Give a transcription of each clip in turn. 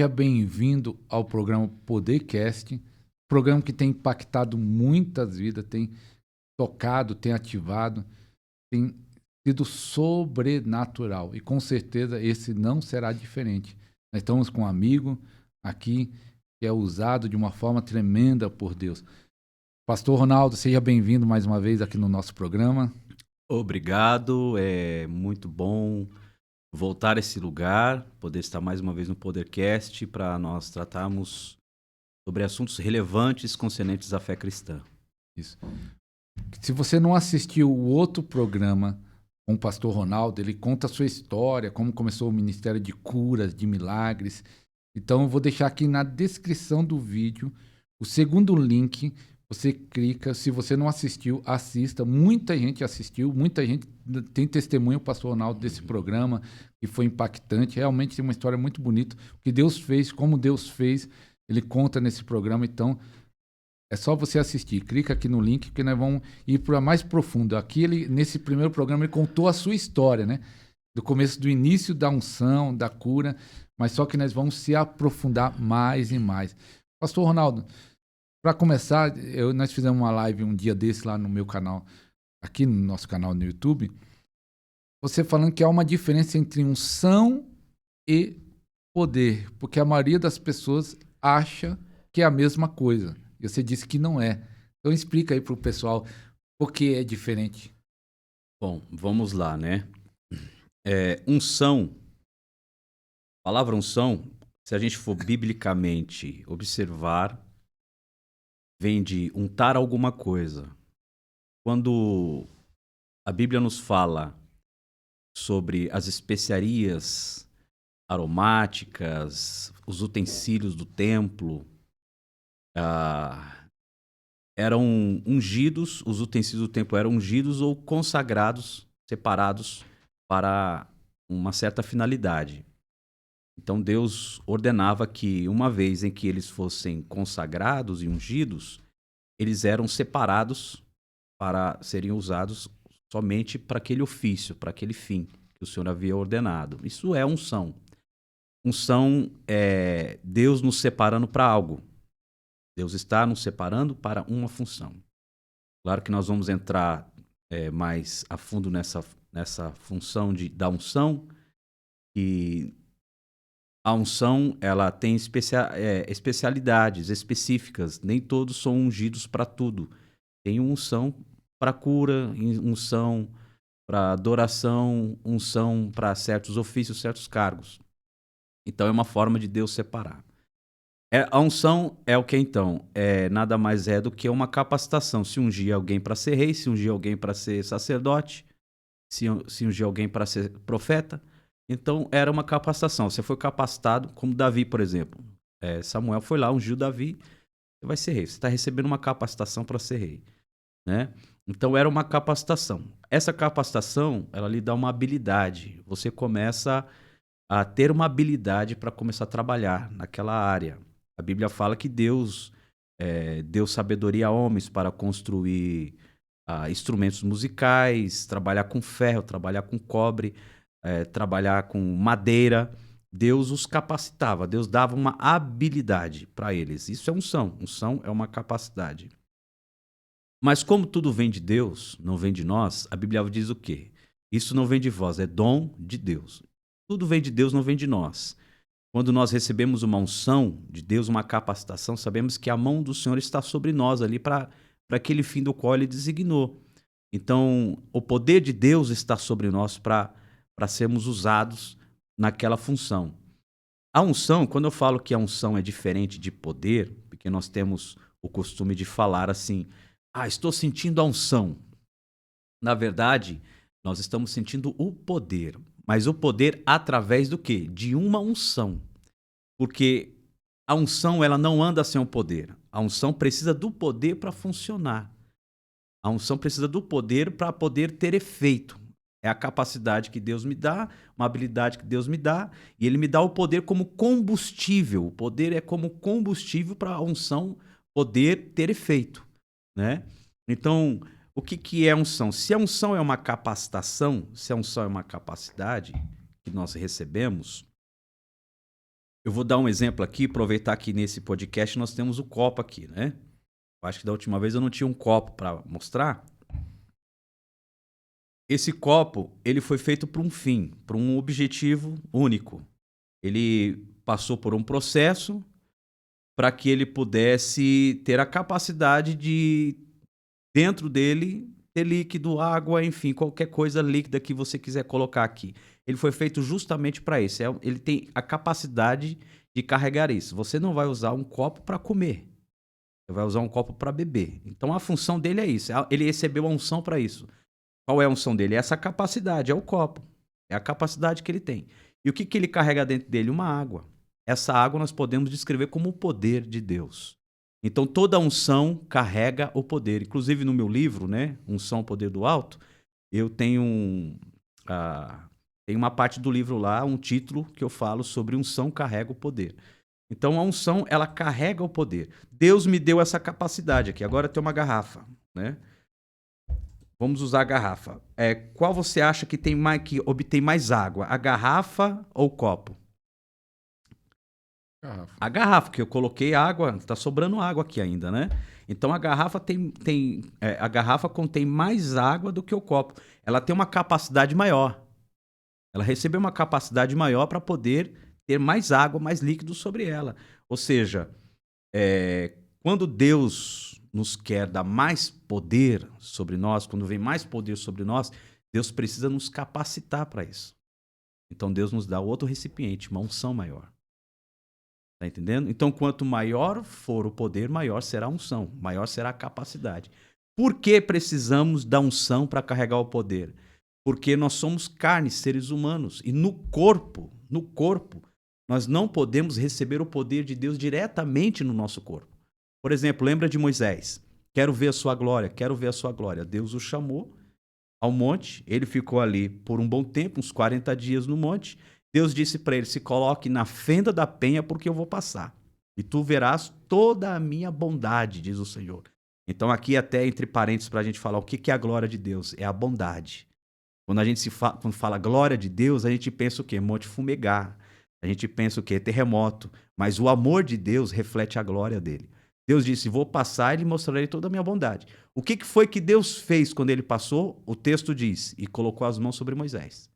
seja bem-vindo ao programa Podercast, programa que tem impactado muitas vidas, tem tocado, tem ativado, tem sido sobrenatural. E com certeza esse não será diferente. Nós estamos com um amigo aqui que é usado de uma forma tremenda por Deus. Pastor Ronaldo, seja bem-vindo mais uma vez aqui no nosso programa. Obrigado, é muito bom voltar a esse lugar, poder estar mais uma vez no Podercast para nós tratarmos sobre assuntos relevantes concernentes à fé cristã. Isso. Se você não assistiu o outro programa com o pastor Ronaldo, ele conta a sua história, como começou o ministério de curas, de milagres. Então eu vou deixar aqui na descrição do vídeo o segundo link. Você clica, se você não assistiu, assista. Muita gente assistiu, muita gente tem testemunho, pastor Ronaldo, desse programa, que foi impactante. Realmente tem uma história muito bonita. O que Deus fez, como Deus fez, ele conta nesse programa. Então, é só você assistir. Clica aqui no link que nós vamos ir para mais profundo. Aqui, nesse primeiro programa, ele contou a sua história, né? Do começo, do início da unção, da cura, mas só que nós vamos se aprofundar mais e mais. Pastor Ronaldo, para começar, nós fizemos uma live um dia desse lá no meu canal, aqui no nosso canal no YouTube, você falando que há uma diferença entre unção e poder, porque a maioria das pessoas acha que é a mesma coisa. E você disse que não é. Então explica aí para o pessoal por que é diferente. Bom, vamos lá, né? Unção, a palavra unção, se a gente for biblicamente observar, vem de untar alguma coisa. Quando a Bíblia nos fala sobre as especiarias aromáticas, os utensílios do templo, eram ungidos, os utensílios do templo eram ungidos ou consagrados, separados para uma certa finalidade. Então Deus ordenava que uma vez em que eles fossem consagrados e ungidos, eles eram separados para serem usados somente para aquele ofício, para aquele fim que o Senhor havia ordenado. Isso é unção. Unção é Deus nos separando para algo. Deus está nos separando para uma função. Claro que nós vamos entrar mais a fundo nessa função da unção, e a unção ela tem especialidades específicas. Nem todos são ungidos para tudo. Tem unção para cura, unção para adoração, unção para certos ofícios, certos cargos. Então é uma forma de Deus separar. A unção é o que então? Nada mais é do que uma capacitação. Se ungir alguém para ser rei, se ungir alguém para ser sacerdote, se ungir alguém para ser profeta. Então era uma capacitação. Você foi capacitado, como Davi, por exemplo. Samuel foi lá, ungiu Davi, você vai ser rei. Você está recebendo uma capacitação para ser rei, né? Então era uma capacitação. Essa capacitação, ela lhe dá uma habilidade. Você começa a ter uma habilidade para começar a trabalhar naquela área. A Bíblia fala que Deus deu sabedoria a homens para construir instrumentos musicais, trabalhar com ferro, trabalhar com cobre, trabalhar com madeira. Deus os capacitava, Deus dava uma habilidade para eles. Isso é unção. Unção é uma capacidade. Mas como tudo vem de Deus, não vem de nós, a Bíblia diz o quê? Isso não vem de vós, é dom de Deus. Tudo vem de Deus, não vem de nós. Quando nós recebemos uma unção de Deus, uma capacitação, sabemos que a mão do Senhor está sobre nós ali para aquele fim do qual Ele designou. Então, o poder de Deus está sobre nós para sermos usados naquela função. A unção, quando eu falo que a unção é diferente de poder, porque nós temos o costume de falar assim, estou sentindo a unção. Na verdade, nós estamos sentindo o poder. Mas o poder através do quê? De uma unção. Porque a unção ela não anda sem o poder. A unção precisa do poder para funcionar. A unção precisa do poder para poder ter efeito. É a capacidade que Deus me dá, uma habilidade que Deus me dá, e Ele me dá o poder como combustível. O poder é como combustível para a unção poder ter efeito, né? Então, o que é unção? Se a unção é uma capacitação, se a unção é uma capacidade que nós recebemos, Eu vou dar um exemplo aqui, aproveitar que nesse podcast nós temos o copo aqui, né? Eu acho que da última vez eu não tinha um copo para mostrar. Esse copo, ele foi feito para um fim, para um objetivo único. Ele passou por um processo para que ele pudesse ter a capacidade de, dentro dele, ter líquido, água, enfim, qualquer coisa líquida que você quiser colocar aqui. Ele foi feito justamente para isso. Ele tem a capacidade de carregar isso. Você não vai usar um copo para comer. Você vai usar um copo para beber. Então a função dele é isso. Ele recebeu a unção para isso. Qual é a unção dele? É essa capacidade, é o copo. É a capacidade que ele tem. E o que ele carrega dentro dele? Uma água. Essa água nós podemos descrever como o poder de Deus. Então toda unção carrega o poder. Inclusive no meu livro, né, Unção, Poder do Alto, eu tenho tem uma parte do livro lá, um título que eu falo sobre unção carrega o poder. Então a unção, ela carrega o poder. Deus me deu essa capacidade aqui. Agora tem uma garrafa, né? Vamos usar a garrafa. Qual você acha que obtém mais água? A garrafa ou o copo? Garrafa. A garrafa, que eu coloquei água, está sobrando água aqui ainda, né? Então a garrafa a garrafa contém mais água do que o copo. Ela tem uma capacidade maior. Ela recebeu uma capacidade maior para poder ter mais água, mais líquido sobre ela. Ou seja, quando Deus nos quer dar mais poder sobre nós, quando vem mais poder sobre nós, Deus precisa nos capacitar para isso. Então Deus nos dá outro recipiente, uma unção maior. Tá entendendo? Então, quanto maior for o poder, maior será a unção, maior será a capacidade. Por que precisamos da unção para carregar o poder? Porque nós somos carne, seres humanos, e no corpo, nós não podemos receber o poder de Deus diretamente no nosso corpo. Por exemplo, lembra de Moisés? Quero ver a sua glória, quero ver a sua glória. Deus o chamou ao monte, ele ficou ali por um bom tempo, uns 40 dias no monte. Deus disse para ele, se coloque na fenda da penha porque eu vou passar. E tu verás toda a minha bondade, diz o Senhor. Então aqui até entre parênteses para a gente falar o que é a glória de Deus? É a bondade. Quando a gente quando fala glória de Deus, a gente pensa o quê? Monte Fumegar. A gente pensa o quê? Terremoto. Mas o amor de Deus reflete a glória dele. Deus disse, vou passar e lhe mostrarei toda a minha bondade. O que foi que Deus fez quando ele passou? O texto diz, e colocou as mãos sobre Moisés.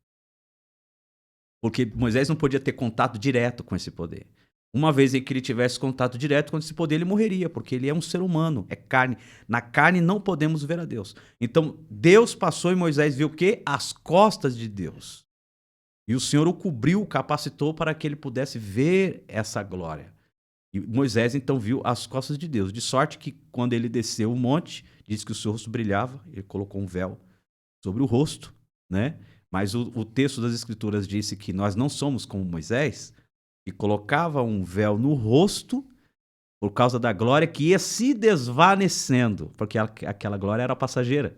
Porque Moisés não podia ter contato direto com esse poder. Uma vez em que ele tivesse contato direto com esse poder, ele morreria, porque ele é um ser humano, é carne. Na carne não podemos ver a Deus. Então, Deus passou e Moisés viu o quê? As costas de Deus. E o Senhor o cobriu, o capacitou para que ele pudesse ver essa glória. E Moisés, então, viu as costas de Deus. De sorte que, quando ele desceu o monte, diz que o seu rosto brilhava, ele colocou um véu sobre o rosto, né? Mas o texto das Escrituras disse que nós não somos como Moisés, que colocava um véu no rosto por causa da glória que ia se desvanecendo, porque aquela glória era passageira.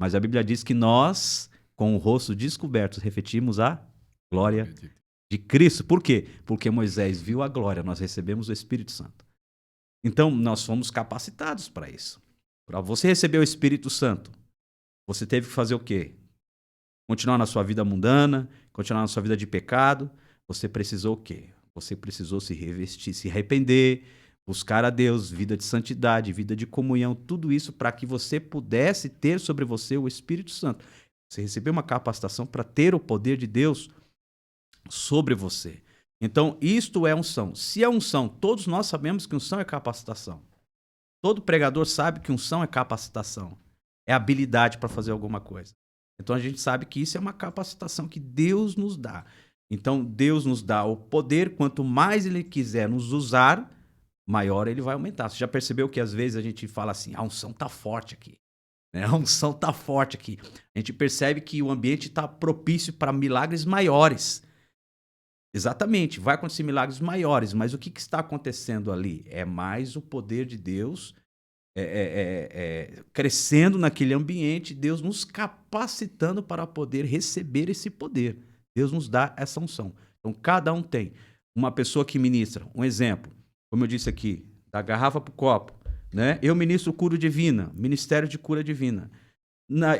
Mas a Bíblia diz que nós, com o rosto descoberto, refletimos a glória de Cristo. Por quê? Porque Moisés viu a glória, nós recebemos o Espírito Santo. Então, nós fomos capacitados para isso. Para você receber o Espírito Santo, você teve que fazer o quê? Continuar na sua vida mundana, continuar na sua vida de pecado. Você precisou o quê? Você precisou se revestir, se arrepender, buscar a Deus, vida de santidade, vida de comunhão, tudo isso para que você pudesse ter sobre você o Espírito Santo. Você recebeu uma capacitação para ter o poder de Deus sobre você. Então, isto é unção. Se é unção, todos nós sabemos que unção é capacitação. Todo pregador sabe que unção é capacitação. É habilidade para fazer alguma coisa. Então, a gente sabe que isso é uma capacitação que Deus nos dá. Então, Deus nos dá o poder. Quanto mais Ele quiser nos usar, maior Ele vai aumentar. Você já percebeu que às vezes a gente fala assim, a unção está forte aqui. A unção está forte aqui. A gente percebe que o ambiente está propício para milagres maiores. Exatamente, vai acontecer milagres maiores, mas o que está acontecendo ali? É mais o poder de Deus crescendo naquele ambiente, Deus nos capacitando para poder receber esse poder. Deus nos dá essa unção. Então, cada um tem. Uma pessoa que ministra, um exemplo, como eu disse aqui, da garrafa para o copo, né? Eu ministro cura divina, ministério de cura divina.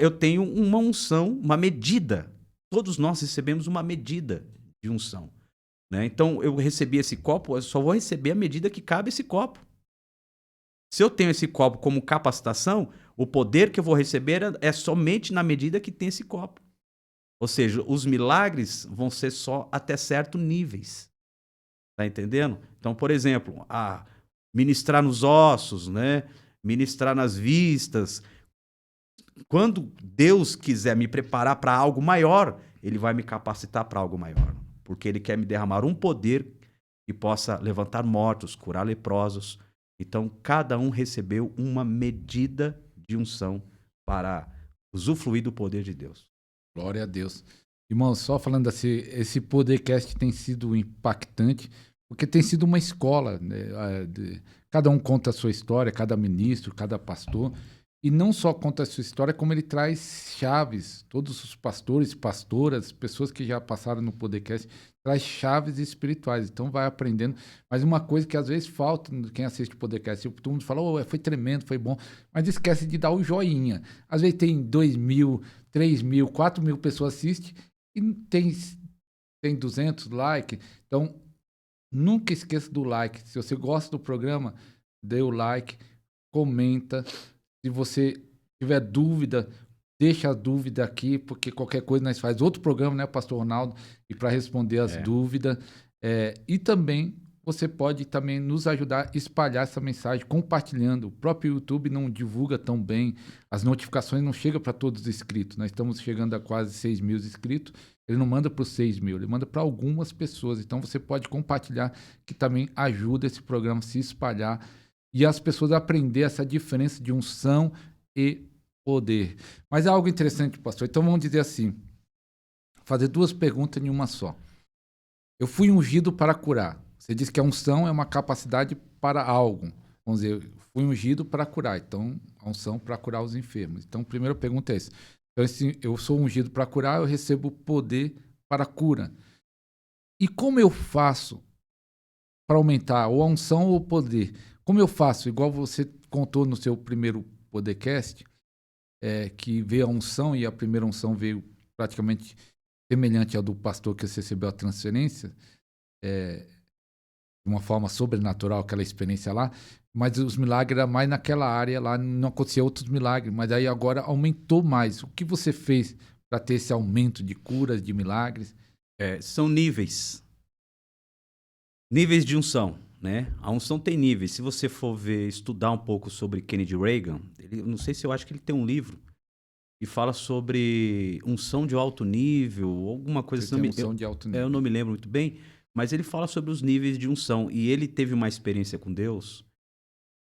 Eu tenho uma unção, uma medida. Todos nós recebemos uma medida de unção. né? Então, eu recebi esse copo, eu só vou receber a medida que cabe esse copo. Se eu tenho esse copo como capacitação, o poder que eu vou receber é somente na medida que tem esse copo. Ou seja, os milagres vão ser só até certos níveis. Tá entendendo? Então, por exemplo, ministrar nos ossos, né? Ministrar nas vistas. Quando Deus quiser me preparar para algo maior, ele vai me capacitar para algo maior. Porque ele quer me derramar um poder que possa levantar mortos, curar leprosos. Então, cada um recebeu uma medida de unção para usufruir do poder de Deus. Glória a Deus. Irmão, só falando assim, esse podcast tem sido impactante, porque tem sido uma escola, né? Cada um conta a sua história, cada ministro, cada pastor, e não só conta a sua história, como ele traz chaves, todos os pastores, pastoras, pessoas que já passaram no podcast, traz chaves espirituais, então vai aprendendo. Mas uma coisa que às vezes falta, quem assiste o podcast, todo mundo fala, oh, foi tremendo, foi bom, mas esquece de dar o joinha. Às vezes tem 2.000, 3.000, 4.000 pessoas assistem e tem 200 likes. Então, nunca esqueça do like. Se você gosta do programa, dê o like, comenta. Se você tiver dúvida, deixa a dúvida aqui, porque qualquer coisa nós faz outro programa, né, Pastor Ronaldo, e para responder as dúvidas. E também você pode também nos ajudar a espalhar essa mensagem, compartilhando. O próprio YouTube não divulga tão bem, as notificações não chegam para todos os inscritos. Nós estamos chegando a quase 6.000 inscritos. Ele não manda para os 6.000, ele manda para algumas pessoas. Então você pode compartilhar, que também ajuda esse programa a se espalhar e as pessoas aprender essa diferença de unção e poder. Mas é algo interessante, pastor. Então vamos dizer assim, fazer duas perguntas em uma só. Eu fui ungido para curar. Você disse que a unção é uma capacidade para algo. Vamos dizer, eu fui ungido para curar. Então, a unção para curar os enfermos. Então, a primeira pergunta é essa. Então, se eu sou ungido para curar, eu recebo poder para cura. E como eu faço para aumentar ou a unção ou o poder? Como eu faço? Igual você contou no seu primeiro podcast, que veio a unção e a primeira unção veio praticamente semelhante ao do pastor que você recebeu a transferência, de uma forma sobrenatural, aquela experiência lá, mas os milagres eram mais naquela área lá, não acontecia outros milagres, mas aí agora aumentou mais. O que você fez para ter esse aumento de curas, de milagres? São níveis. Níveis de unção, né? A unção tem níveis. Se você for estudar um pouco sobre Kennedy Reagan, não sei se eu acho que ele tem um livro e fala sobre unção de alto nível, alguma coisa assim. Unção de alto nível. Eu não me lembro muito bem, mas ele fala sobre os níveis de unção. E ele teve uma experiência com Deus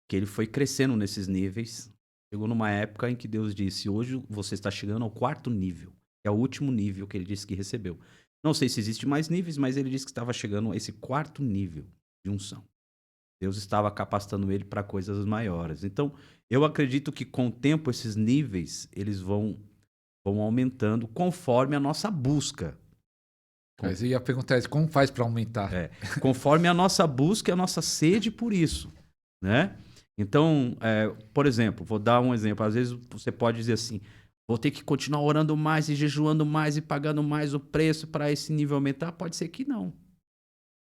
que ele foi crescendo nesses níveis. Chegou numa época em que Deus disse, hoje você está chegando ao 4º nível, que é o último nível que ele disse que recebeu. Não sei se existe mais níveis, mas ele disse que estava chegando a esse 4º nível de unção. Deus estava capacitando ele para coisas maiores. Então, eu acredito que com o tempo esses níveis eles vão aumentando conforme a nossa busca. Mas eu ia perguntar isso, como faz para aumentar? Conforme a nossa busca e a nossa sede por isso, né? Então, por exemplo, vou dar um exemplo. Às vezes você pode dizer assim, vou ter que continuar orando mais e jejuando mais e pagando mais o preço para esse nível aumentar? Pode ser que não.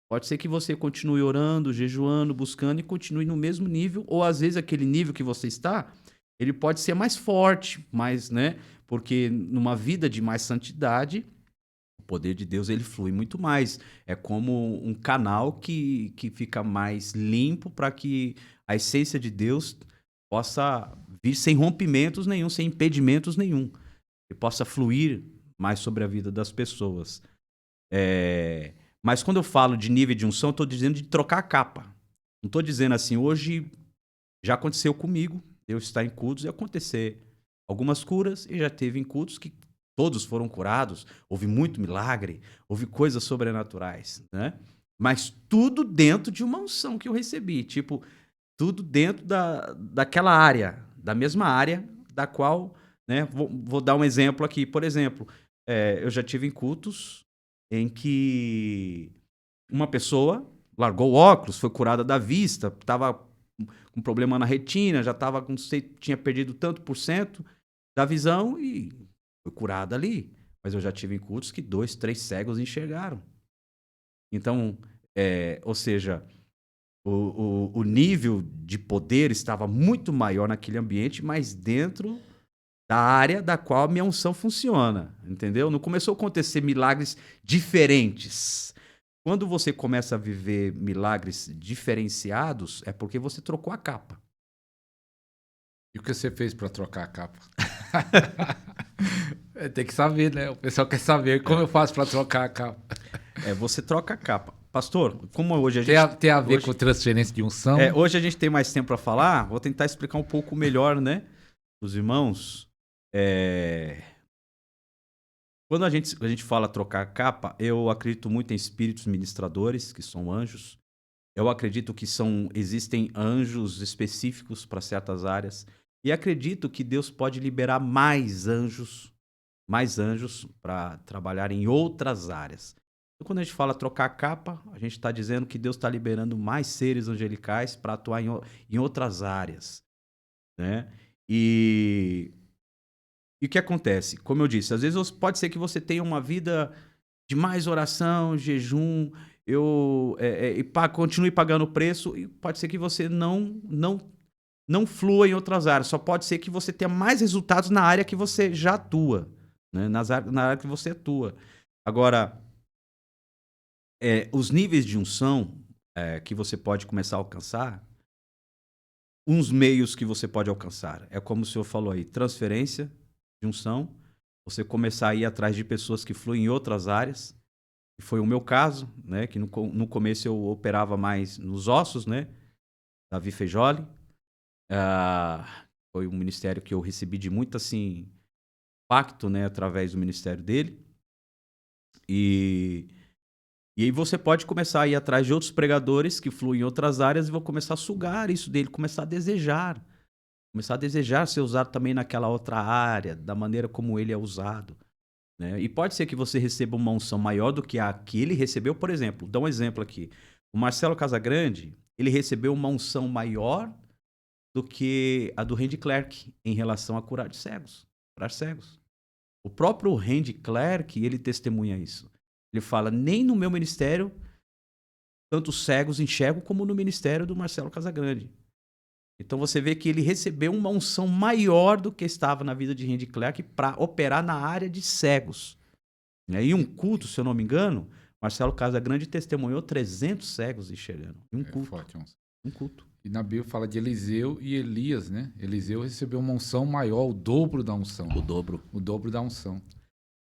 Pode ser que você continue orando, jejuando, buscando e continue no mesmo nível, ou às vezes aquele nível que você está, ele pode ser mais forte, mais, né? Porque numa vida de mais santidade, o poder de Deus ele flui muito mais. É como um canal que fica mais limpo para que a essência de Deus possa vir sem rompimentos nenhum, sem impedimentos nenhum. E possa fluir mais sobre a vida das pessoas. Mas quando eu falo de nível de unção, eu estou dizendo de trocar a capa. Não estou dizendo assim, hoje já aconteceu comigo, Deus está em cultos e acontecer algumas curas, e já teve em cultos que todos foram curados, houve muito milagre, houve coisas sobrenaturais, né? Mas tudo dentro de uma unção que eu recebi, tipo, tudo dentro daquela área, da mesma área da qual, né? Vou dar um exemplo aqui, por exemplo, eu já tive em cultos em que uma pessoa largou o óculos, foi curada da vista, estava com problema na retina, já estava com, tinha perdido tanto por cento da visão e foi curada ali. Mas eu já tive em cultos que 2, 3 cegos enxergaram. Então, ou seja, o nível de poder estava muito maior naquele ambiente, mas dentro da área da qual a minha unção funciona, entendeu? Não começou a acontecer milagres diferentes. Quando você começa a viver milagres diferenciados, é porque você trocou a capa. E o que você fez para trocar a capa? Tem que saber, né? O pessoal quer saber como eu faço para trocar a capa. Você troca a capa. Pastor, como hoje a gente... Tem a ver com transferência de unção? Hoje a gente tem mais tempo para falar, vou tentar explicar um pouco melhor, né? Os irmãos. Quando a gente fala trocar a capa, eu acredito muito em espíritos ministradores, que são anjos. Eu acredito que existem anjos específicos para certas áreas. E acredito que Deus pode liberar mais anjos para trabalhar em outras áreas. Então, quando a gente fala trocar a capa, a gente está dizendo que Deus está liberando mais seres angelicais para atuar em outras áreas, né? E o que acontece? Como eu disse, às vezes pode ser que você tenha uma vida de mais oração, jejum, continue pagando o preço, e pode ser que você não flua em outras áreas. Só pode ser que você tenha mais resultados na área que você já atua, né? Na área que você atua. Agora, os níveis de unção que você pode começar a alcançar, uns meios que você pode alcançar. É como o senhor falou aí, transferência de unção, você começar a ir atrás de pessoas que fluem em outras áreas, que foi o meu caso, né? Que no começo eu operava mais nos ossos, né? Davi Fejoli. Foi um ministério que eu recebi de muito, assim, impacto, né? Através do ministério dele. E aí você pode começar a ir atrás de outros pregadores que fluem em outras áreas e vão começar a sugar isso dele, começar a desejar ser usado também naquela outra área, da maneira como ele é usado, né? E pode ser que você receba uma unção maior do que a que ele recebeu. Por exemplo, dá um exemplo aqui. O Marcelo Casagrande, ele recebeu uma unção maior do que a do Randy Clark em relação a curar cegos. O próprio Randy Clark, ele testemunha isso. Ele fala, nem no meu ministério tanto cegos enxergam como no ministério do Marcelo Casagrande. Então você vê que ele recebeu uma unção maior do que estava na vida de Randy Clark para operar na área de cegos. E aí um culto, se eu não me engano, Marcelo Casagrande testemunhou 300 cegos enxergando. Em um culto. Forte, um culto. E na Bíblia fala de Eliseu e Elias, né? Eliseu recebeu uma unção maior, o dobro da unção. O dobro da unção.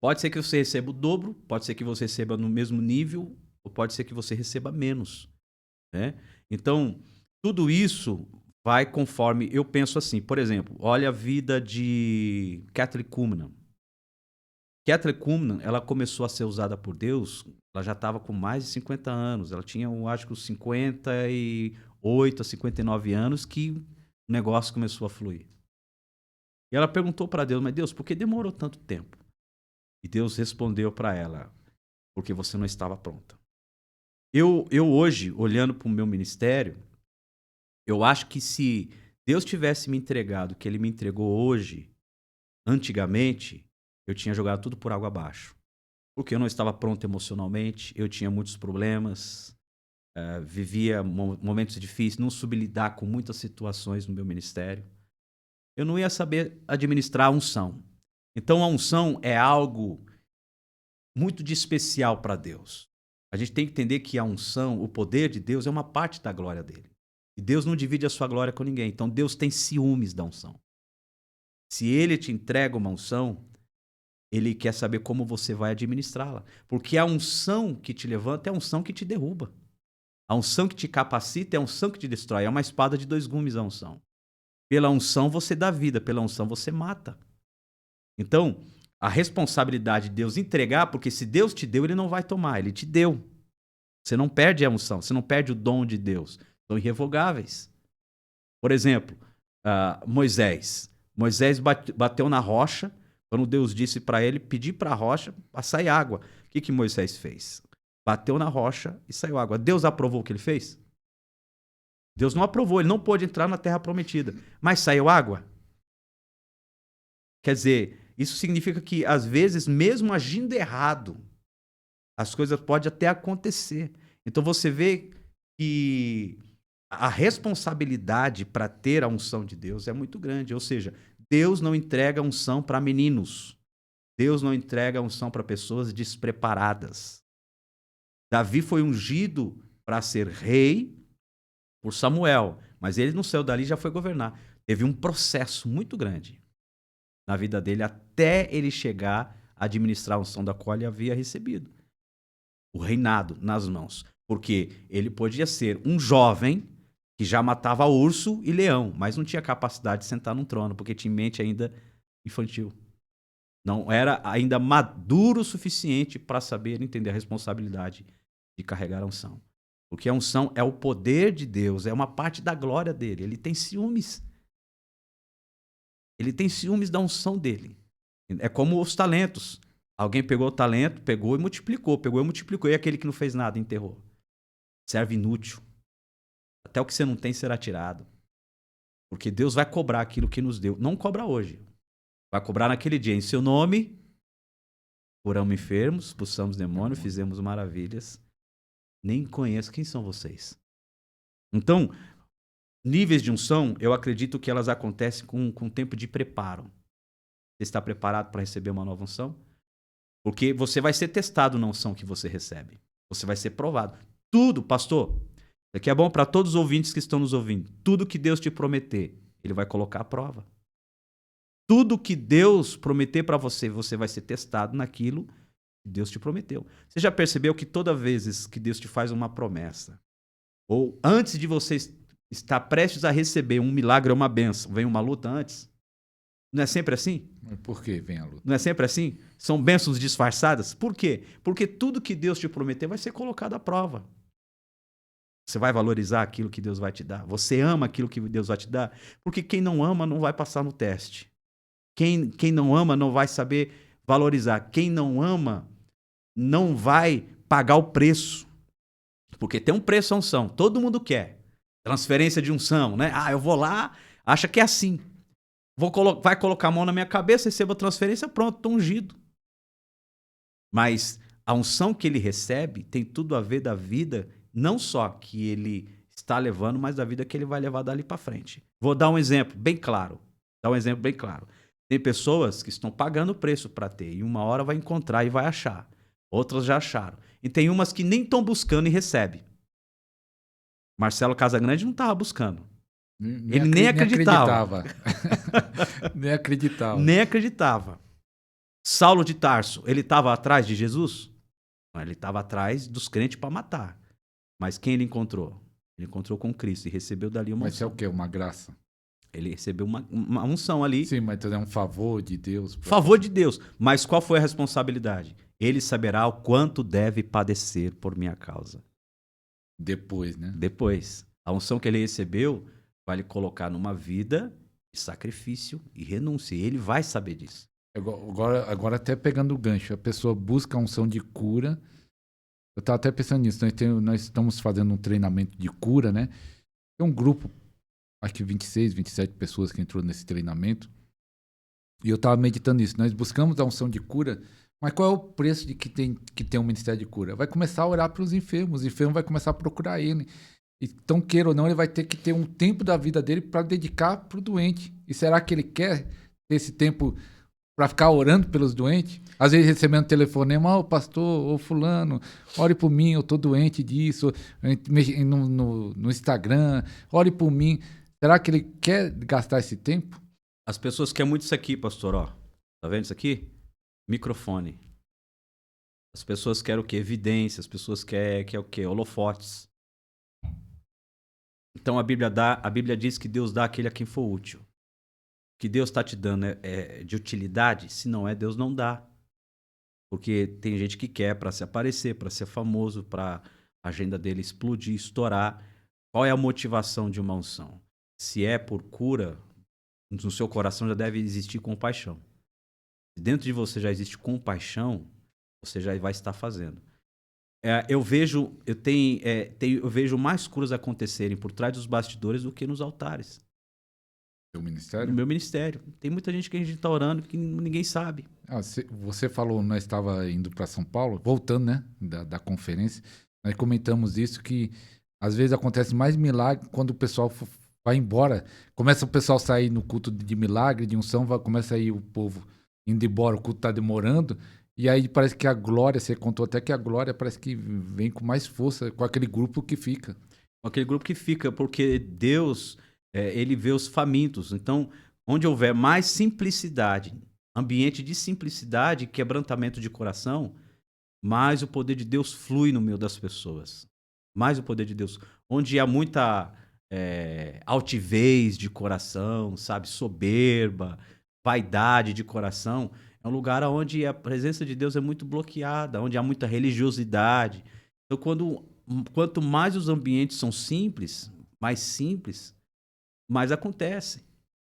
Pode ser que você receba o dobro, pode ser que você receba no mesmo nível, ou pode ser que você receba menos, né? Então, tudo isso vai conforme... Eu penso assim, por exemplo, olha a vida de Kathryn Kuhlman. Kathryn Kuhlman, ela começou a ser usada por Deus, ela já estava com mais de 50 anos, ela tinha, eu acho que uns 58 a 59 anos que o negócio começou a fluir. E ela perguntou para Deus, mas Deus, por que demorou tanto tempo? E Deus respondeu para ela, porque você não estava pronta. Eu hoje, olhando para o meu ministério, eu acho que se Deus tivesse me entregado o que Ele me entregou hoje, antigamente, eu tinha jogado tudo por água abaixo. Porque eu não estava pronto emocionalmente, eu tinha muitos problemas, vivia momentos difíceis, não soube lidar com muitas situações no meu ministério. Eu não ia saber administrar a unção. Então a unção é algo muito de especial para Deus. A gente tem que entender que a unção, o poder de Deus é uma parte da glória dele. E Deus não divide a sua glória com ninguém. Então Deus tem ciúmes da unção. Se ele te entrega uma unção, ele quer saber como você vai administrá-la. Porque a unção que te levanta é a unção que te derruba. A unção que te capacita é a unção que te destrói. É uma espada de dois gumes a unção. Pela unção você dá vida, pela unção você mata. Então, a responsabilidade de Deus entregar, porque se Deus te deu, ele não vai tomar, ele te deu. Você não perde a unção, você não perde o dom de Deus. São irrevogáveis. Por exemplo, Moisés. Moisés bateu na rocha, quando Deus disse para ele pedir para a rocha para sair água. O que Moisés fez? Bateu na rocha e saiu água. Deus aprovou o que ele fez? Deus não aprovou, ele não pôde entrar na terra prometida. Mas saiu água? Quer dizer, isso significa que, às vezes, mesmo agindo errado, As coisas podem até acontecer. Então você vê que a responsabilidade para ter a unção de Deus é muito grande. Ou seja, Deus não entrega unção para meninos. Deus não entrega unção para pessoas despreparadas. Davi foi ungido para ser rei por Samuel, mas ele não saiu dali e já foi governar. Teve um processo muito grande na vida dele até ele chegar a administrar a unção da qual ele havia recebido. O reinado nas mãos. Porque ele podia ser um jovem que já matava urso e leão, mas não tinha capacidade de sentar num trono, porque tinha mente ainda infantil. Não era ainda maduro o suficiente para saber entender a responsabilidade de carregar a unção. Porque a unção é o poder de Deus, é uma parte da glória dele. Ele tem ciúmes. Ele tem ciúmes da unção dele. É como os talentos. Alguém pegou o talento, pegou e multiplicou, e aquele que não fez nada enterrou. Serve inútil. Até o que você não tem será tirado. Porque Deus vai cobrar aquilo que nos deu. Não cobra hoje. Vai cobrar naquele dia. Em seu nome, curamos enfermos, expulsamos demônios, fizemos maravilhas. Nem conheço quem são vocês. Então, níveis de unção, eu acredito que elas acontecem com tempo de preparo. Você está preparado para receber uma nova unção? Porque você vai ser testado na unção que você recebe. Você vai ser provado. Tudo, pastor, isso aqui é bom para todos os ouvintes que estão nos ouvindo. Tudo que Deus te prometer, Ele vai colocar à prova. Tudo que Deus prometer para você, você vai ser testado naquilo que Deus te prometeu. Você já percebeu que toda vez que Deus te faz uma promessa, ou antes de você estar prestes a receber um milagre ou uma bênção, vem uma luta antes? Não é sempre assim? Mas por que vem a luta? Não é sempre assim? São bênçãos disfarçadas? Por quê? Porque tudo que Deus te prometer vai ser colocado à prova. Você vai valorizar aquilo que Deus vai te dar? Você ama aquilo que Deus vai te dar? Porque quem não ama não vai passar no teste. Quem não ama não vai saber valorizar. Quem não ama não vai pagar o preço. Porque tem um preço a unção. Todo mundo quer. Transferência de unção, né? Ah, eu vou lá, acha que é assim. Vai colocar a mão na minha cabeça, recebo a transferência, pronto, estou ungido. Mas a unção que ele recebe tem tudo a ver da vida, não só que ele está levando, mas da vida que ele vai levar dali para frente. Vou dar um exemplo bem claro. Tem pessoas que estão pagando o preço para ter, e uma hora vai encontrar e vai achar. Outras já acharam. E tem umas que nem estão buscando e recebem. Marcelo Casagrande não estava buscando. Ele nem acreditava. Nem acreditava. Saulo de Tarso, ele estava atrás de Jesus? Não, ele estava atrás dos crentes para matar. Mas quem ele encontrou? Ele encontrou com Cristo e recebeu dali uma unção. Mas é o quê? Uma graça? Ele recebeu uma unção ali. Sim, mas é um favor de Deus. Favor de Deus. Mas qual foi a responsabilidade? Ele saberá o quanto deve padecer por minha causa. Depois, né? Depois. A unção que ele recebeu vai lhe colocar numa vida de sacrifício e renúncia. E ele vai saber disso. Agora até pegando o gancho, a pessoa busca a unção de cura. Eu estava até pensando nisso. Nós estamos fazendo um treinamento de cura, né? Tem um grupo, acho que 26, 27 pessoas que entrou nesse treinamento. E eu estava meditando nisso. Nós buscamos a unção de cura, mas qual é o preço de que tem um ministério de cura? Vai começar a orar para os enfermos vai começar a procurar ele. Então, queira ou não, ele vai ter que ter um tempo da vida dele para dedicar para o doente. E será que ele quer ter esse tempo para ficar orando pelos doentes? Às vezes recebendo telefonema, ô pastor, ô fulano, ore por mim, eu estou doente disso, no Instagram, ore por mim. Será que ele quer gastar esse tempo? As pessoas querem muito isso aqui, pastor, ó. Tá vendo isso aqui? Microfone. As pessoas querem o quê? Evidência. As pessoas querem o quê? Holofotes. Então a Bíblia diz que Deus dá aquele a quem for útil. O que Deus está te dando é de utilidade? Se não é, Deus não dá. Porque tem gente que quer para se aparecer, para ser famoso, para a agenda dele explodir, estourar. Qual é a motivação de uma unção? Se é por cura, no seu coração já deve existir compaixão. Se dentro de você já existe compaixão, você já vai estar fazendo. Eu vejo mais curas acontecerem por trás dos bastidores do que nos altares. Seu no ministério? meu ministério. Tem muita gente que a gente está orando que ninguém sabe. Você falou, nós estava indo para São Paulo, voltando, né, da conferência, nós comentamos isso, que às vezes acontece mais milagre quando o pessoal vai embora, começa o pessoal a sair no culto de milagre, de unção, começa aí o povo indo embora, o culto está demorando, e aí parece que a glória, você contou até que a glória parece que vem com mais força, com aquele grupo que fica. Aquele grupo que fica, porque Deus, ele vê os famintos. Então, onde houver mais simplicidade, ambiente de simplicidade, quebrantamento de coração, mais o poder de Deus flui no meio das pessoas. Mais o poder de Deus. Onde há muita altivez de coração, sabe, soberba, vaidade de coração, é um lugar onde a presença de Deus é muito bloqueada, onde há muita religiosidade. Então, quanto mais os ambientes são simples, mais acontece.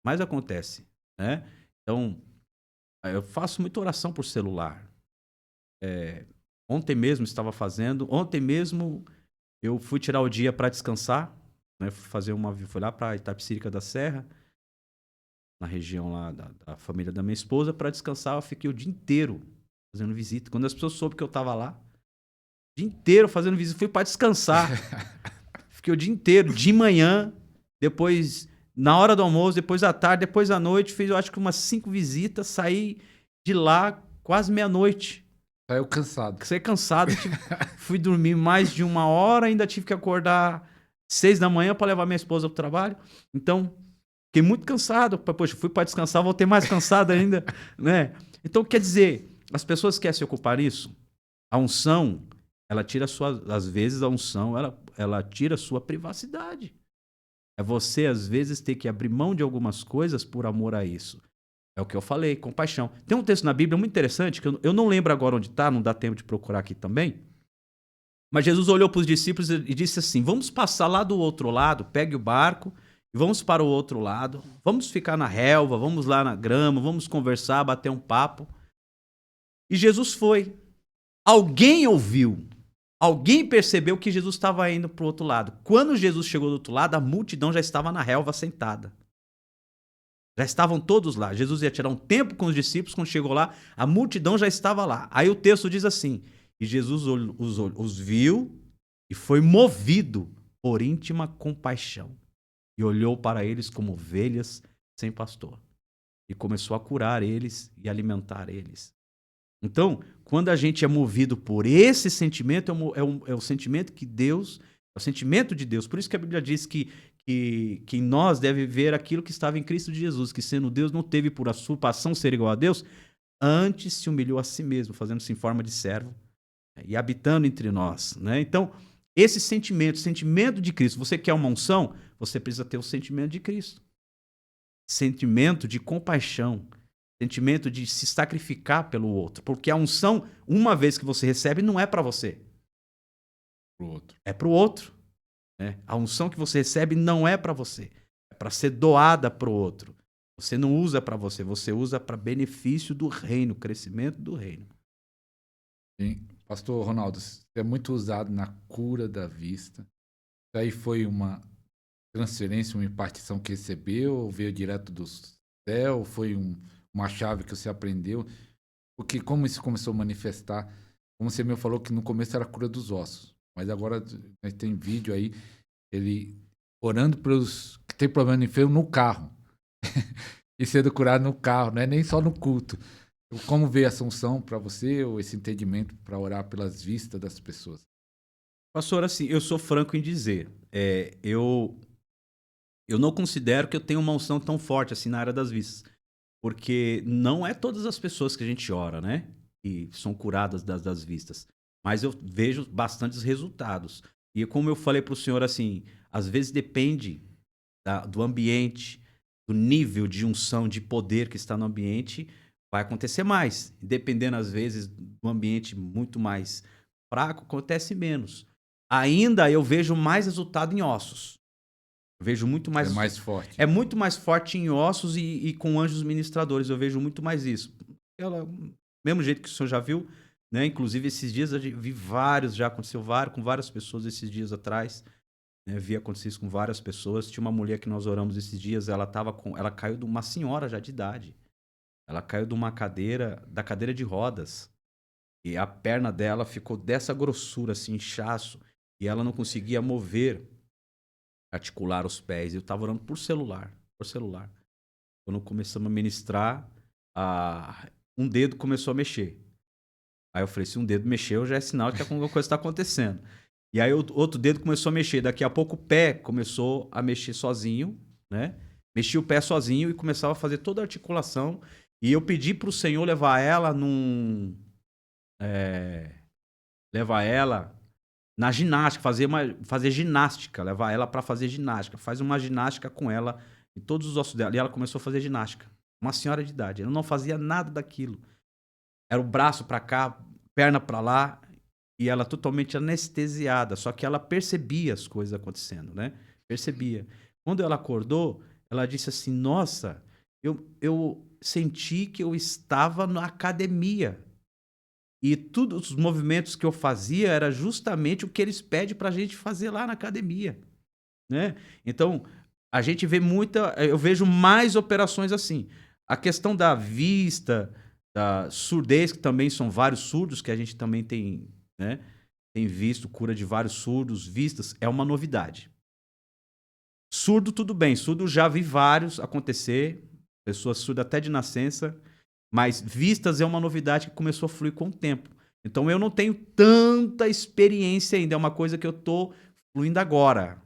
Mais acontece, né? Então, eu faço muita oração por celular. Ontem mesmo eu fui tirar o dia para descansar, né? Fui lá para Itapecerica da Serra, na região lá da família da minha esposa, para descansar. Eu fiquei o dia inteiro fazendo visita. Quando as pessoas soube que eu estava lá, o dia inteiro fazendo visita, fui para descansar. Fiquei o dia inteiro, de manhã, depois na hora do almoço, depois à tarde, depois à noite, fiz eu acho que umas 5 visitas, saí de lá quase meia-noite. Saiu cansado. Saí cansado, fui dormir mais de 1 hora, ainda tive que acordar 6 da manhã para levar minha esposa pro trabalho. Então, fiquei muito cansado. Poxa, fui para descansar, voltei mais cansado ainda, né? Então, quer dizer, as pessoas querem se ocupar disso. A unção, ela tira às vezes a unção, ela tira a sua privacidade. É você, às vezes, ter que abrir mão de algumas coisas por amor a isso. É o que eu falei, compaixão. Tem um texto na Bíblia muito interessante, que eu não lembro agora onde está, não dá tempo de procurar aqui também. Mas Jesus olhou para os discípulos e disse assim: vamos passar lá do outro lado, pegue o barco e vamos para o outro lado. Vamos ficar na relva, vamos lá na grama, vamos conversar, bater um papo. E Jesus foi. Alguém ouviu. Alguém percebeu que Jesus estava indo para o outro lado. Quando Jesus chegou do outro lado, a multidão já estava na relva sentada. Já estavam todos lá. Jesus ia tirar um tempo com os discípulos. Quando chegou lá, a multidão já estava lá. Aí o texto diz assim: e Jesus os viu e foi movido por íntima compaixão. E olhou para eles como ovelhas sem pastor. E começou a curar eles e alimentar eles. Então, quando a gente é movido por esse sentimento, é o sentimento que Deus, é o sentimento de Deus. Por isso que a Bíblia diz que em nós deve ver aquilo que estava em Cristo Jesus, que sendo Deus não teve por usurpação ser igual a Deus, antes se humilhou a si mesmo, fazendo-se em forma de servo, né, e habitando entre nós, né? Então, esse sentimento de Cristo, você quer uma unção, você precisa ter o sentimento de Cristo. Sentimento de compaixão, sentimento de se sacrificar pelo outro. Porque a unção, uma vez que você recebe, não é para você. Pro outro. É para o outro. Né? A unção que você recebe não é para você. É para ser doada para o outro. Você não usa para você, você usa para benefício do reino, crescimento do reino. Sim. Pastor Ronaldo, você é muito usado na cura da vista. Isso aí foi uma transferência, uma impartição que recebeu, veio direto do céu, foi uma chave que você aprendeu? Porque como isso começou a manifestar, como você me falou que no começo era a cura dos ossos, mas agora tem vídeo aí, ele orando pelos que tem problema de enfermo no carro. E sendo curado no carro, não é nem só no culto. Como veio essa unção para você, ou esse entendimento para orar pelas vistas das pessoas? Pastor, assim, eu sou franco em dizer, eu não considero que eu tenho uma unção tão forte assim na área das vistas. Porque não é todas as pessoas que a gente ora, né? Que são curadas das vistas. Mas eu vejo bastantes resultados. E como eu falei para o senhor, assim, às vezes depende do ambiente, do nível de unção, de poder que está no ambiente, vai acontecer mais. Dependendo, às vezes, do ambiente muito mais fraco, acontece menos. Ainda eu vejo mais resultado em ossos. Eu vejo muito mais. É mais forte. É muito mais forte em ossos e com anjos ministradores. Eu vejo muito mais isso. Mesmo jeito que o senhor já viu, né? Inclusive, esses dias eu vi vários, já aconteceu com várias pessoas esses dias atrás. né? Vi acontecer isso com várias pessoas. Tinha uma mulher que nós oramos esses dias, ela caiu de uma senhora já de idade. Ela caiu de uma cadeira, da cadeira de rodas. E a perna dela ficou dessa grossura, assim, inchaço. E ela não conseguia mover, articular os pés. Eu estava orando por celular, por celular. Quando começamos a ministrar, um dedo começou a mexer. Aí eu falei, se um dedo mexeu, já é sinal de que alguma coisa está acontecendo. E aí outro dedo começou a mexer. Daqui a pouco o pé começou a mexer sozinho, né? Mexia o pé sozinho e começava a fazer toda a articulação. E eu pedi para o Senhor levar ela levar ela na ginástica, fazer ginástica, levar ela para fazer ginástica. Faz uma ginástica com ela em todos os ossos dela. E ela começou a fazer ginástica. Uma senhora de idade. Ela não fazia nada daquilo. Era o braço para cá, perna para lá, e ela totalmente anestesiada. Só que ela percebia as coisas acontecendo, né? Percebia. Quando ela acordou, ela disse assim, nossa, eu senti que eu estava na academia. E todos os movimentos que eu fazia era justamente o que eles pedem para a gente fazer lá na academia, né? Então, a gente vê eu vejo mais operações assim. A questão da vista, da surdez, que também são vários surdos, que a gente também tem, né? Tem visto cura de vários surdos, vistas, é uma novidade. Surdo, tudo bem. Surdo, já vi vários acontecer, pessoas surdas até de nascença, mas vistas é uma novidade que começou a fluir com o tempo. Então eu não tenho tanta experiência ainda, é uma coisa que eu tô fluindo agora,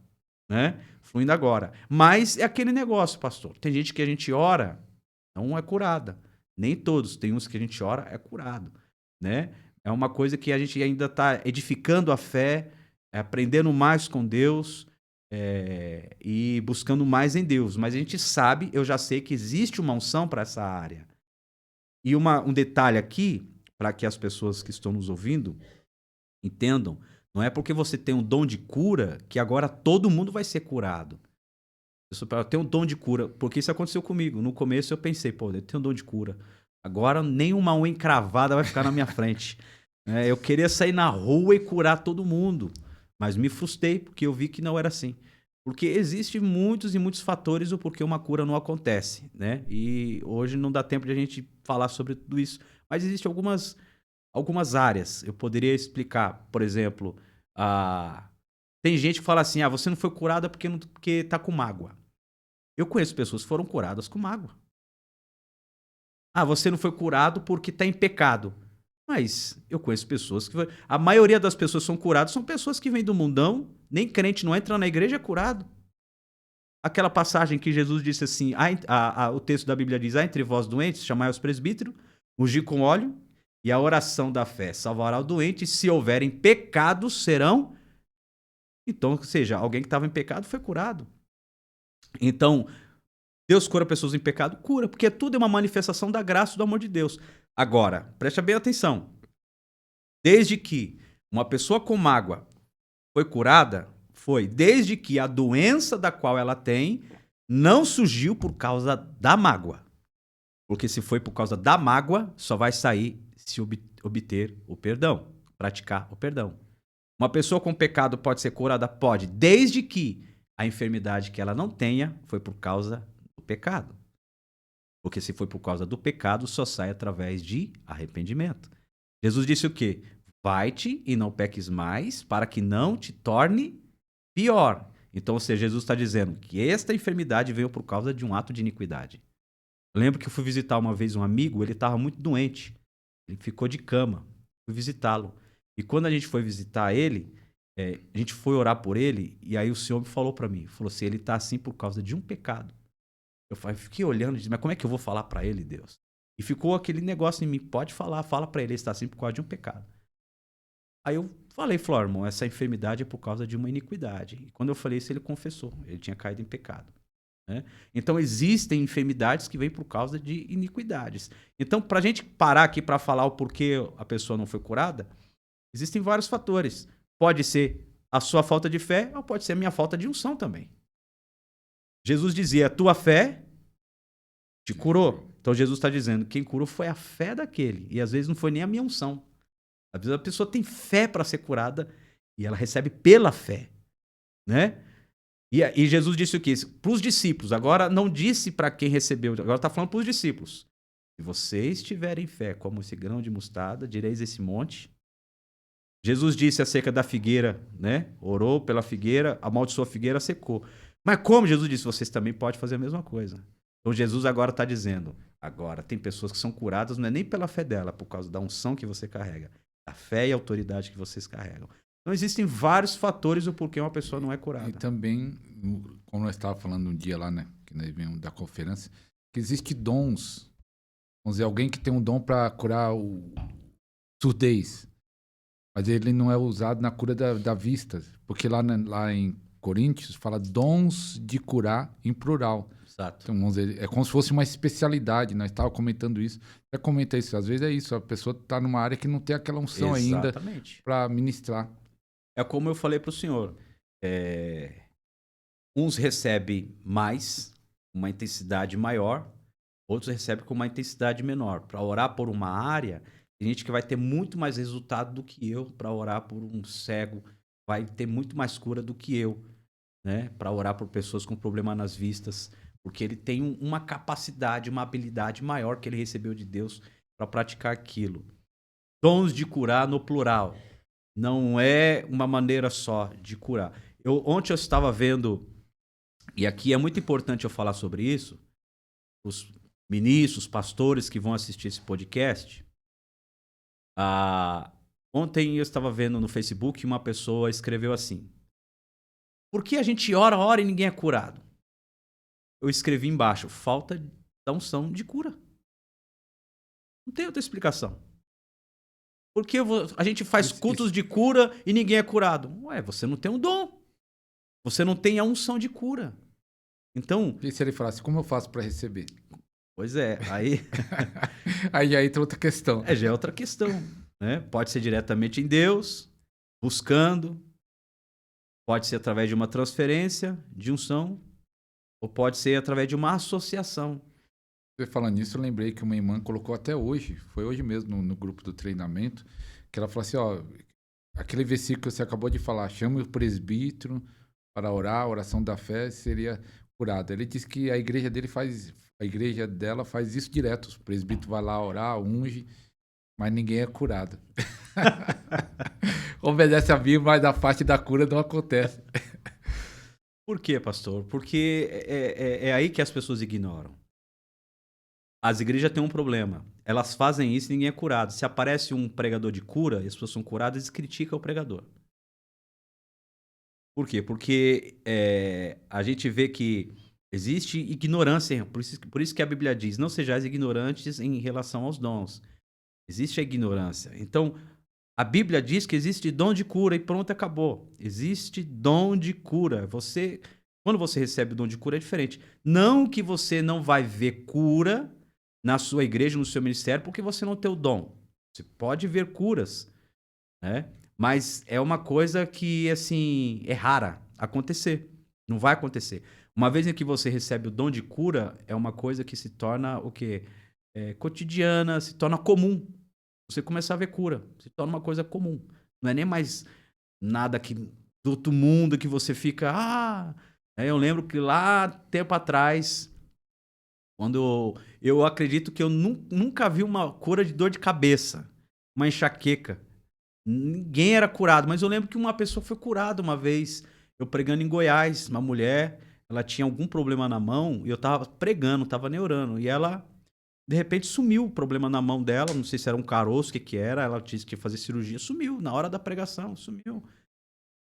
né? Fluindo agora. Mas é aquele negócio, pastor. Tem gente que a gente ora, não é curada. Nem todos. Tem uns que a gente ora, é curado, né? É uma coisa que a gente ainda está edificando a fé, aprendendo mais com Deus, e buscando mais em Deus. Mas a gente sabe, eu já sei que existe uma unção para essa área. E um detalhe aqui, para que as pessoas que estão nos ouvindo entendam, não é porque você tem um dom de cura que agora todo mundo vai ser curado. Eu tenho um dom de cura, porque isso aconteceu comigo. No começo eu pensei, pô, eu tenho um dom de cura. Agora nenhuma unha encravada vai ficar na minha frente. Eu queria sair na rua e curar todo mundo, mas me frustrei porque eu vi que não era assim. Porque existem muitos e muitos fatores o porquê uma cura não acontece, né? E hoje não dá tempo de a gente falar sobre tudo isso. Mas existem algumas áreas. Eu poderia explicar, por exemplo, tem gente que fala assim, você não foi curada porque tá com mágoa. Eu conheço pessoas que foram curadas com mágoa. Você não foi curado porque tá em pecado. Mas eu conheço pessoas que... A maioria das pessoas que são curadas são pessoas que vêm do mundão, nem crente não entra na igreja é curado. Aquela passagem que Jesus disse assim, o texto da Bíblia diz, entre vós doentes, chamai os presbíteros, ungir com óleo, e a oração da fé salvará o doente, se houverem pecados, serão... Então, ou seja, alguém que estava em pecado foi curado. Então, Deus cura pessoas em pecado? Cura, porque tudo é uma manifestação da graça e do amor de Deus. Agora, preste bem atenção. Desde que uma pessoa com mágoa foi curada, foi desde que a doença da qual ela tem não surgiu por causa da mágoa. Porque se foi por causa da mágoa, só vai sair se obter o perdão, praticar o perdão. Uma pessoa com pecado pode ser curada? Pode, desde que a enfermidade que ela não tenha foi por causa do pecado. Porque se foi por causa do pecado, só sai através de arrependimento. Jesus disse o quê? Vai-te e não peques mais, para que não te torne pior. Então, ou seja, Jesus está dizendo que esta enfermidade veio por causa de um ato de iniquidade. Eu lembro que eu fui visitar uma vez um amigo, ele estava muito doente. Ele ficou de cama. Fui visitá-lo. E quando a gente foi visitar ele, a gente foi orar por ele, e aí o Senhor me falou para mim, falou assim, ele está assim por causa de um pecado. Eu fiquei olhando e disse, mas como é que eu vou falar para ele, Deus? E ficou aquele negócio em mim, pode falar, fala para ele está assim por causa de um pecado. Aí eu falei, irmão, essa enfermidade é por causa de uma iniquidade. E quando eu falei isso, ele confessou, ele tinha caído em pecado. Né? Então existem enfermidades que vêm por causa de iniquidades. Então, para a gente parar aqui para falar o porquê a pessoa não foi curada, existem vários fatores. Pode ser a sua falta de fé, ou pode ser a minha falta de unção também. Jesus dizia, a tua fé te curou. Então Jesus está dizendo, quem curou foi a fé daquele. E às vezes não foi nem a minha unção. Às vezes a pessoa tem fé para ser curada e ela recebe pela fé. Né? E Jesus disse o quê? Para os discípulos. Agora não disse para quem recebeu, agora está falando para os discípulos. Se vocês tiverem fé como esse grão de mostarda, direis esse monte. Jesus disse acerca da figueira, né? Orou pela figueira, amaldiçoou a figueira, secou. Mas como Jesus disse, vocês também podem fazer a mesma coisa. Então Jesus agora está dizendo, agora tem pessoas que são curadas, não é nem pela fé dela, por causa da unção que você carrega, a fé e a autoridade que vocês carregam. Então existem vários fatores do porquê uma pessoa não é curada. E também, como nós estávamos falando um dia lá, né, que nós vimos da conferência, que existe dons. Vamos dizer, alguém que tem um dom para curar o surdez, mas ele não é usado na cura da vista, porque lá em Coríntios fala dons de curar em plural. Exato. Então, vamos dizer, é como se fosse uma especialidade. Nós estávamos comentando isso. Até comenta isso. Às vezes é isso. A pessoa está numa área que não tem aquela unção ainda para ministrar. É como eu falei para o senhor. Uns recebem mais, uma intensidade maior. Outros recebem com uma intensidade menor. Para orar por uma área, tem gente que vai ter muito mais resultado do que eu. Para orar por um cego, vai ter muito mais cura do que eu. Né? Para orar por pessoas com problema nas vistas. Porque ele tem uma capacidade, uma habilidade maior que ele recebeu de Deus para praticar aquilo. Dons de curar no plural. Não é uma maneira só de curar. Ontem eu estava vendo, e aqui é muito importante eu falar sobre isso, os ministros, pastores que vão assistir esse podcast. Ontem eu estava vendo no Facebook, uma pessoa escreveu assim: por que a gente ora e ninguém é curado? Eu escrevi embaixo, falta da unção de cura. Não tem outra explicação. Por que a gente faz cultos de cura e ninguém é curado? Ué, você não tem um dom. Você não tem a unção de cura. Então... E se ele falasse, como eu faço para receber? Pois é, aí... aí entra outra questão. Já é outra questão. Né? Pode ser diretamente em Deus, buscando. Pode ser através de uma transferência de unção. Ou pode ser através de uma associação. Você falando nisso, eu lembrei que uma irmã colocou até hoje, foi hoje mesmo no grupo do treinamento, que ela falou assim, ó, aquele versículo que você acabou de falar, chama o presbítero para orar, a oração da fé seria curada. Ele disse que a igreja dela faz isso direto, o presbítero vai lá orar, unge, mas ninguém é curado. Obedece a Bíblia, mas a parte da cura não acontece. Por quê, pastor? Porque é aí que as pessoas ignoram. As igrejas têm um problema. Elas fazem isso e ninguém é curado. Se aparece um pregador de cura e as pessoas são curadas, eles criticam o pregador. Por quê? Porque a gente vê que existe ignorância. Por isso que a Bíblia diz, não sejais ignorantes em relação aos dons. Existe a ignorância. Então, a Bíblia diz que existe dom de cura e pronto, acabou. Existe dom de cura. Quando você recebe o dom de cura é diferente. Não que você não vai ver cura na sua igreja, no seu ministério, porque você não tem o dom. Você pode ver curas, né? Mas é uma coisa que, assim, é rara acontecer. Não vai acontecer. Uma vez em que você recebe o dom de cura, é uma coisa que se torna o quê? Cotidiana, se torna comum. Você começa a ver cura, se torna uma coisa comum. Não é nem mais nada que do outro mundo que você fica... Eu lembro que lá, tempo atrás, quando eu acredito que eu nunca vi uma cura de dor de cabeça, uma enxaqueca. Ninguém era curado, mas eu lembro que uma pessoa foi curada uma vez, eu pregando em Goiás, uma mulher, ela tinha algum problema na mão, e eu tava pregando, tava neurando, e ela... De repente sumiu o problema na mão dela, não sei se era um caroço, o que era, ela disse que ia fazer cirurgia, sumiu, na hora da pregação, sumiu.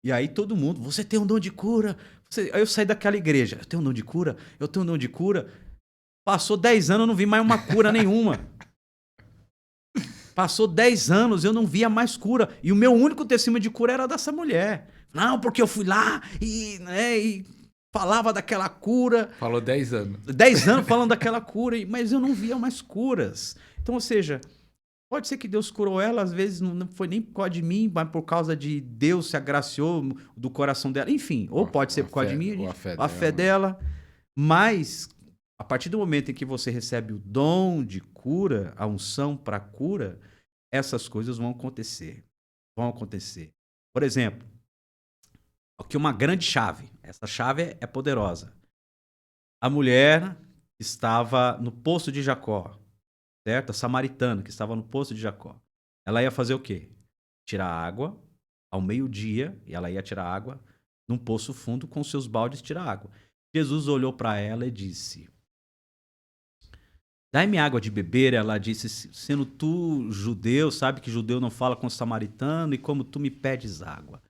E aí todo mundo, você tem um dom de cura? Aí eu saí daquela igreja, eu tenho um dom de cura? Eu tenho um dom de cura? Passou 10 anos, eu não vi mais uma cura nenhuma. Passou 10 anos, eu não via mais cura. E o meu único testemunho de cura era dessa mulher. Não, porque eu fui lá e falava daquela cura. Falou 10 anos. 10 anos falando daquela cura, mas eu não via mais curas. Então, ou seja, pode ser que Deus curou ela, às vezes não foi nem por causa de mim, mas por causa de Deus se agraciou do coração dela. Enfim, ou pode ser por causa de mim, a fé dela. Mas, a partir do momento em que você recebe o dom de cura, a unção para cura, essas coisas vão acontecer. Vão acontecer. Por exemplo, aqui uma grande chave. Essa chave é poderosa. A mulher estava no poço de Jacó, certo? A samaritana que estava no poço de Jacó. Ela ia fazer o quê? Tirar água ao meio-dia, e ela ia tirar água num poço fundo com seus baldes tirar água. Jesus olhou para ela e disse: dai-me água de beber. Ela disse: sendo tu judeu, sabe que judeu não fala com samaritano, e como tu me pedes água?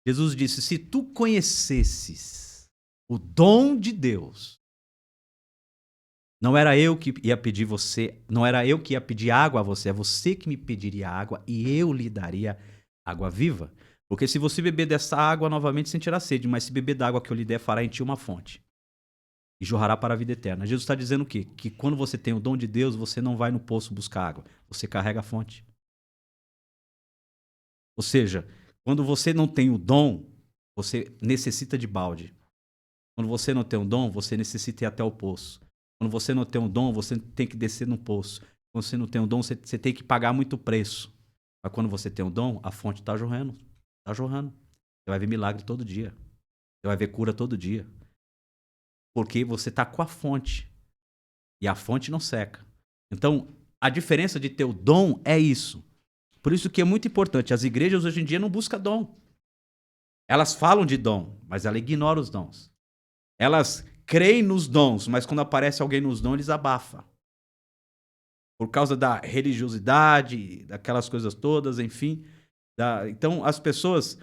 Jesus disse: se tu conhecesses o dom de Deus, não era eu que ia pedir você, não era eu que ia pedir água a você, é você que me pediria água e eu lhe daria água viva. Porque se você beber dessa água, novamente sentirá sede, mas se beber da água que eu lhe der, fará em ti uma fonte e jorrará para a vida eterna. Jesus está dizendo o quê? Que quando você tem o dom de Deus, você não vai no poço buscar água, você carrega a fonte. Ou seja, quando você não tem o dom, você necessita de balde. Quando você não tem o dom, você necessita ir até o poço. Quando você não tem um dom, você tem que descer no poço. Quando você não tem um dom, você tem que pagar muito preço. Mas quando você tem um dom, a fonte está jorrando. Está jorrando. Você vai ver milagre todo dia. Você vai ver cura todo dia. Porque você está com a fonte. E a fonte não seca. Então, a diferença de ter o dom é isso. Por isso que é muito importante. As igrejas hoje em dia não buscam dom. Elas falam de dom, mas elas ignoram os dons. Elas creem nos dons, mas quando aparece alguém nos dons, eles abafam. Por causa da religiosidade, daquelas coisas todas, enfim. Então, as pessoas,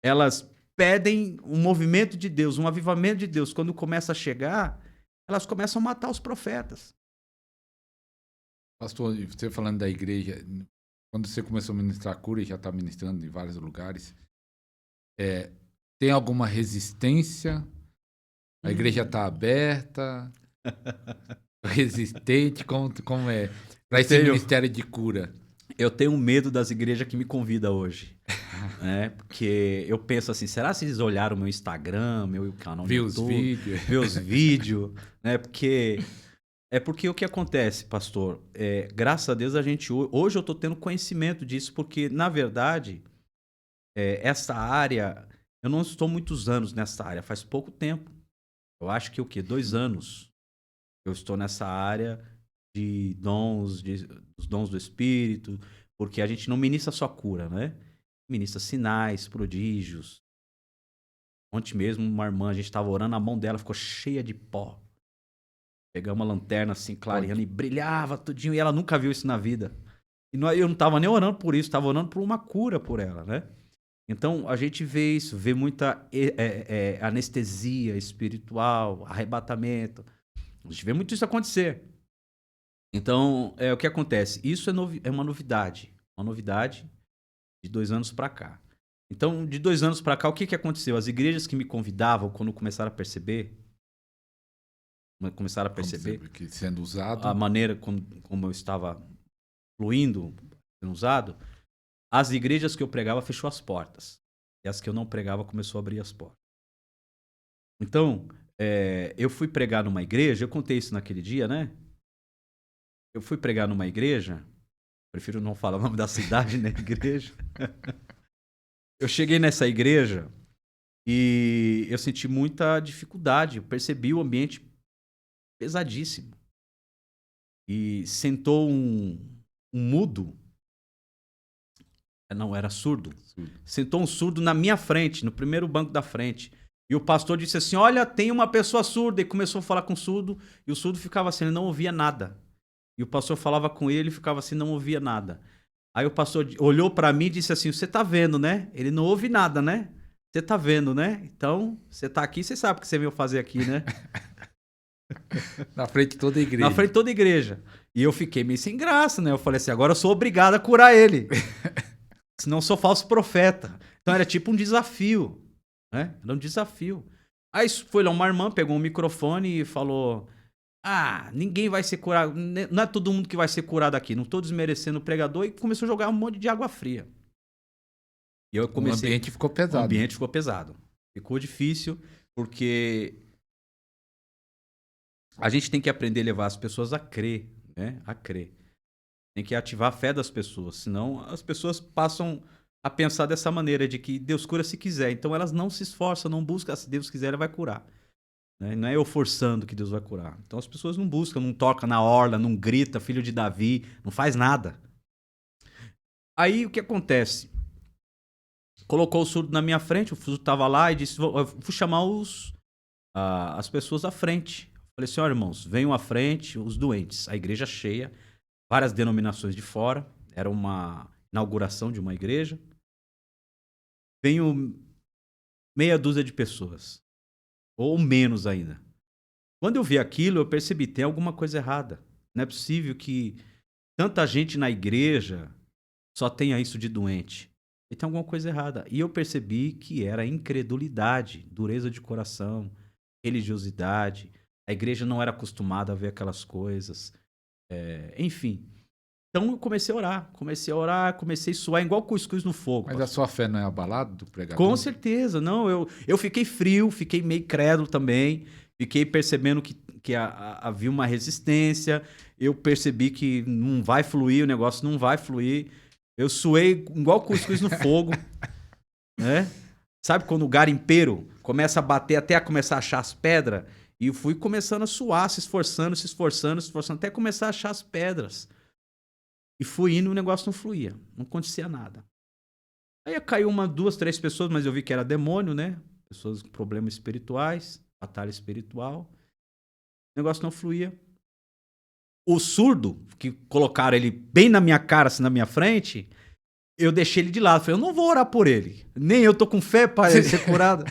elas pedem um movimento de Deus, um avivamento de Deus. Quando começa a chegar, elas começam a matar os profetas. Pastor, você falando da igreja, quando você começou a ministrar cura e já está ministrando em vários lugares, tem alguma resistência? A igreja está aberta? Resistente? Como é? Para esse ministério de cura. Eu tenho medo das igrejas que me convidam hoje. Né? Porque eu penso assim, será que eles olharam meu Instagram, meu canal no YouTube? Ver os vídeos? Né? Porque o que acontece, pastor? Graças a Deus hoje eu estou tendo conhecimento disso, porque na verdade essa área, eu não estou muitos anos nessa área, faz pouco tempo. Eu acho que 2 anos eu estou nessa área de dons, dos dons do Espírito, porque a gente não ministra só cura, né? Ministra sinais, prodígios. Ontem mesmo, uma irmã, a gente estava orando, a mão dela ficou cheia de pó. Pegamos uma lanterna assim, clareando, e brilhava tudinho, e ela nunca viu isso na vida. E eu não estava nem orando por isso, estava orando por uma cura por ela, né? Então, a gente vê isso, vê muita anestesia espiritual, arrebatamento. A gente vê muito isso acontecer. Então, o que acontece? Isso é uma novidade. Uma novidade de 2 anos para cá. Então, de 2 anos para cá, o que aconteceu? As igrejas que me convidavam, quando começaram a perceber que sendo usado, a maneira como eu estava fluindo, sendo usado, as igrejas que eu pregava fechou as portas. E as que eu não pregava começou a abrir as portas. Então, eu fui pregar numa igreja, eu contei isso naquele dia, né? Eu fui pregar numa igreja, prefiro não falar o nome da cidade, né? Igreja. Eu cheguei nessa igreja e eu senti muita dificuldade. Eu percebi o ambiente pesadíssimo. E sentou um mudo. Não, era surdo. Sentou um surdo na minha frente, no primeiro banco da frente. E o pastor disse assim, olha, tem uma pessoa surda. E começou a falar com o surdo. E o surdo ficava assim, ele não ouvia nada. E o pastor falava com ele e ficava assim, não ouvia nada. Aí o pastor olhou para mim e disse assim, você tá vendo, né? Ele não ouve nada, né? Você tá vendo, né? Então, você tá aqui, você sabe o que você veio fazer aqui, né? Na frente de toda a igreja. Na frente de toda a igreja. E eu fiquei meio sem graça, né? Eu falei assim, agora eu sou obrigado a curar ele. Senão eu sou falso profeta. Então era tipo um desafio, né? Era um desafio. Aí foi lá uma irmã, pegou um microfone e falou... ninguém vai ser curado, não é todo mundo que vai ser curado aqui, não tô desmerecendo o pregador, e começou a jogar um monte de água fria. E eu comecei... O ambiente ficou pesado. O ambiente ficou pesado. Ficou difícil, porque a gente tem que aprender a levar as pessoas a crer, né? A crer. Tem que ativar a fé das pessoas, senão as pessoas passam a pensar dessa maneira, de que Deus cura se quiser. Então elas não se esforçam, não buscam, se Deus quiser, ele vai curar. Né? Não é eu forçando que Deus vai curar. Então as pessoas não buscam, não tocam na orla, não grita, filho de Davi, não faz nada. Aí o que acontece? Colocou o surdo na minha frente, o surdo estava lá e disse, fui chamar as pessoas à frente. Falei assim, ó, irmãos, venham à frente os doentes. A igreja cheia, várias denominações de fora, era uma inauguração de uma igreja. Venho meia dúzia de pessoas, ou menos ainda. Quando eu vi aquilo, eu percebi, tem alguma coisa errada. Não é possível que tanta gente na igreja só tenha isso de doente. E tem alguma coisa errada. E eu percebi que era incredulidade, dureza de coração, religiosidade. A igreja não era acostumada a ver aquelas coisas. Enfim. Então eu comecei a orar, comecei a suar igual cuscuz no fogo. Mas a sua fé não é abalada do pregador? Com certeza, não. Eu fiquei frio, fiquei meio crédulo também. Fiquei percebendo que havia uma resistência. Eu percebi que não vai fluir, o negócio não vai fluir. Eu suei igual cuscuz no fogo, né? Sabe quando o garimpeiro começa a bater até começar a achar as pedras? E eu fui começando a suar, se esforçando, até começar a achar as pedras. E fui indo e o negócio não fluía, não acontecia nada. Aí caiu uma, duas, três pessoas, mas eu vi que era demônio, né? Pessoas com problemas espirituais, batalha espiritual. O negócio não fluía. O surdo, que colocaram ele bem na minha cara, assim, na minha frente, eu deixei ele de lado. Falei, eu não vou orar por ele. Nem eu tô com fé para ele ser curado.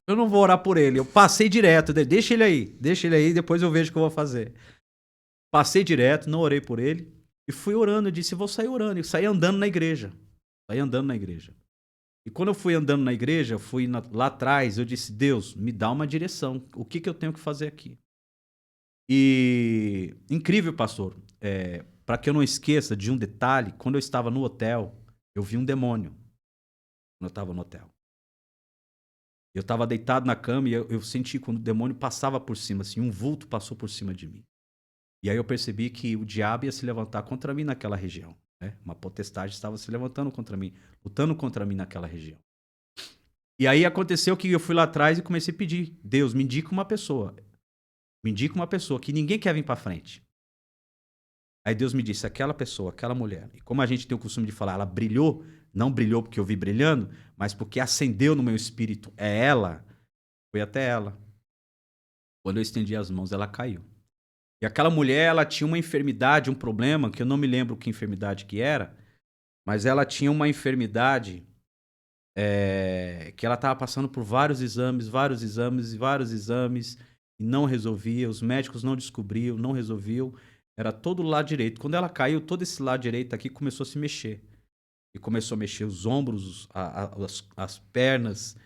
Eu não vou orar por ele. Eu passei direto. Deixa ele aí, depois eu vejo o que eu vou fazer. Passei direto, não orei por ele. E fui orando, eu disse, vou sair orando. E saí andando na igreja. E quando eu fui andando na igreja, lá atrás, eu disse, Deus, me dá uma direção. O que eu tenho que fazer aqui? E incrível, pastor, para que eu não esqueça de um detalhe, quando eu estava no hotel, eu vi um demônio. Quando eu estava no hotel. Eu estava deitado na cama e eu senti quando o demônio passava por cima, assim, um vulto passou por cima de mim. E aí eu percebi que o diabo ia se levantar contra mim naquela região. Né? Uma potestade estava se levantando contra mim, lutando contra mim naquela região. E aí aconteceu que eu fui lá atrás e comecei a pedir, Deus, me indica uma pessoa. Me indica uma pessoa que ninguém quer vir para frente. Aí Deus me disse, aquela pessoa, aquela mulher. E como a gente tem o costume de falar, ela brilhou, não brilhou porque eu vi brilhando, mas porque acendeu no meu espírito. É ela. Foi até ela. Quando eu estendi as mãos, ela caiu. E aquela mulher, ela tinha uma enfermidade, um problema, que eu não me lembro que enfermidade que era, mas ela tinha uma enfermidade que ela estava passando por vários exames, e não resolvia, os médicos não descobriam, não resolviam, era todo o lado direito. Quando ela caiu, todo esse lado direito aqui começou a se mexer. E começou a mexer os ombros, as pernas,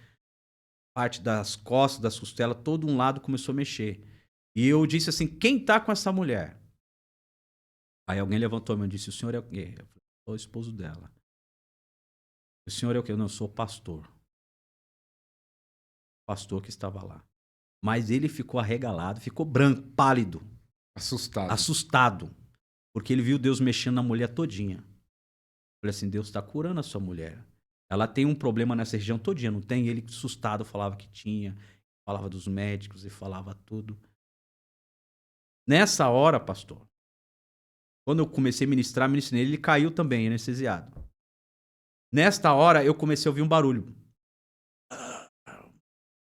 parte das costas, das costelas, todo um lado começou a mexer. E eu disse assim, quem tá com essa mulher? Aí alguém levantou a mão e disse, o senhor é o quê? Eu falei, sou o esposo dela. O senhor é o quê? Eu não sou pastor. Pastor que estava lá. Mas ele ficou arregalado, ficou branco, pálido. Assustado. Porque ele viu Deus mexendo na mulher todinha. Eu falei assim, Deus está curando a sua mulher. Ela tem um problema nessa região todinha, não tem? Ele assustado falava que tinha, falava dos médicos e falava tudo. Nessa hora, pastor, quando eu comecei a ministrar nele, ele caiu também, anestesiado. Nesta hora, eu comecei a ouvir um barulho.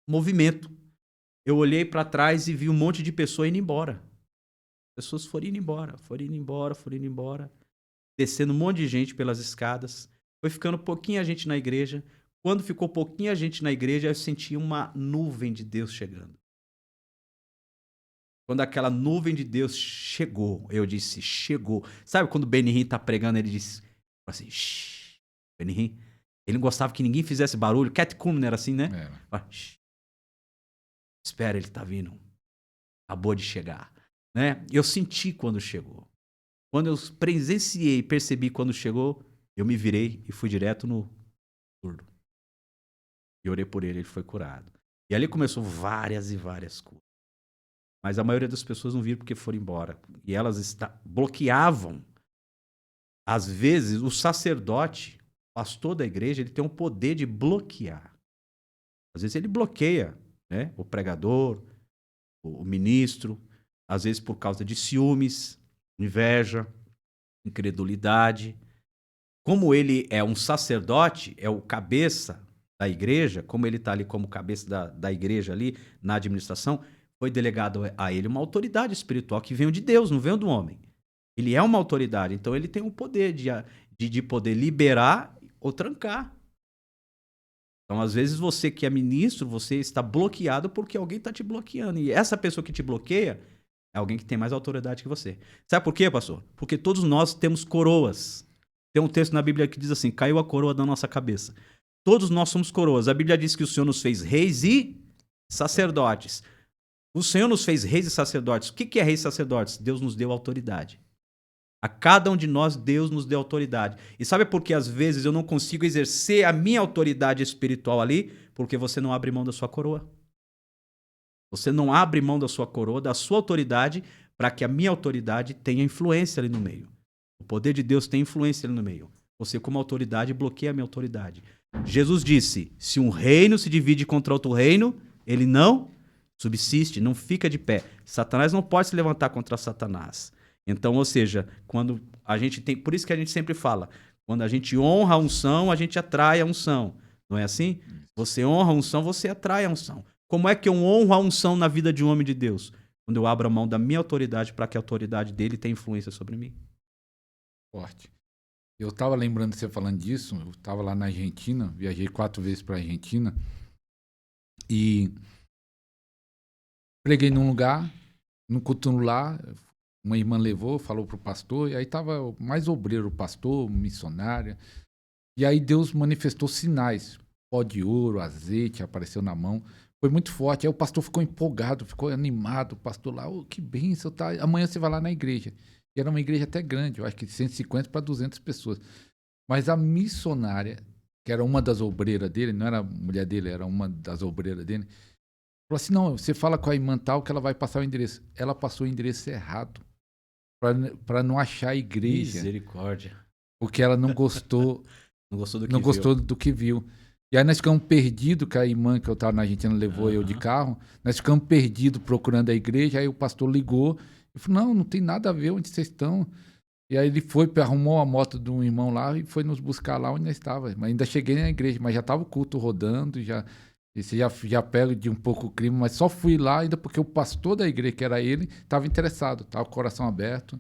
Movimento. Eu olhei para trás e vi um monte de pessoas indo embora. Pessoas foram indo embora. Descendo um monte de gente pelas escadas. Foi ficando pouquinha gente na igreja. Quando ficou pouquinha gente na igreja, eu senti uma nuvem de Deus chegando. Quando aquela nuvem de Deus chegou, eu disse, chegou. Sabe quando o Benihim tá pregando, ele disse assim, shh, Benihim. Ele não gostava que ninguém fizesse barulho. Cat Kuhn era assim, né? Espera, ele tá vindo. Acabou de chegar. Né? Eu senti quando chegou. Quando eu presenciei, percebi quando chegou, eu me virei e fui direto no surdo. E orei por ele, ele foi curado. E ali começou várias e várias curas. Mas a maioria das pessoas não viram porque foram embora. E elas bloqueavam. Às vezes, o sacerdote pastor da igreja, ele tem um poder de bloquear. Às vezes ele bloqueia, né, o pregador, o ministro, às vezes por causa de ciúmes, inveja, incredulidade. Como ele é um sacerdote, é o cabeça da igreja, como ele está ali como cabeça da igreja ali, na administração, foi delegado a ele uma autoridade espiritual que veio de Deus, não veio do homem. Ele é uma autoridade, então ele tem o poder de poder liberar ou trancar. Então, às vezes, você que é ministro, você está bloqueado porque alguém está te bloqueando. E essa pessoa que te bloqueia é alguém que tem mais autoridade que você. Sabe por quê, pastor? Porque todos nós temos coroas. Tem um texto na Bíblia que diz assim, caiu a coroa da nossa cabeça. Todos nós somos coroas. A Bíblia diz que o Senhor nos fez reis e sacerdotes. O Senhor nos fez reis e sacerdotes. O que é reis e sacerdotes? Deus nos deu autoridade. A cada um de nós, Deus nos deu autoridade. E sabe por que às vezes eu não consigo exercer a minha autoridade espiritual ali? Porque você não abre mão da sua coroa. Você não abre mão da sua coroa, da sua autoridade, para que a minha autoridade tenha influência ali no meio. O poder de Deus tem influência ali no meio. Você, como autoridade, bloqueia a minha autoridade. Jesus disse, se um reino se divide contra outro reino, ele não subsiste, não fica de pé. Satanás não pode se levantar contra Satanás. Então, ou seja, quando a gente tem... Por isso que a gente sempre fala, quando a gente honra a unção, a gente atrai a unção. Não é assim? Você honra a unção, você atrai a unção. Como é que eu honro a unção na vida de um homem de Deus? Quando eu abro a mão da minha autoridade para que a autoridade dele tenha influência sobre mim. Forte. Eu estava lembrando de você falando disso, eu estava lá na Argentina, viajei 4 vezes para a Argentina e preguei num lugar, num culto lá, uma irmã levou, falou pro pastor, e aí tava mais obreiro, o pastor, missionária, e aí Deus manifestou sinais, pó de ouro, azeite, apareceu na mão, foi muito forte, aí o pastor ficou empolgado, ficou animado, o pastor lá, oh, que bênção, tá? Amanhã você vai lá na igreja. E era uma igreja até grande, eu acho que de 150 para 200 pessoas. Mas a missionária, que era uma das obreiras dele, não era a mulher dele, era uma das obreiras dele, falou assim, não, você fala com a irmã tal que ela vai passar o endereço. Ela passou o endereço errado, para não achar a igreja. Misericórdia. Porque ela não gostou, Não gostou do que viu. E aí nós ficamos perdidos, que a irmã que eu estava na Argentina levou eu de carro, nós ficamos perdidos procurando a igreja, aí o pastor ligou, e falou, não tem nada a ver onde vocês estão. E aí ele foi, arrumou a moto de um irmão lá e foi nos buscar lá onde nós estávamos. Mas ainda cheguei na igreja, mas já estava o culto rodando, você já pega de um pouco o clima, mas só fui lá ainda porque o pastor da igreja, que era ele, estava interessado, estava com o coração aberto.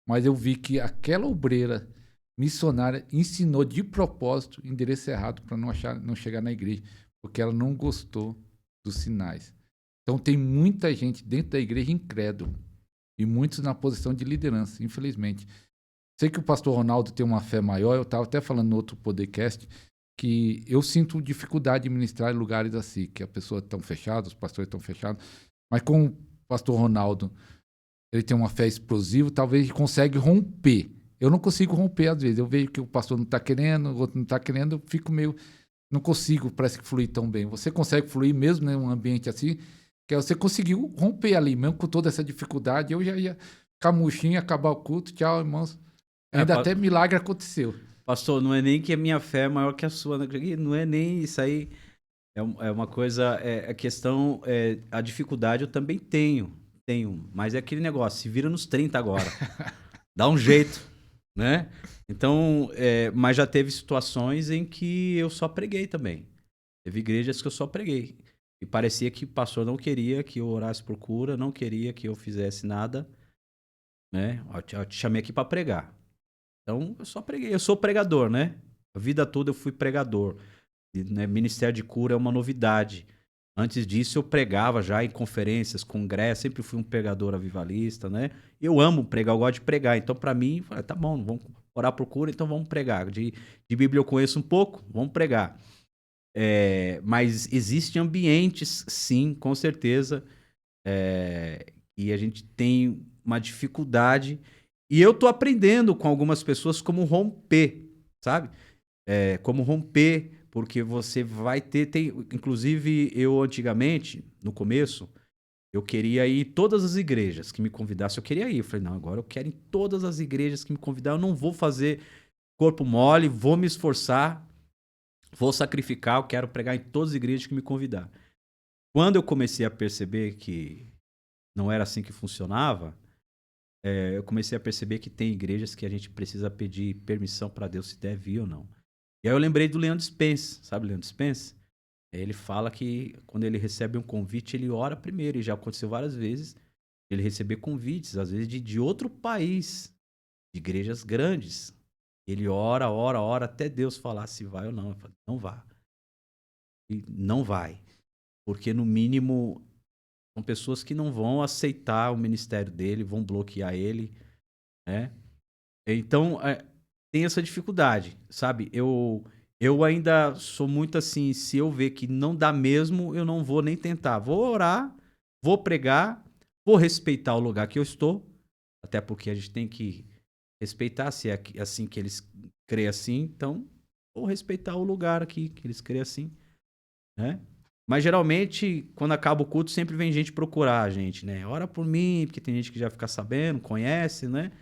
Mas eu vi que aquela obreira missionária ensinou de propósito o endereço errado para não chegar na igreja, porque ela não gostou dos sinais. Então tem muita gente dentro da igreja incrédulo e muitos na posição de liderança, infelizmente. Sei que o pastor Ronaldo tem uma fé maior, eu estava até falando no outro podcast, que eu sinto dificuldade de ministrar em lugares assim, que a pessoa estão fechada, os pastores estão fechados, mas com o pastor Ronaldo, ele tem uma fé explosiva, talvez ele consiga romper. Eu não consigo romper às vezes, eu vejo que o pastor não está querendo, o outro não está querendo, eu fico meio, não consigo, parece que fluir tão bem. Você consegue fluir mesmo em um ambiente assim, que você conseguiu romper ali, mesmo com toda essa dificuldade, eu já ia ficar murchinho, acabar o culto, tchau, irmãos. Ainda até milagre aconteceu. Pastor, não é nem que a minha fé é maior que a sua, não é nem isso aí. É uma coisa, a questão, a dificuldade eu também tenho, mas é aquele negócio, se vira nos 30 agora, dá um jeito, né? Então, mas já teve situações em que eu só preguei também. Teve igrejas que eu só preguei. E parecia que o pastor não queria que eu orasse por cura, não queria que eu fizesse nada, né? Eu te chamei aqui para pregar. Então, eu só preguei. Eu sou pregador, né? A vida toda eu fui pregador. E, né, Ministério de Cura é uma novidade. Antes disso, eu pregava já em conferências, congressos. Sempre fui um pregador avivalista, né? Eu amo pregar, eu gosto de pregar. Então, para mim, tá bom, vamos orar por cura, então vamos pregar. De Bíblia eu conheço um pouco, vamos pregar. Mas existem ambientes, sim, com certeza, e a gente tem uma dificuldade... E eu tô aprendendo com algumas pessoas como romper, sabe? Como romper, porque você vai ter... Inclusive, eu antigamente, no começo, eu queria ir em todas as igrejas que me convidassem. Eu queria ir. Eu falei, não, agora eu quero ir em todas as igrejas que me convidaram. Eu não vou fazer corpo mole, vou me esforçar, vou sacrificar, eu quero pregar em todas as igrejas que me convidar. Quando eu comecei a perceber que não era assim que funcionava, eu comecei a perceber que tem igrejas que a gente precisa pedir permissão para Deus se deve ir ou não. E aí eu lembrei do Leandro Spence, sabe o Leandro Spence? Ele fala que quando ele recebe um convite, ele ora primeiro, e já aconteceu várias vezes, ele receber convites, às vezes de outro país, de igrejas grandes. Ele ora, ora, ora, até Deus falar se vai ou não. Eu falo, não vá. E não vai. Porque, no mínimo, são pessoas que não vão aceitar o ministério dele, vão bloquear ele, né? Então, tem essa dificuldade, sabe? Eu ainda sou muito assim, se eu ver que não dá mesmo, eu não vou nem tentar. Vou orar, vou pregar, vou respeitar o lugar que eu estou, até porque a gente tem que respeitar, se é assim que eles creem assim, então vou respeitar o lugar aqui que eles creem assim, né? Mas geralmente, quando acaba o culto, sempre vem gente procurar a gente, né? Ora por mim, porque tem gente que já fica sabendo, conhece, né?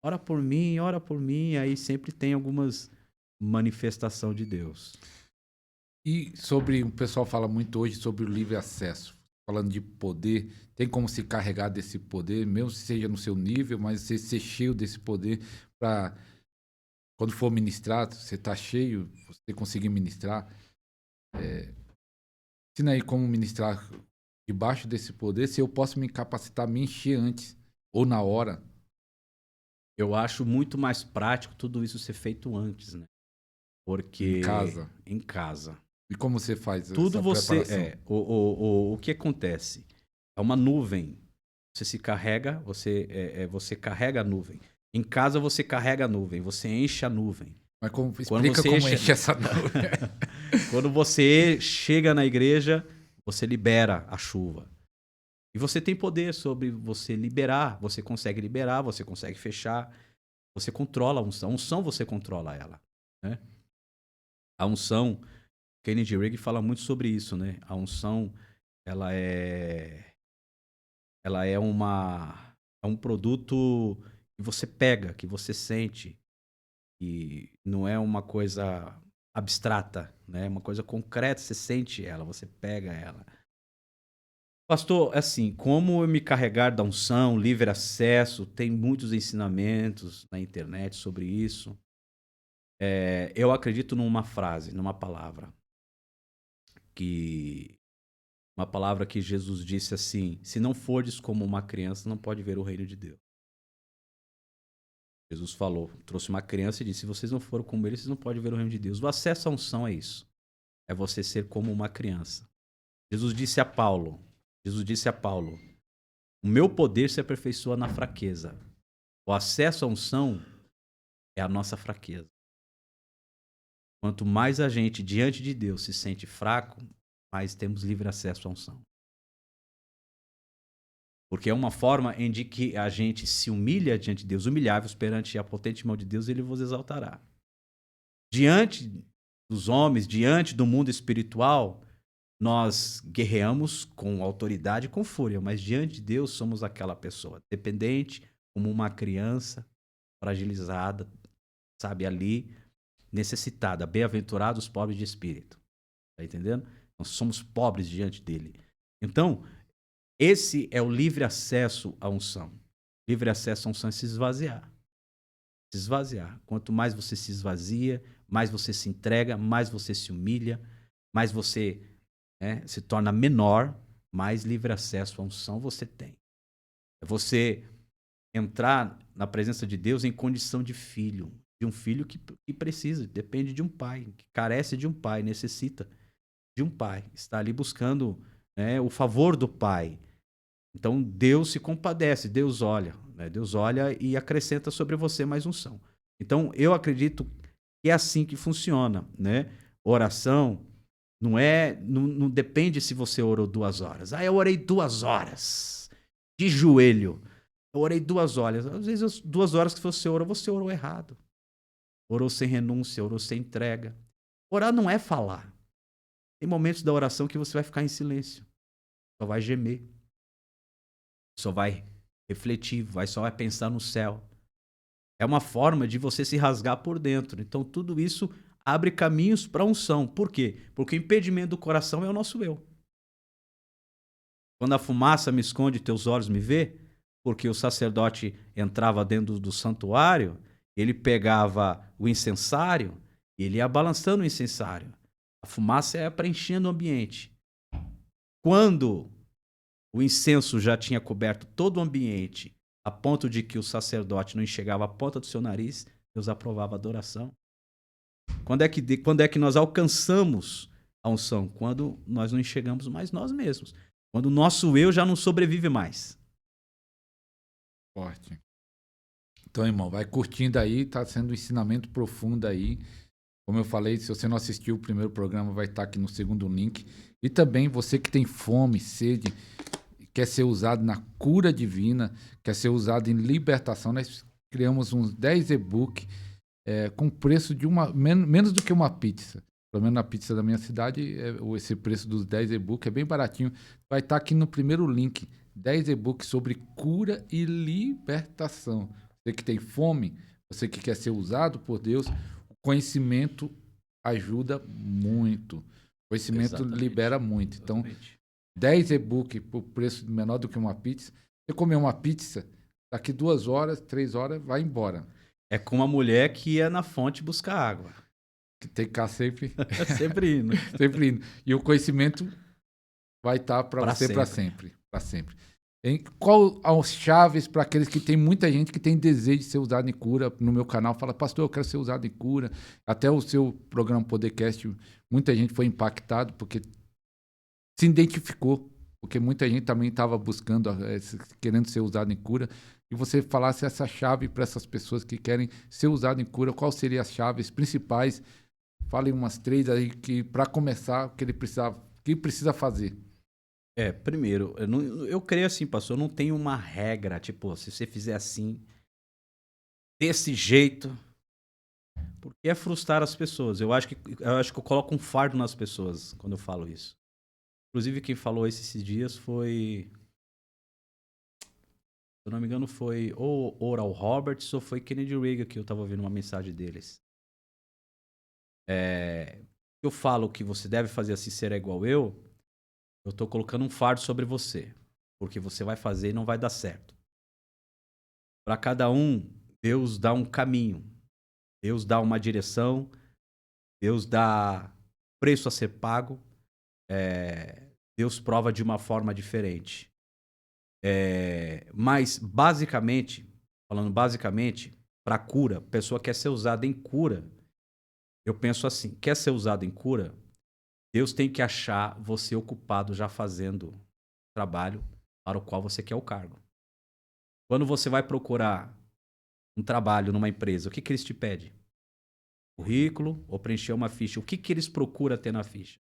Ora por mim, aí sempre tem algumas manifestação de Deus. E o pessoal fala muito hoje sobre o livre acesso, falando de poder, tem como se carregar desse poder, mesmo que seja no seu nível, mas você ser cheio desse poder para quando for ministrar, você tá cheio, você conseguir ministrar. Ensina aí como ministrar debaixo desse poder, se eu posso me capacitar, me encher antes ou na hora. Eu acho muito mais prático tudo isso ser feito antes, né? Porque Em casa. em casa. E como você faz Tudo essa preparação? o que acontece? É uma nuvem. Você se carrega, você carrega a nuvem. Em casa você carrega a nuvem, você enche a nuvem. Mas Quando explica você como enche essa nuvem. Quando você chega na igreja, você libera a chuva. E você tem poder sobre você liberar. Você consegue fechar. Você controla a unção. A unção você controla ela, né? A unção, Kennedy Reagan fala muito sobre isso, né? A unção, ela é um produto que você pega, que você sente, e não é uma coisa abstrata, né? É uma coisa concreta, você sente ela, você pega ela. Pastor, assim, como eu me carregar da unção, livre acesso, tem muitos ensinamentos na internet sobre isso. Eu acredito numa frase, numa palavra, uma palavra que Jesus disse assim: se não fordes como uma criança, não pode ver o reino de Deus. Jesus falou, trouxe uma criança e disse: se vocês não forem como ele, vocês não podem ver o reino de Deus. O acesso à unção é isso. É você ser como uma criança. Jesus disse a Paulo, o meu poder se aperfeiçoa na fraqueza. O acesso à unção é a nossa fraqueza. Quanto mais a gente, diante de Deus, se sente fraco, mais temos livre acesso à unção. Porque é uma forma em de que a gente se humilha diante de Deus, humilháveis perante a potente mão de Deus, ele vos exaltará. Diante dos homens, diante do mundo espiritual, nós guerreamos com autoridade e com fúria, mas diante de Deus somos aquela pessoa dependente, como uma criança, fragilizada, sabe, ali, necessitada. Bem-aventurados os pobres de espírito. Tá entendendo? Nós somos pobres diante dele. Então, esse é o livre acesso à unção. Livre acesso à unção é se esvaziar. Se esvaziar. Quanto mais você se esvazia, mais você se entrega, mais você se humilha, mais você se torna menor, mais livre acesso à unção você tem. É você entrar na presença de Deus em condição de filho. De um filho que precisa, depende de um pai, que carece de um pai, necessita de um pai. Está ali buscando o favor do pai. Então Deus se compadece, Deus olha, né? Deus olha e acrescenta sobre você mais unção. Então eu acredito que é assim que funciona, né? Oração não depende se você orou 2 horas. Eu orei 2 horas de joelho. Eu orei 2 horas. Às vezes 2 horas que você orou errado. Orou sem renúncia, orou sem entrega. Orar não é falar. Tem momentos da oração que você vai ficar em silêncio. Só vai gemer. Só vai refletir, só vai pensar no céu. É uma forma de você se rasgar por dentro. Então, tudo isso abre caminhos para a unção. Por quê? Porque o impedimento do coração é o nosso eu. Quando a fumaça me esconde, teus olhos me vê, porque o sacerdote entrava dentro do santuário, ele pegava o incensário e ele ia balançando o incensário. A fumaça ia preenchendo o ambiente. Quando o incenso já tinha coberto todo o ambiente, a ponto de que o sacerdote não enxergava a ponta do seu nariz, Deus aprovava a adoração. Quando é que nós alcançamos a unção? Quando nós não enxergamos mais nós mesmos. Quando o nosso eu já não sobrevive mais. Forte. Então, irmão, vai curtindo aí, tá sendo um ensinamento profundo aí. Como eu falei, se você não assistiu o primeiro programa, vai estar aqui no segundo link. E também você que tem fome, sede, quer ser usado na cura divina, quer ser usado em libertação, nós criamos uns 10 e-book com preço de menos do que uma pizza. Pelo menos na pizza da minha cidade, esse preço dos 10 e-book é bem baratinho. Vai estar aqui no primeiro link, 10 e-books sobre cura e libertação. Você que tem fome, você que quer ser usado por Deus, o conhecimento ajuda muito. O conhecimento libera muito. Então, 10 e-book por preço menor do que uma pizza. Você comer uma pizza, daqui 2 horas, 3 horas, vai embora. É como a mulher que ia na fonte buscar água. Que tem que ficar sempre... sempre indo. sempre indo. E o conhecimento vai estar para você para sempre. Para sempre. Qual as chaves para aqueles que tem muita gente que tem desejo de ser usado em cura? No meu canal fala, pastor, eu quero ser usado em cura. Até o seu programa Podcast, muita gente foi impactado porque se identificou, porque muita gente também estava buscando, querendo ser usado em cura. E você falasse essa chave para essas pessoas que querem ser usado em cura, qual seriam as chaves principais? Fale umas 3 aí que para começar, o que ele precisa fazer. Primeiro, eu creio assim, pastor, eu não tenho uma regra, tipo, se você fizer assim, desse jeito, porque é frustrar as pessoas. Eu acho que eu coloco um fardo nas pessoas quando eu falo isso. Inclusive, quem falou esses dias foi, se eu não me engano, foi ou Oral Roberts ou foi Kennedy Reagan, que eu estava ouvindo uma mensagem deles. Eu falo que você deve fazer assim, ser igual eu tô colocando um fardo sobre você, porque você vai fazer e não vai dar certo. Para cada um, Deus dá um caminho, Deus dá uma direção, Deus dá preço a ser pago, Deus prova de uma forma diferente. Mas, falando basicamente, para cura, a pessoa quer ser usada em cura. Eu penso assim, quer ser usado em cura? Deus tem que achar você ocupado já fazendo o trabalho para o qual você quer o cargo. Quando você vai procurar um trabalho numa empresa, o que eles te pedem? Currículo ou preencher uma ficha? O que eles procuram ter na ficha?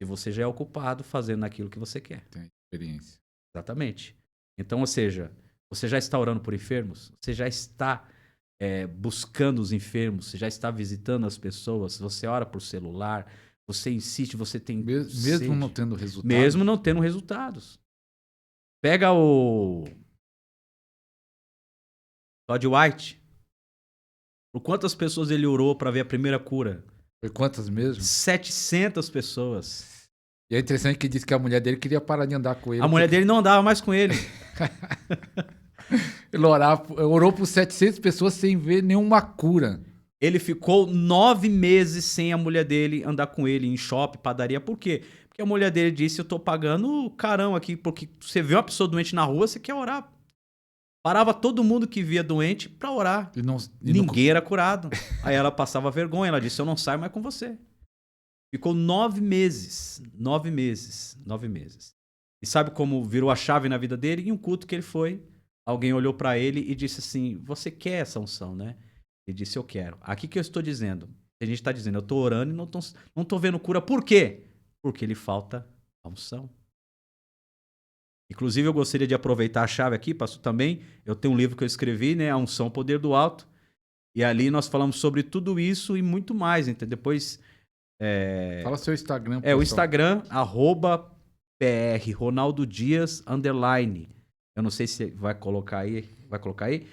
E você já é ocupado fazendo aquilo que você quer. Tem experiência. Exatamente. Então, ou seja, você já está orando por enfermos? Você já está buscando os enfermos? Você já está visitando as pessoas? Você ora por celular? Você insiste, você tem mesmo não tendo resultados? Mesmo não tendo resultados. Pega o Todd White. Por quantas pessoas ele orou para ver a primeira cura? Foi quantas mesmo? 700 pessoas. E é interessante que disse que a mulher dele queria parar de andar com ele. A mulher dele não andava mais com ele. Ele orou por 700 pessoas sem ver nenhuma cura. Ele ficou 9 meses sem a mulher dele andar com ele em shopping, padaria. Por quê? Porque a mulher dele disse, eu tô pagando carão aqui, porque você vê uma pessoa doente na rua, você quer orar. Parava todo mundo que via doente pra orar. Ninguém era curado. Aí ela passava vergonha, ela disse, eu não saio mais com você. Ficou 9 meses. 9 meses. 9 meses. E sabe como virou a chave na vida dele? Em um culto que ele foi, alguém olhou pra ele e disse assim, você quer essa unção, né? Ele disse, eu quero. Aqui que eu estou dizendo. A gente está dizendo, eu estou orando e não tô vendo cura. Por quê? Porque lhe falta a unção. Inclusive, eu gostaria de aproveitar a chave aqui, pastor, também. Eu tenho um livro que eu escrevi, né? A Unção, Poder do Alto. E ali nós falamos sobre tudo isso e muito mais. Então, depois... Fala seu Instagram. O Instagram, @PR Ronaldo Dias _. Eu não sei se vai colocar aí. Vai colocar aí.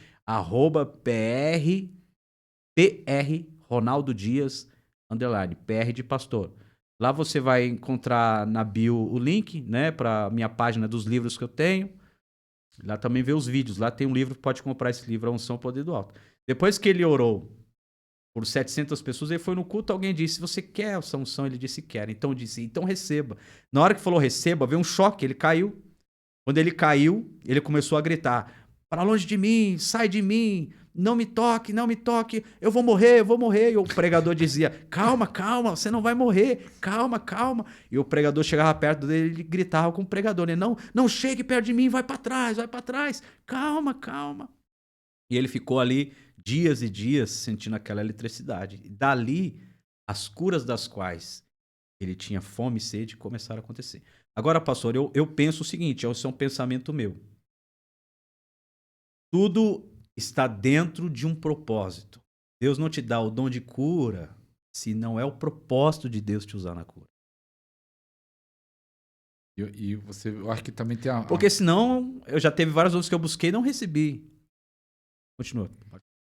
@PR Ronaldo Dias, _ PR de pastor. Lá você vai encontrar na bio o link, né, para minha página dos livros que eu tenho. Lá também vê os vídeos. Lá tem um livro, pode comprar esse livro, A Unção, Poder do Alto. Depois que ele orou por 700 pessoas, ele foi no culto, alguém disse, você quer essa unção? Ele disse, quero. Então eu disse, então receba. Na hora que falou receba, veio um choque, ele caiu. Quando ele caiu, ele começou a gritar, para longe de mim, sai de mim, não me toque, não me toque, eu vou morrer, eu vou morrer. E o pregador dizia, calma, calma, você não vai morrer, calma, calma. E o pregador chegava perto dele e gritava com o pregador, né? Não, não chegue perto de mim, vai para trás, calma, calma. E ele ficou ali dias e dias sentindo aquela eletricidade. E dali, as curas das quais ele tinha fome e sede começaram a acontecer. Agora, pastor, eu penso o seguinte, esse é um pensamento meu. Tudo está dentro de um propósito. Deus não te dá o dom de cura se não é o propósito de Deus te usar na cura. E você, eu acho que também tem a... Porque senão, eu já teve várias outras que eu busquei e não recebi. Continua.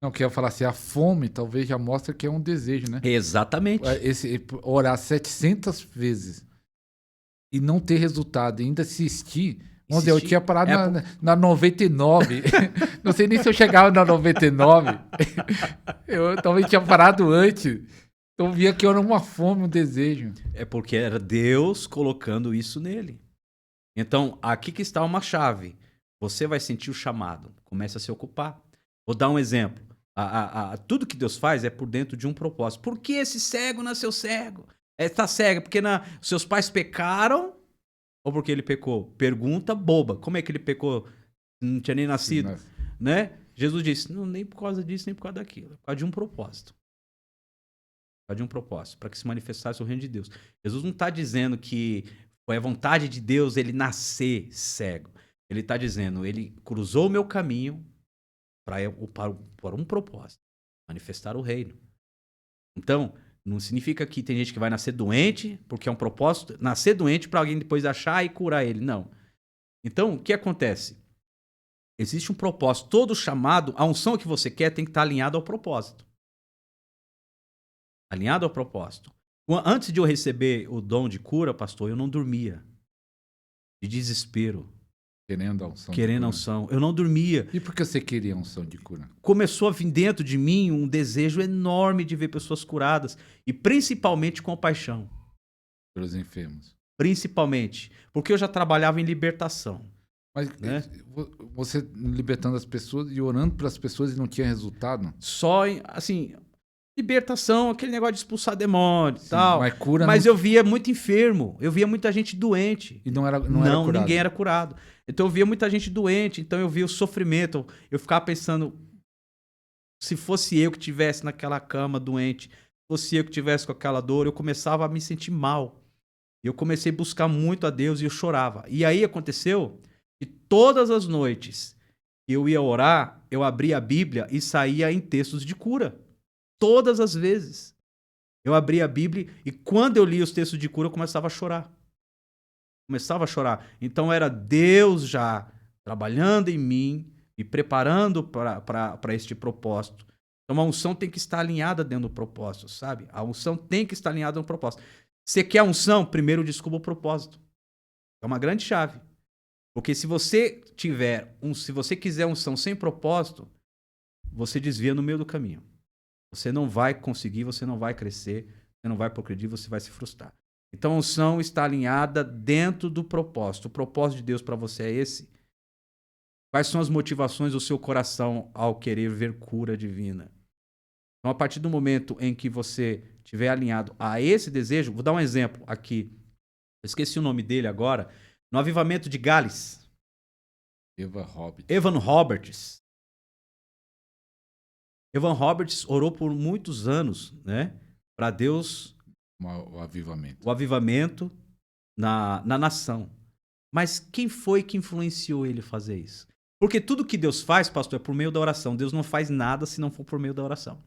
Não, que eu ia falar assim, a fome talvez já mostra que é um desejo, né? Exatamente. Orar 700 vezes e não ter resultado, ainda assistir. Vamos dizer, eu tinha parado na 99. Não sei nem se eu chegava na 99. Eu talvez tinha parado antes. Então via que era uma fome, um desejo. É porque era Deus colocando isso nele. Então, aqui que está uma chave. Você vai sentir o chamado. Comece a se ocupar. Vou dar um exemplo. Tudo que Deus faz é por dentro de um propósito. Por que esse cego nasceu cego? Está cego porque seus pais pecaram ou porque ele pecou? Pergunta boba. Como é que ele pecou? Não tinha nem nascido. Né? Jesus disse, não, nem por causa disso, nem por causa daquilo. Por causa de um propósito. Por causa de um propósito. Para que se manifestasse o reino de Deus. Jesus não está dizendo que foi a vontade de Deus ele nascer cego. Ele está dizendo, ele cruzou o meu caminho para um propósito. Manifestar o reino. Então, não significa que tem gente que vai nascer doente, porque é um propósito, nascer doente para alguém depois achar e curar ele. Não. Então, o que acontece? Existe um propósito. Todo chamado, a unção que você quer tem que estar alinhado ao propósito. Alinhado ao propósito. Antes de eu receber o dom de cura, pastor, eu não dormia. De desespero. Querendo a unção. Eu não dormia. E por que você queria a unção de cura? Começou a vir dentro de mim um desejo enorme de ver pessoas curadas. E principalmente compaixão. Pelos enfermos. Principalmente. Porque eu já trabalhava em libertação. Mas né? Você libertando as pessoas e orando para as pessoas e não tinha resultado? Só, assim, libertação, aquele negócio de expulsar demônio e tal. Mas cura mas eu via muito enfermo. Eu via muita gente doente. E não era curado? Ninguém era curado. Então eu via muita gente doente, então eu via o sofrimento. Eu ficava pensando, se fosse eu que estivesse naquela cama doente, fosse eu que estivesse com aquela dor, eu começava a me sentir mal. Eu comecei a buscar muito a Deus e eu chorava. E aí aconteceu que todas as noites que eu ia orar, eu abria a Bíblia e saía em textos de cura. Todas as vezes. Eu abria a Bíblia e quando eu lia os textos de cura, eu começava a chorar. Então era Deus já trabalhando em mim, me preparando para este propósito. Então a unção tem que estar alinhada dentro do propósito, sabe? A unção tem que estar alinhada no propósito. Você quer a unção? Primeiro descubra o propósito. É uma grande chave. Porque se você quiser unção sem propósito, você desvia no meio do caminho. Você não vai conseguir, você não vai crescer, você não vai progredir, você vai se frustrar. Então a unção está alinhada dentro do propósito. O propósito de Deus para você é esse? Quais são as motivações do seu coração ao querer ver cura divina? Então, a partir do momento em que você estiver alinhado a esse desejo, vou dar um exemplo aqui. Eu esqueci o nome dele agora. No avivamento de Gales. Evan Roberts. Evan Roberts orou por muitos anos, né? Para Deus... O avivamento. O avivamento na nação. Mas quem foi que influenciou ele a fazer isso? Porque tudo que Deus faz, pastor, é por meio da oração. Deus não faz nada se não for por meio da oração.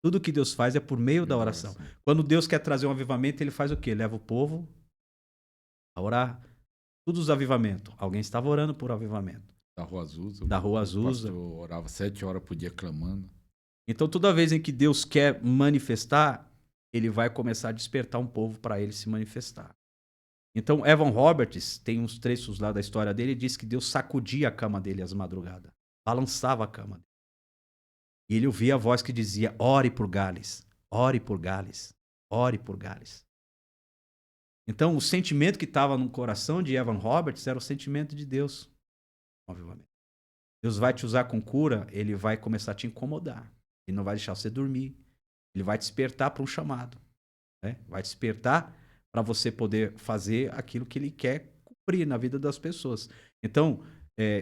Tudo que Deus faz é por meio da oração. Quando Deus quer trazer um avivamento, ele faz o quê? Leva o povo a orar. Todos os avivamentos. Alguém estava orando por avivamento. Da Rua Azusa. Da Rua Azusa. O pastor orava 7 horas por dia clamando. Então, toda vez em que Deus quer manifestar, ele vai começar a despertar um povo para ele se manifestar. Então, Evan Roberts, tem uns trechos lá da história dele, e diz que Deus sacudia a cama dele às madrugadas, balançava a cama dele. E ele ouvia a voz que dizia: ore por Gales, ore por Gales, ore por Gales. Então, o sentimento que estava no coração de Evan Roberts era o sentimento de Deus. Obviamente. Deus vai te usar com cura, ele vai começar a te incomodar. Ele não vai deixar você dormir. Ele vai te despertar para um chamado. Né? Vai te despertar para você poder fazer aquilo que ele quer cumprir na vida das pessoas. Então,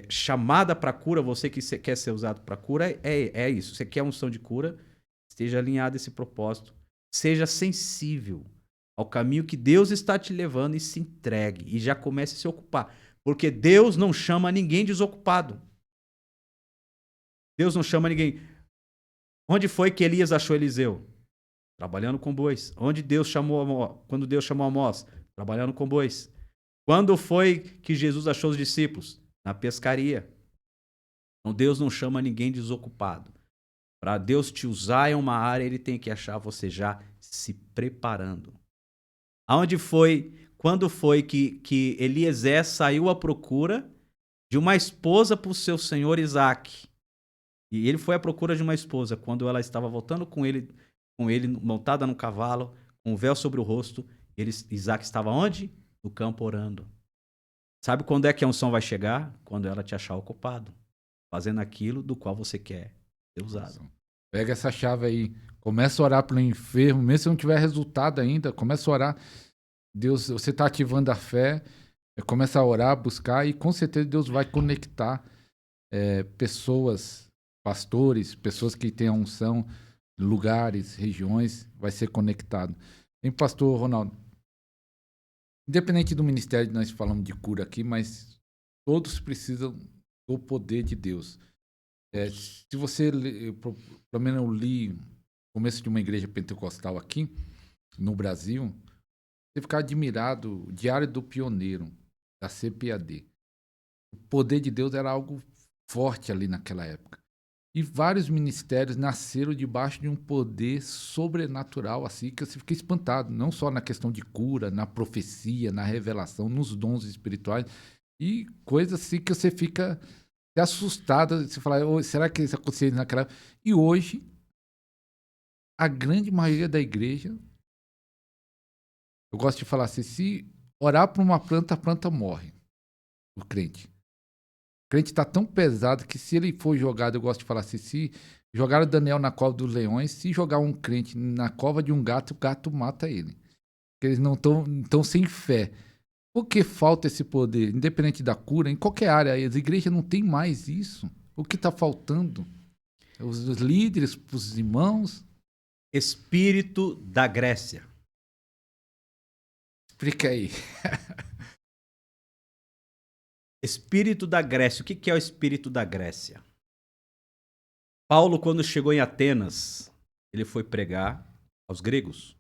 chamada para cura, você que quer ser usado para cura, é isso. Você quer unção de cura, esteja alinhado a esse propósito. Seja sensível ao caminho que Deus está te levando e se entregue. E já comece a se ocupar. Porque Deus não chama ninguém desocupado. Deus não chama ninguém. Onde foi que Elias achou Eliseu? Trabalhando com bois. Onde Deus chamou quando Deus chamou Amós? Trabalhando com bois. Quando foi que Jesus achou os discípulos? Na pescaria. Então Deus não chama ninguém desocupado. Para Deus te usar em uma área, ele tem que achar você já se preparando. Quando foi que Eliezer saiu à procura de uma esposa para o seu senhor Isaac? E ele foi à procura de uma esposa quando ela estava voltando com ele montada no cavalo, com um véu sobre o rosto. Isaac estava onde? No campo orando. Sabe quando é que a unção vai chegar? Quando ela te achar ocupado, fazendo aquilo do qual você quer ser usado. Pega essa chave aí, começa a orar pelo enfermo, mesmo se não tiver resultado ainda, começa a orar. Deus, você está ativando a fé, começa a orar, buscar, e com certeza Deus vai conectar pessoas, pastores, pessoas que têm a unção, lugares, regiões, vai ser conectado. Em pastor Ronaldo, independente do ministério, nós falamos de cura aqui, mas todos precisam do poder de Deus. Se você, pelo menos eu li o começo de uma igreja pentecostal aqui, no Brasil, você ficar admirado, o Diário do Pioneiro, da CPAD. O poder de Deus era algo forte ali naquela época. E vários ministérios nasceram debaixo de um poder sobrenatural, assim, que você fica espantado, não só na questão de cura, na profecia, na revelação, nos dons espirituais, e coisas assim que você fica assustado, você fala: oh, será que isso aconteceu naquela época? E hoje, a grande maioria da igreja, eu gosto de falar assim, se orar para uma planta, a planta morre, o crente. O crente está tão pesado que se ele for jogado, eu gosto de falar assim, se jogar o Daniel na cova dos leões, se jogar um crente na cova de um gato, o gato mata ele. Porque eles não estão sem fé. Por que falta esse poder? Independente da cura, em qualquer área, as igrejas não têm mais isso. O que está faltando? Os líderes, os irmãos? Espírito da Grécia. Explica aí. Espírito da Grécia. O que é o espírito da Grécia? Paulo, quando chegou em Atenas, ele foi pregar aos gregos.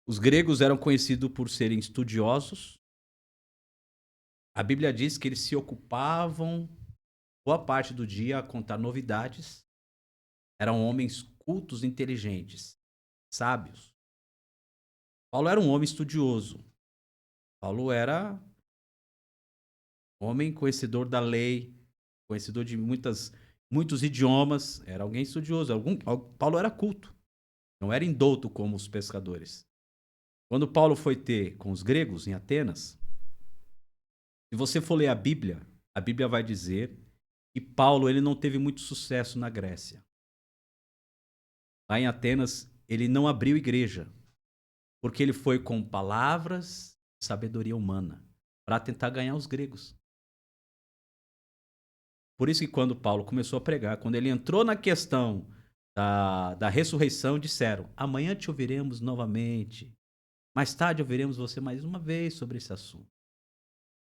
Os gregos eram conhecidos por serem estudiosos. A Bíblia diz que eles se ocupavam boa parte do dia a contar novidades. Eram homens cultos, inteligentes, sábios. Paulo era um homem estudioso. Paulo era homem conhecedor da lei, conhecedor de muitos idiomas. Era alguém estudioso. Paulo era culto. Não era indouto como os pescadores. Quando Paulo foi ter com os gregos em Atenas, se você for ler a Bíblia vai dizer que Paulo ele não teve muito sucesso na Grécia. Lá em Atenas, ele não abriu igreja, porque ele foi com palavras de sabedoria humana para tentar ganhar os gregos. Por isso que quando Paulo começou a pregar, quando ele entrou na questão da ressurreição, disseram: amanhã te ouviremos novamente. Mais tarde ouviremos você mais uma vez sobre esse assunto.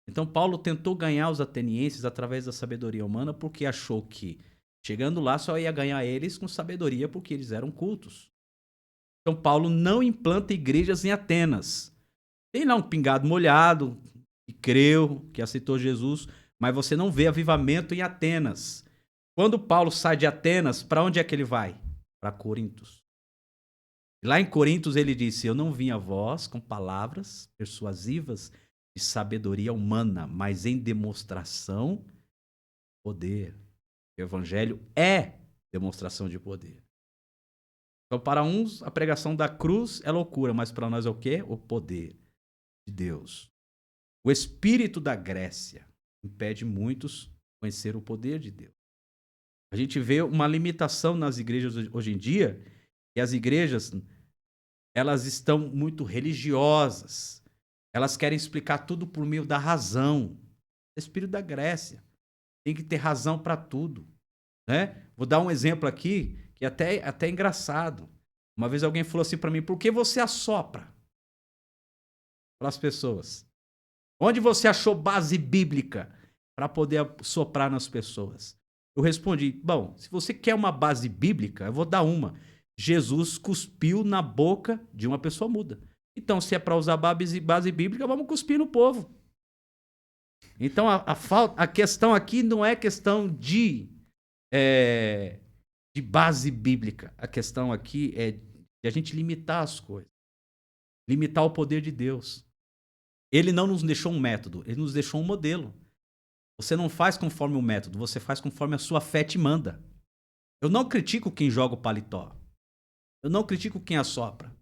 Então Paulo tentou ganhar os atenienses através da sabedoria humana, porque achou que, chegando lá, só ia ganhar eles com sabedoria, porque eles eram cultos. Então Paulo não implanta igrejas em Atenas. Tem lá um pingado molhado, que creu, que aceitou Jesus, mas você não vê avivamento em Atenas. Quando Paulo sai de Atenas, para onde é que ele vai? Para Corintos. Lá em Corintos ele disse: eu não vim a vós com palavras persuasivas de sabedoria humana, mas em demonstração, poder. O evangelho é demonstração de poder. Então, para uns, a pregação da cruz é loucura, mas para nós é o quê? O poder de Deus. O espírito da Grécia impede muitos conhecer o poder de Deus. A gente vê uma limitação nas igrejas hoje em dia, e as igrejas, elas estão muito religiosas. Elas querem explicar tudo por meio da razão. O espírito da Grécia. Tem que ter razão para tudo, né? Vou dar um exemplo aqui, que até é engraçado. Uma vez alguém falou assim para mim: por que você assopra para as pessoas? Onde você achou base bíblica para poder soprar nas pessoas? Eu respondi: bom, se você quer uma base bíblica, eu vou dar uma. Jesus cuspiu na boca de uma pessoa muda. Então, se é para usar base bíblica, vamos cuspir no povo. Então, a questão aqui não é questão de base bíblica. A questão aqui é de a gente limitar as coisas. Limitar o poder de Deus. Ele não nos deixou um método, ele nos deixou um modelo. Você não faz conforme o método, você faz conforme a sua fé te manda. Eu não critico quem joga o paletó. Eu não critico quem assopra.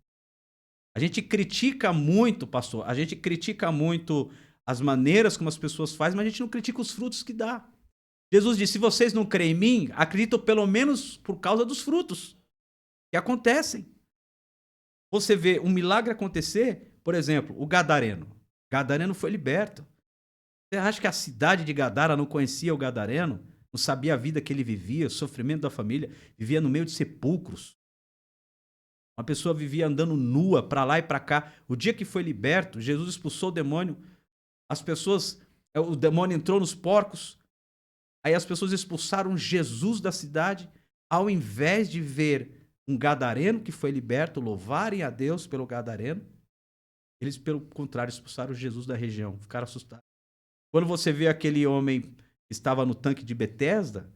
A gente critica muito, pastor, a gente critica muito as maneiras como as pessoas fazem, mas a gente não critica os frutos que dá. Jesus disse: se vocês não creem em mim, acreditam pelo menos por causa dos frutos que acontecem. Você vê um milagre acontecer, por exemplo, o Gadareno. O Gadareno foi liberto. Você acha que a cidade de Gadara não conhecia o Gadareno? Não sabia a vida que ele vivia, o sofrimento da família? Vivia no meio de sepulcros. Uma pessoa vivia andando nua para lá e para cá. O dia que foi liberto, Jesus expulsou o demônio. O demônio entrou nos porcos. Aí as pessoas expulsaram Jesus da cidade, ao invés de ver um gadareno que foi liberto, louvarem a Deus pelo gadareno. Eles, pelo contrário, expulsaram Jesus da região, ficaram assustados. Quando você vê aquele homem que estava no tanque de Betesda,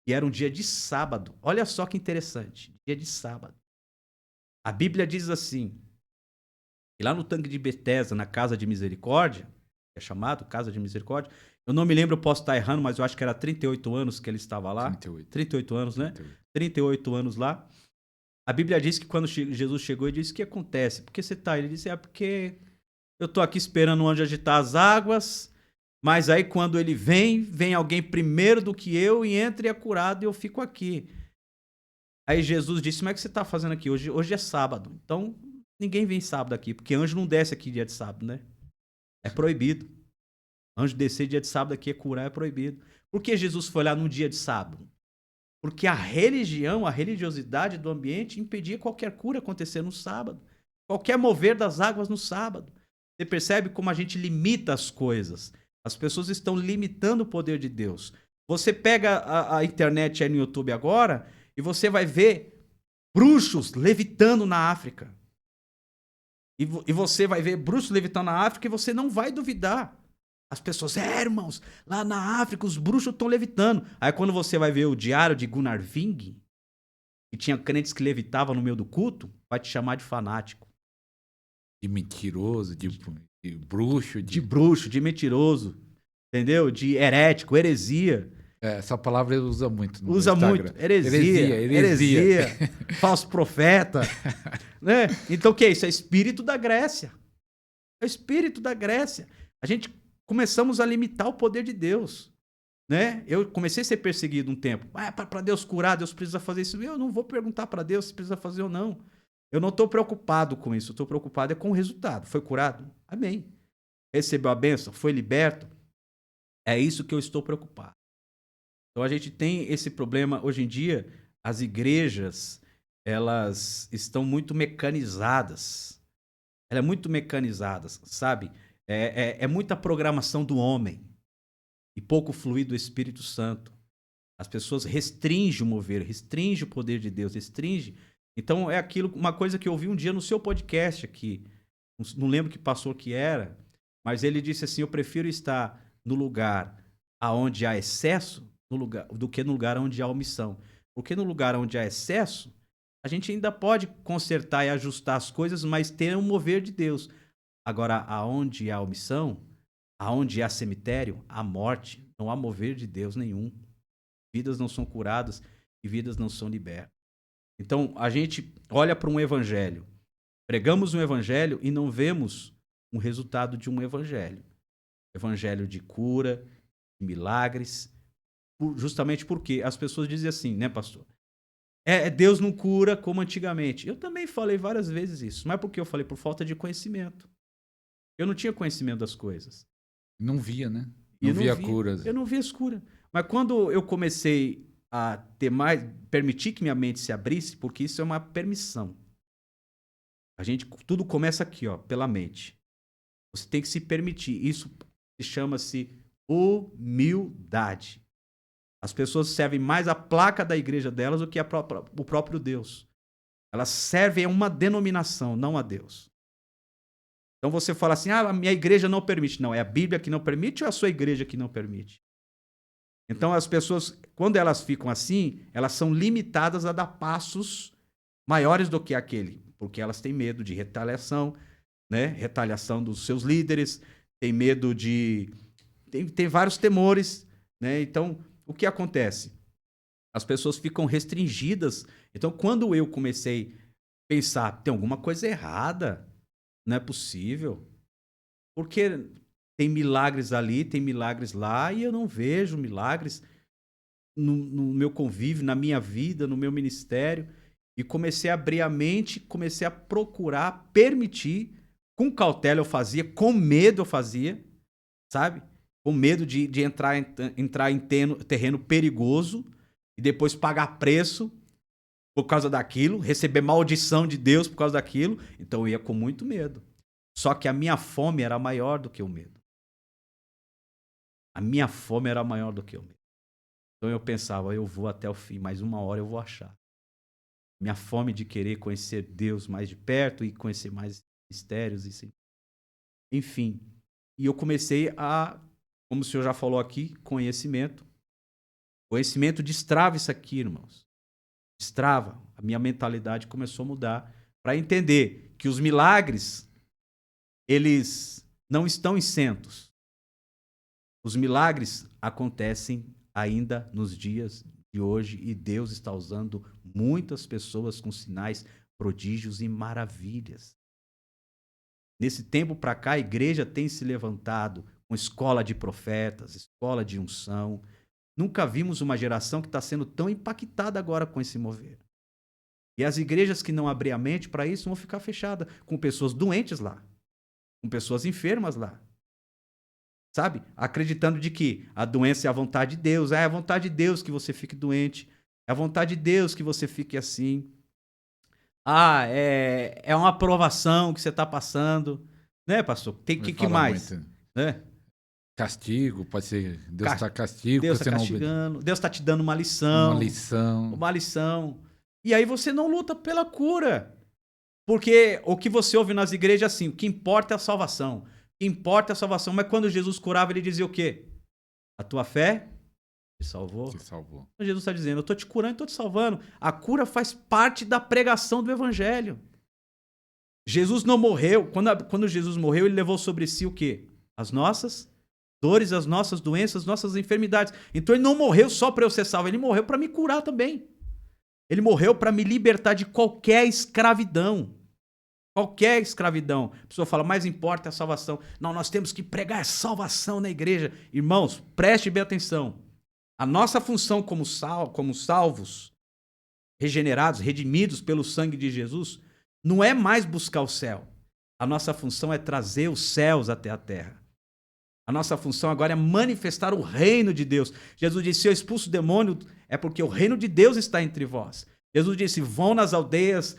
e era um dia de sábado, olha só que interessante, dia de sábado. A Bíblia diz assim, e lá no tanque de Betesda, na Casa de Misericórdia, que é chamado Casa de Misericórdia, eu não me lembro, eu posso estar errando, mas eu acho que era 38 anos que ele estava lá. 38 anos, né? 38 anos lá. A Bíblia diz que quando Jesus chegou, ele disse: o que acontece? Por que você está aí? Ele disse: porque eu estou aqui esperando onde agitar as águas, mas aí quando ele vem alguém primeiro do que eu e entra e é curado e eu fico aqui. Aí Jesus disse: como é que você está fazendo aqui? Hoje é sábado, então ninguém vem sábado aqui, porque anjo não desce aqui dia de sábado, né? É proibido. Anjo descer dia de sábado aqui é curar, é proibido. Por que Jesus foi lá no dia de sábado? Porque a religiosidade do ambiente impedia qualquer cura acontecer no sábado. Qualquer mover das águas no sábado. Você percebe como a gente limita as coisas. As pessoas estão limitando o poder de Deus. Você pega a internet aí no YouTube agora e você vai ver bruxos levitando na África. E você vai ver bruxos levitando na África e você não vai duvidar. As pessoas: irmãos, lá na África os bruxos estão levitando. Aí quando você vai ver o diário de Gunnar Ving, que tinha crentes que levitavam no meio do culto, vai te chamar de fanático. De mentiroso, de bruxo. De bruxo, de mentiroso, entendeu? De herético, heresia. Essa palavra ele usa muito no Usa Instagram. muito. Heresia. Falso profeta. Né? Então o que é isso? É espírito da Grécia. É o espírito da Grécia. A gente começamos a limitar o poder de Deus. Né? Eu comecei a ser perseguido um tempo. Para Deus curar, Deus precisa fazer isso. Eu não vou perguntar para Deus se precisa fazer ou não. Eu não estou preocupado com isso. Eu estou preocupado com o resultado. Foi curado? Amém. Recebeu a bênção? Foi liberto? É isso que eu estou preocupado. Então a gente tem esse problema hoje em dia. As igrejas, elas estão muito mecanizadas. Elas são muito mecanizadas, sabe? É muita programação do homem e pouco fluir do Espírito Santo. As pessoas restringem o mover, restringem o poder de Deus, restringem. Então é aquilo, uma coisa que eu ouvi um dia no seu podcast aqui, não lembro que pastor que era, mas ele disse assim: eu prefiro estar no lugar aonde há excesso do que no lugar onde há omissão. Porque no lugar onde há excesso, a gente ainda pode consertar e ajustar as coisas, mas tem um mover de Deus. Agora, aonde há omissão, aonde há cemitério, há morte, não há mover de Deus nenhum. Vidas não são curadas e vidas não são libertas. Então, a gente olha para um evangelho, pregamos um evangelho e não vemos um resultado de um evangelho. Evangelho de cura, de milagres, justamente porque as pessoas dizem assim, né, pastor? Deus não cura como antigamente. Eu também falei várias vezes isso, mas por que eu falei? Por falta de conhecimento. Eu não tinha conhecimento das coisas. Não via, né? Não via curas. Eu não via as curas. Mas quando eu comecei a ter mais, permitir que minha mente se abrisse, porque isso é uma permissão. Tudo começa aqui, ó, pela mente. Você tem que se permitir. Isso chama-se humildade. As pessoas servem mais a placa da igreja delas do que o próprio Deus. Elas servem a uma denominação, não a Deus. Então você fala assim, a minha igreja não permite. Não, é a Bíblia que não permite ou é a sua igreja que não permite? Então as pessoas, quando elas ficam assim, elas são limitadas a dar passos maiores do que aquele, porque elas têm medo de retaliação, né? Retaliação dos seus líderes, têm medo de... Tem vários temores, né? Então, o que acontece? As pessoas ficam restringidas. Então, quando eu comecei a pensar, tem alguma coisa errada, não é possível, porque tem milagres ali, tem milagres lá, e eu não vejo milagres no meu convívio, na minha vida, no meu ministério. E comecei a abrir a mente, comecei a procurar, permitir, com cautela eu fazia, com medo eu fazia, sabe? Com medo de entrar em terreno perigoso e depois pagar preço por causa daquilo, receber maldição de Deus por causa daquilo. Então eu ia com muito medo. Só que a minha fome era maior do que o medo. A minha fome era maior do que o medo. Então eu pensava, eu vou até o fim, mais uma hora eu vou achar. Minha fome de querer conhecer Deus mais de perto e conhecer mais mistérios. Enfim. E eu comecei a, como o senhor já falou aqui, conhecimento. Conhecimento destrava isso aqui, irmãos. Destrava. A minha mentalidade começou a mudar para entender que os milagres, eles não estão isentos. Os milagres acontecem ainda nos dias de hoje e Deus está usando muitas pessoas com sinais, prodígios e maravilhas. Nesse tempo para cá, a igreja tem se levantado com escola de profetas, escola de unção. Nunca vimos uma geração que está sendo tão impactada agora com esse mover. E as igrejas que não abrirem a mente para isso vão ficar fechadas, com pessoas doentes lá, com pessoas enfermas lá. Sabe? Acreditando de que a doença é a vontade de Deus. É a vontade de Deus que você fique doente. É a vontade de Deus que você fique assim. É uma aprovação que você está passando. Né, pastor? Tem que mais? Né? Castigo, pode ser. Deus está castigo. Deus está castigando. Deus está te dando uma lição. Uma lição. E aí você não luta pela cura. Porque o que você ouve nas igrejas é assim, o que importa é a salvação. O que importa é a salvação. Mas quando Jesus curava, ele dizia o quê? A tua fé te salvou. Te salvou. Então Jesus está dizendo, eu estou te curando e estou te salvando. A cura faz parte da pregação do evangelho. Jesus não morreu. Quando Jesus morreu, ele levou sobre si o quê? As nossas dores, as nossas doenças, as nossas enfermidades. Então ele não morreu só para eu ser salvo, ele morreu para me curar também. Ele morreu para me libertar de qualquer escravidão. Qualquer escravidão. A pessoa fala, mais importa a salvação. Não, nós temos que pregar a salvação na igreja. Irmãos, preste bem atenção. A nossa função como salvos, regenerados, redimidos pelo sangue de Jesus, não é mais buscar o céu. A nossa função é trazer os céus até a terra. A nossa função agora é manifestar o reino de Deus. Jesus disse, se eu expulso o demônio, é porque o reino de Deus está entre vós. Jesus disse, vão nas aldeias,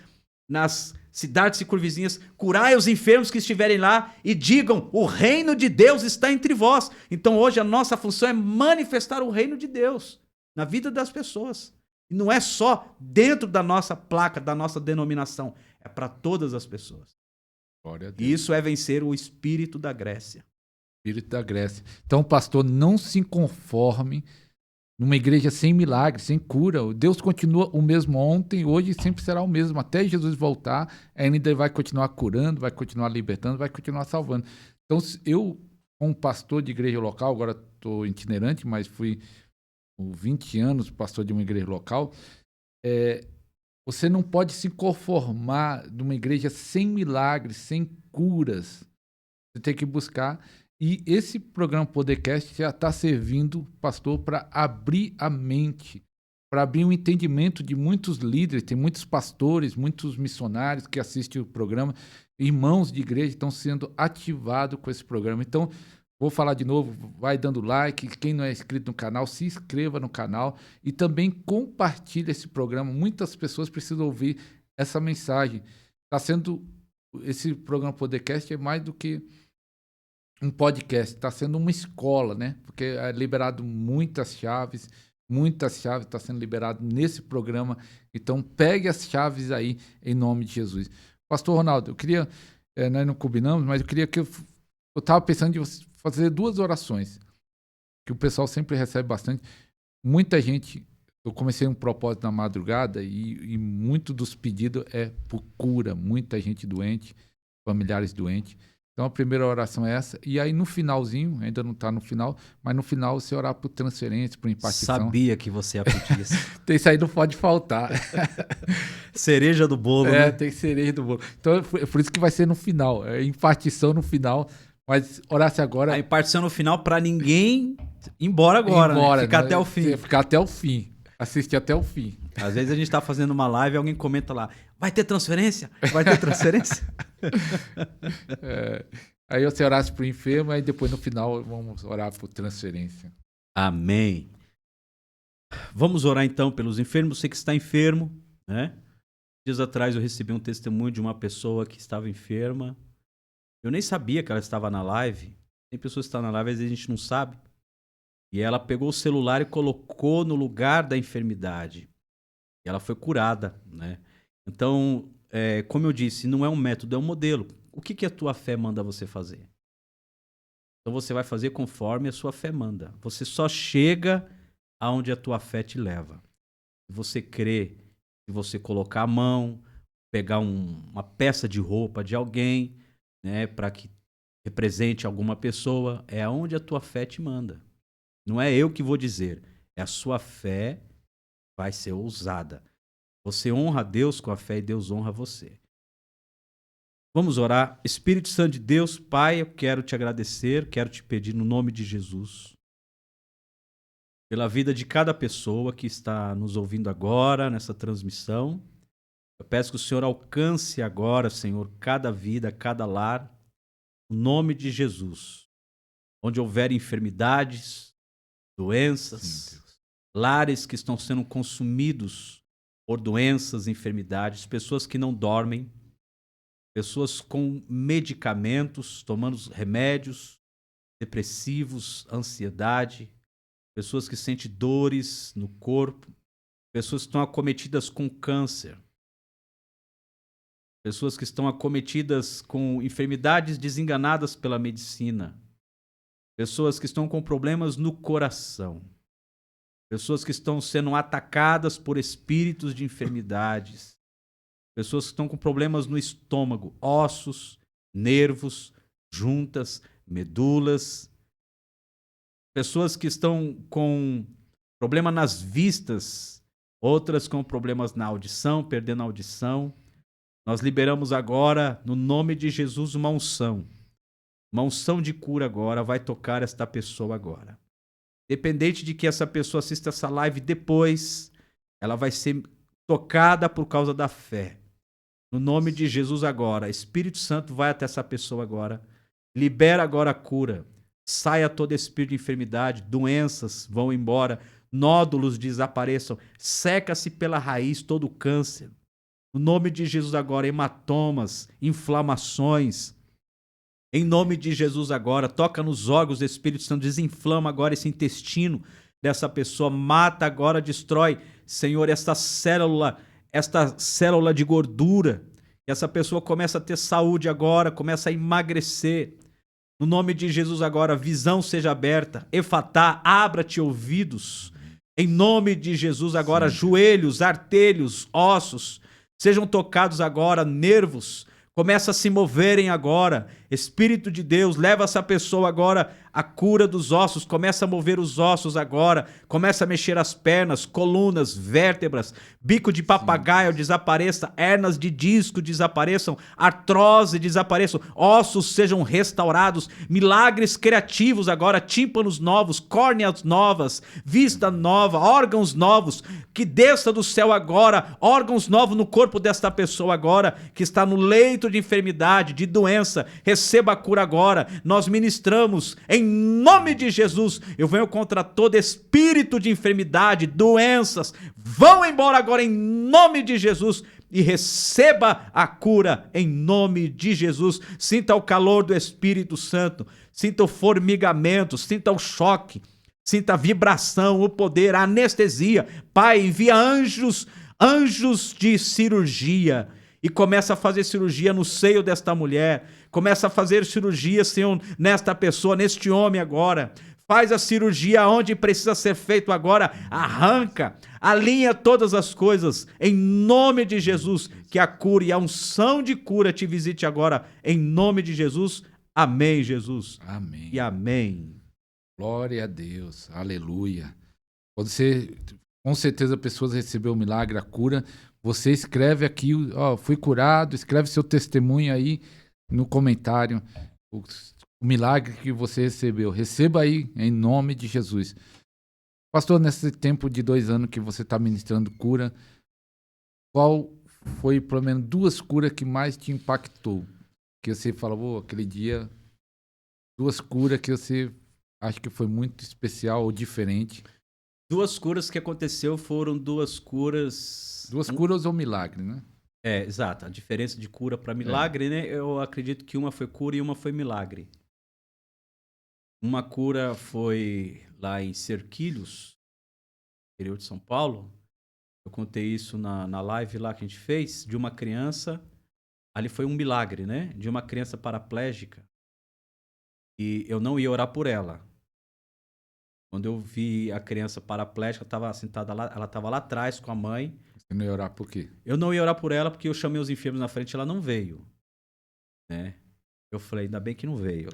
nas cidades circunvizinhas, curai os enfermos que estiverem lá e digam, o reino de Deus está entre vós. Então hoje a nossa função é manifestar o reino de Deus na vida das pessoas. E não é só dentro da nossa placa, da nossa denominação, é para todas as pessoas. Glória a Deus. E isso é vencer o espírito da Grécia. Espírito da Grécia. Então, pastor, não se conforme numa igreja sem milagre, sem cura. Deus continua o mesmo ontem, hoje e sempre será o mesmo. Até Jesus voltar, ainda vai continuar curando, vai continuar libertando, vai continuar salvando. Então, eu, como pastor de igreja local, agora estou itinerante, mas fui 20 anos pastor de uma igreja local, você não pode se conformar numa igreja sem milagres, sem curas. Você tem que buscar. E esse programa Podcast já está servindo, pastor, para abrir a mente, para abrir o entendimento de muitos líderes. Tem muitos pastores, muitos missionários que assistem o programa, irmãos de igreja estão sendo ativados com esse programa. Então, vou falar de novo, vai dando like, quem não é inscrito no canal, se inscreva no canal e também compartilhe esse programa. Muitas pessoas precisam ouvir essa mensagem. Esse programa Podcast é mais do que um podcast, está sendo uma escola, né? Porque é liberado muitas chaves está sendo liberado nesse programa. Então, pegue as chaves aí, em nome de Jesus. Pastor Ronaldo, eu queria, nós não combinamos, mas eu queria que eu estava pensando em fazer 2 orações, que o pessoal sempre recebe bastante. Muita gente, eu comecei um propósito na madrugada e muito dos pedidos é por cura, muita gente doente, familiares doentes. Então, a primeira oração é essa. E aí, no finalzinho, ainda não está no final, mas no final você orar por transferência, por impartição. Sabia que você ia pedir isso. Isso aí não pode faltar. Cereja do bolo, né? Tem cereja do bolo. Então, é por isso que vai ser no final. É impartição no final. Mas orasse agora... A impartição no final para ninguém ir embora agora, né? Ficar até o fim. Ficar até o fim. Assistir até o fim. Às vezes a gente está fazendo uma live e alguém comenta lá, vai ter transferência? Vai ter transferência? Aí você orasse para o enfermo, aí depois no final vamos orar por transferência. Amém. Vamos orar então pelos enfermos. Você que está enfermo, né? Dias atrás eu recebi um testemunho de uma pessoa que estava enferma. Eu nem sabia que ela estava na live. Tem pessoas que estão na live, às vezes a gente não sabe. E ela pegou o celular e colocou no lugar da enfermidade. E ela foi curada, né? Então, como eu disse, não é um método, é um modelo. O que a tua fé manda você fazer? Então você vai fazer conforme a sua fé manda. Você só chega aonde a tua fé te leva. Se você crê, se você colocar a mão, pegar uma peça de roupa de alguém, né, para que represente alguma pessoa, é aonde a tua fé te manda. Não é eu que vou dizer, é a sua fé vai ser ousada. Você honra a Deus com a fé e Deus honra você. Vamos orar. Espírito Santo de Deus, Pai, eu quero te agradecer, quero te pedir no nome de Jesus, pela vida de cada pessoa que está nos ouvindo agora, nessa transmissão. Eu peço que o Senhor alcance agora, Senhor, cada vida, cada lar, no nome de Jesus. Onde houver enfermidades, doenças, Sim, lares que estão sendo consumidos por doenças, enfermidades, pessoas que não dormem, pessoas com medicamentos, tomando remédios, depressivos, ansiedade, pessoas que sentem dores no corpo, pessoas que estão acometidas com câncer, pessoas que estão acometidas com enfermidades desenganadas pela medicina, pessoas que estão com problemas no coração, pessoas que estão sendo atacadas por espíritos de enfermidades, pessoas que estão com problemas no estômago, ossos, nervos, juntas, medulas, pessoas que estão com problema nas vistas, outras com problemas na audição, perdendo a audição. Nós liberamos agora, no nome de Jesus, uma unção de cura agora, vai tocar esta pessoa agora. Dependente de que essa pessoa assista essa live depois, ela vai ser tocada por causa da fé. No nome de Jesus agora, Espírito Santo vai até essa pessoa agora, libera agora a cura, saia todo espírito de enfermidade, doenças vão embora, nódulos desapareçam, seca-se pela raiz todo o câncer. No nome de Jesus agora, hematomas, inflamações. Em nome de Jesus agora, toca nos órgãos do Espírito Santo, desinflama agora esse intestino dessa pessoa, mata agora, destrói, Senhor, esta célula de gordura, que essa pessoa começa a ter saúde agora, começa a emagrecer. No nome de Jesus agora, visão seja aberta. Efatá, abra-te ouvidos. Em nome de Jesus agora, joelhos, artelhos, ossos, sejam tocados agora, nervos, começa a se moverem agora. Espírito de Deus, leva essa pessoa agora a cura dos ossos, começa a mover os ossos agora, começa a mexer as pernas, colunas, vértebras, bico de papagaio desapareça, hernias de disco desapareçam, artrose desapareçam, ossos sejam restaurados, milagres criativos agora, tímpanos novos, córneas novas, vista nova, órgãos novos, que desça do céu agora, órgãos novos no corpo desta pessoa agora, que está no leito de enfermidade, de doença, receba a cura agora. Nós ministramos em nome de Jesus. Eu venho contra todo espírito de enfermidade, doenças. Vão embora agora em nome de Jesus e receba a cura em nome de Jesus. Sinta o calor do Espírito Santo, sinta o formigamento, sinta o choque, sinta a vibração, o poder, a anestesia. Pai, envia anjos de cirurgia e começa a fazer cirurgia no seio desta mulher, começa a fazer cirurgia, Senhor, nesta pessoa, neste homem agora. Faz a cirurgia onde precisa ser feito agora, arranca, alinha todas as coisas, em nome de Jesus, que a cura e a unção de cura te visite agora, em nome de Jesus. Amém, Jesus. Amém. E amém. Glória a Deus, aleluia. Você, com certeza, pessoas receberam o milagre, a cura. Você escreve aqui, ó, fui curado, escreve seu testemunho aí no comentário, o milagre que você recebeu. Receba aí, em nome de Jesus. Pastor, nesse tempo de 2 anos que você está ministrando cura, qual foi, pelo menos, 2 curas que mais te impactou? Que você falou, aquele dia, 2 curas que você acha que foi muito especial ou diferente? 2 curas que aconteceu foram 2 curas... 2 curas ou milagre, né? É, exato. A diferença de cura para milagre, né? Eu acredito que uma foi cura e uma foi milagre. Uma cura foi lá em Cerquilhos, interior de São Paulo. Eu contei isso na live lá que a gente fez, de uma criança. Ali foi um milagre, né? De uma criança paraplégica. E eu não ia orar por ela. Quando eu vi a criança paraplégica, estava sentada lá, ela estava lá atrás com a mãe. Você não ia orar por quê? Eu não ia orar por ela porque eu chamei os enfermos na frente e ela não veio. Né? Eu falei, ainda bem que não veio.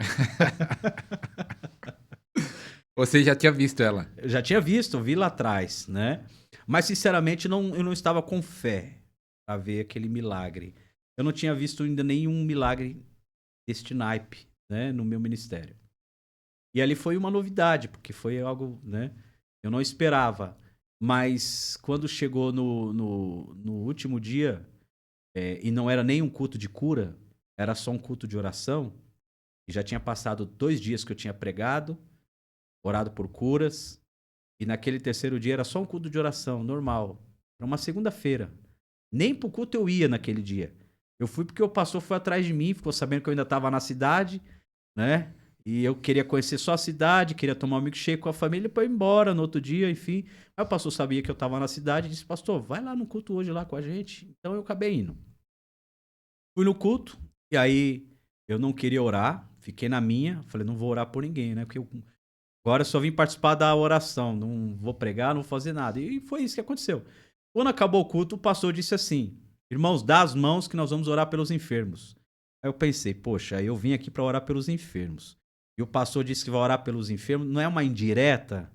Você já tinha visto ela? Eu já tinha visto, eu vi lá atrás, né? Mas, sinceramente, eu não estava com fé para ver aquele milagre. Eu não tinha visto ainda nenhum milagre deste naipe, né, no meu ministério. E ali foi uma novidade, porque foi algo, né? Eu não esperava. Mas quando chegou no último dia, e não era nem um culto de cura, era só um culto de oração, e já tinha passado 2 dias que eu tinha pregado, orado por curas, e naquele 3º dia era só um culto de oração, normal. Era uma segunda-feira. Nem pro culto eu ia naquele dia. Eu fui porque o pastor foi atrás de mim, ficou sabendo que eu ainda estava na cidade, né? E eu queria conhecer só a cidade, queria tomar um milkshake com a família para ir embora no outro dia, enfim. Aí o pastor sabia que eu estava na cidade e disse, pastor, vai lá no culto hoje lá com a gente. Então eu acabei indo. Fui no culto, e aí eu não queria orar, fiquei na minha, falei, não vou orar por ninguém, né? Porque agora eu só vim participar da oração, não vou pregar, não vou fazer nada. E foi isso que aconteceu. Quando acabou o culto, o pastor disse assim, irmãos, dá as mãos que nós vamos orar pelos enfermos. Aí eu pensei, poxa, eu vim aqui para orar pelos enfermos. E o pastor disse que vai orar pelos enfermos, não é uma indireta?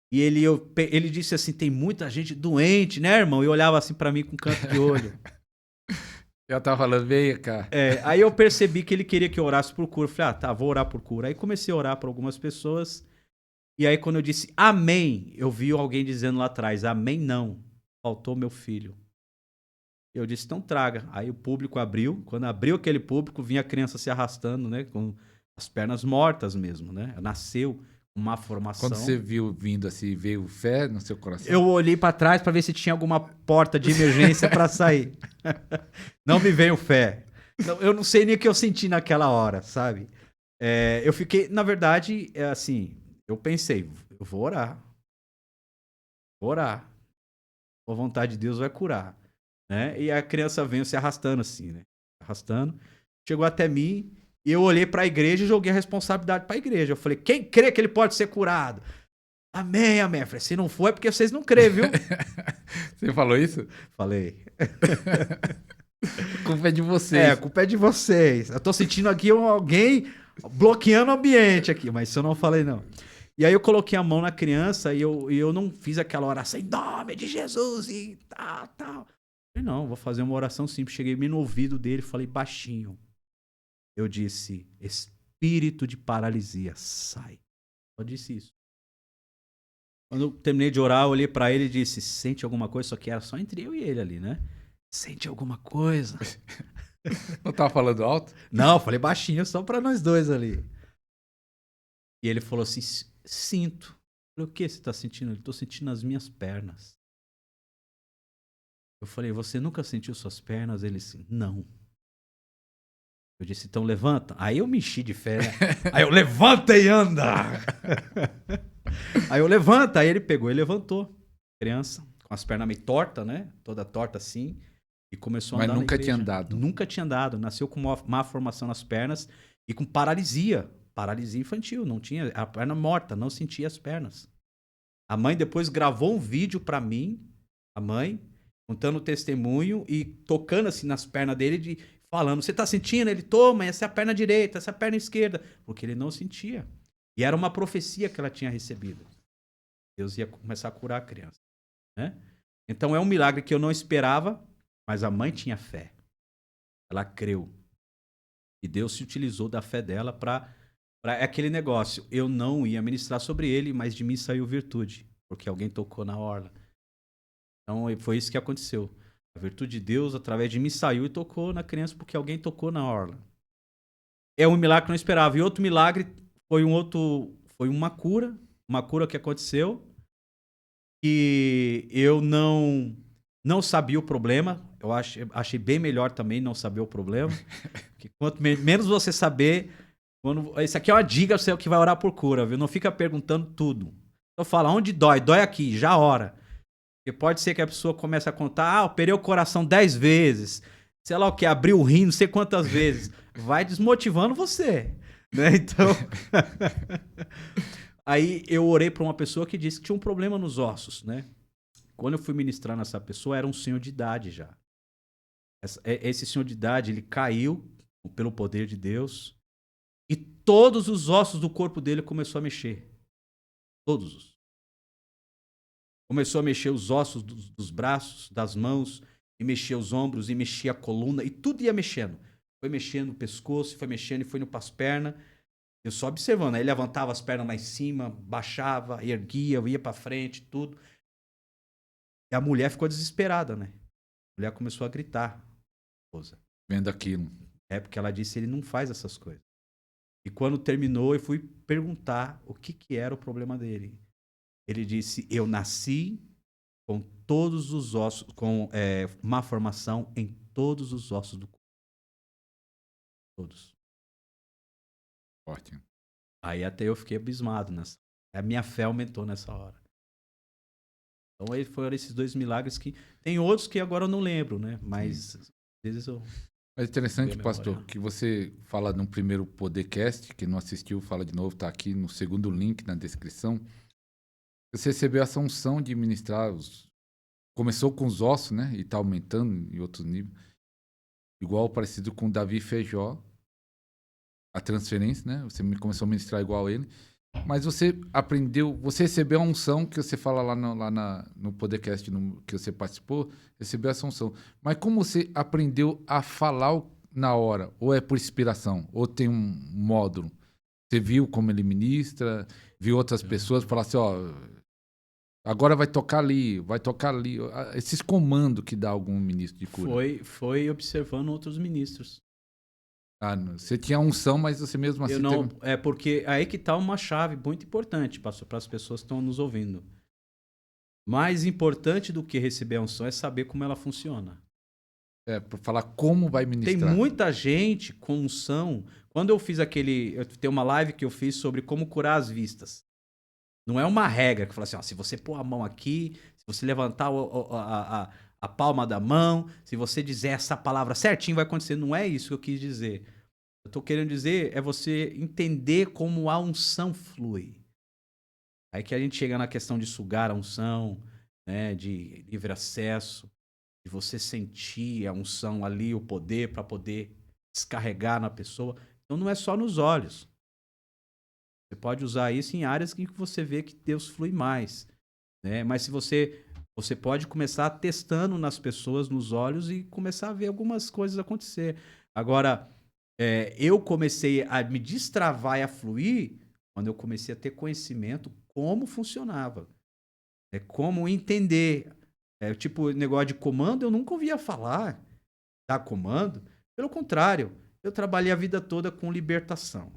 E ele disse assim, tem muita gente doente, né, irmão? E olhava assim para mim com canto de olho. Eu tava falando, veio, cara. Aí eu percebi que ele queria que eu orasse por cura. Eu falei, tá, vou orar por cura. Aí comecei a orar por algumas pessoas. E aí quando eu disse amém, eu vi alguém dizendo lá atrás, amém não, faltou meu filho. Eu disse, então traga. Aí o público abriu. Quando abriu aquele público, vinha a criança se arrastando, né? Com as pernas mortas mesmo, né? Nasceu uma formação. Quando você viu vindo assim, veio fé no seu coração? Eu olhei para trás para ver se tinha alguma porta de emergência para sair. Não me veio fé. Eu não sei nem o que eu senti naquela hora, sabe? Eu fiquei, na verdade, assim, eu pensei, eu vou orar. Vou orar. A vontade de Deus vai curar. Né? E a criança veio se arrastando assim, né? Arrastando. Chegou até mim E eu olhei para a igreja e joguei a responsabilidade para a igreja. Eu falei, quem crê que ele pode ser curado? Amém, amém. Eu falei, se não for é porque vocês não crê, viu? Você falou isso? Falei. A culpa é de A vocês. culpa é de vocês. Eu tô sentindo aqui alguém bloqueando o ambiente aqui, mas isso eu não falei, não. E aí eu coloquei a mão na criança e eu não fiz aquela oração em nome de Jesus e tal. Falei, não, vou fazer uma oração simples. Cheguei bem no ouvido dele, falei baixinho. Eu disse, espírito de paralisia, sai. Só disse isso. Quando eu terminei de orar, eu olhei pra ele e disse, sente alguma coisa? Só que era só entre eu e ele ali, né? Sente alguma coisa? Não tava falando alto? Não, eu falei baixinho, só pra nós dois ali. E ele falou assim, sinto. Eu falei, o que você tá sentindo? Ele, tô sentindo as minhas pernas. Eu falei, você nunca sentiu suas pernas? Ele disse, não. Eu disse, então levanta. Aí eu me enchi de fé, né? Aí eu, levanta e anda! Aí eu, levanta. Aí ele pegou e levantou. Criança, com as pernas meio tortas, né? Toda torta assim. E começou a andar Mas na nunca igreja. tinha andado. Nunca tinha andado. Nasceu com uma má formação nas pernas e com paralisia. Paralisia infantil. Não tinha a perna morta, não sentia as pernas. A mãe depois gravou um vídeo pra mim, a mãe, contando o testemunho e tocando assim nas pernas dele, falando, você tá sentindo? Ele, toma, essa é a perna direita, essa é a perna esquerda. Porque ele não sentia. E era uma profecia que ela tinha recebido. Deus ia começar a curar a criança. Né? Então é um milagre que eu não esperava, mas a mãe tinha fé. Ela creu. E Deus se utilizou da fé dela para aquele negócio. Eu não ia ministrar sobre ele, mas de mim saiu virtude, porque alguém tocou na orla. Então foi isso que aconteceu. A virtude de Deus, através de mim, saiu e tocou na criança, porque alguém tocou na orla. É um milagre que eu não esperava. E outro milagre foi uma cura que aconteceu, que eu não sabia o problema. Eu achei bem melhor também não saber o problema. Porque quanto menos você saber, isso aqui é uma dica, você é o que vai orar por cura, viu? Não fica perguntando tudo. Então fala, onde dói? Dói aqui, já ora. Porque pode ser que a pessoa comece a contar, operei o coração 10 vezes, sei lá o que, abriu o rim não sei quantas vezes. Vai desmotivando você, né? Então, aí eu orei para uma pessoa que disse que tinha um problema nos ossos, né? Quando eu fui ministrar nessa pessoa, era um senhor de idade já. Esse senhor de idade, ele caiu pelo poder de Deus e todos os ossos do corpo dele começou a mexer. Todos. Começou a mexer os ossos dos braços, das mãos, e mexia os ombros, e mexia a coluna, e tudo ia mexendo. Foi mexendo o pescoço, foi mexendo e foi indo para as pernas. Eu só observando. Aí levantava as pernas lá em cima, baixava, erguia, ia para frente, tudo. E a mulher ficou desesperada, né? A mulher começou a gritar. Esposa. Vendo aquilo. É porque ela disse, ele não faz essas coisas. E quando terminou, eu fui perguntar o que era o problema dele. Ele disse, eu nasci com todos os ossos, com má formação em todos os ossos do corpo. Todos. Ótimo. Aí até eu fiquei abismado. A minha fé aumentou nessa hora. Então aí foram esses 2 milagres que... Tem outros que agora eu não lembro, né? Mas às vezes eu... Mas interessante, pastor, que você fala no primeiro podcast, que não assistiu, fala de novo, tá aqui no segundo link na descrição. Você recebeu essa unção de ministrar começou com os ossos, né? E tá aumentando em outros níveis. Igual parecido com Davi Feijó. A transferência, né? Você começou a ministrar igual a ele. Mas você aprendeu, você recebeu a unção que você fala lá no podcast que você participou, recebeu essa unção. Mas como você aprendeu a falar na hora? Ou é por inspiração? Ou tem um módulo? Você viu como ele ministra? Viu outras pessoas falar assim, ó... Agora vai tocar ali, vai tocar ali. Esses comandos que dá algum ministro de cura. Foi observando outros ministros. Ah, você tinha unção, mas você mesmo assim... É porque aí que tá uma chave muito importante para as pessoas que estão nos ouvindo. Mais importante do que receber a unção é saber como ela funciona. Para falar como vai ministrar. Tem muita gente com unção. Quando eu fiz tem uma live que eu fiz sobre como curar as vistas. Não é uma regra que fala assim, ó, se você pôr a mão aqui, se você levantar a palma da mão, se você dizer essa palavra certinho, vai acontecer. Não é isso que eu quis dizer. Eu estou querendo dizer é você entender como a unção flui. Aí que a gente chega na questão de sugar a unção, né, de livre acesso, de você sentir a unção ali, o poder para poder descarregar na pessoa. Então não é só nos olhos. Você pode usar isso em áreas que você vê que Deus flui mais, né? Mas se você pode começar testando nas pessoas, nos olhos e começar a ver algumas coisas acontecer. Agora, eu comecei a me destravar e a fluir quando eu comecei a ter conhecimento como funcionava, como entender. Tipo, negócio de comando, eu nunca ouvia falar, dar comando. Pelo contrário, eu trabalhei a vida toda com libertação.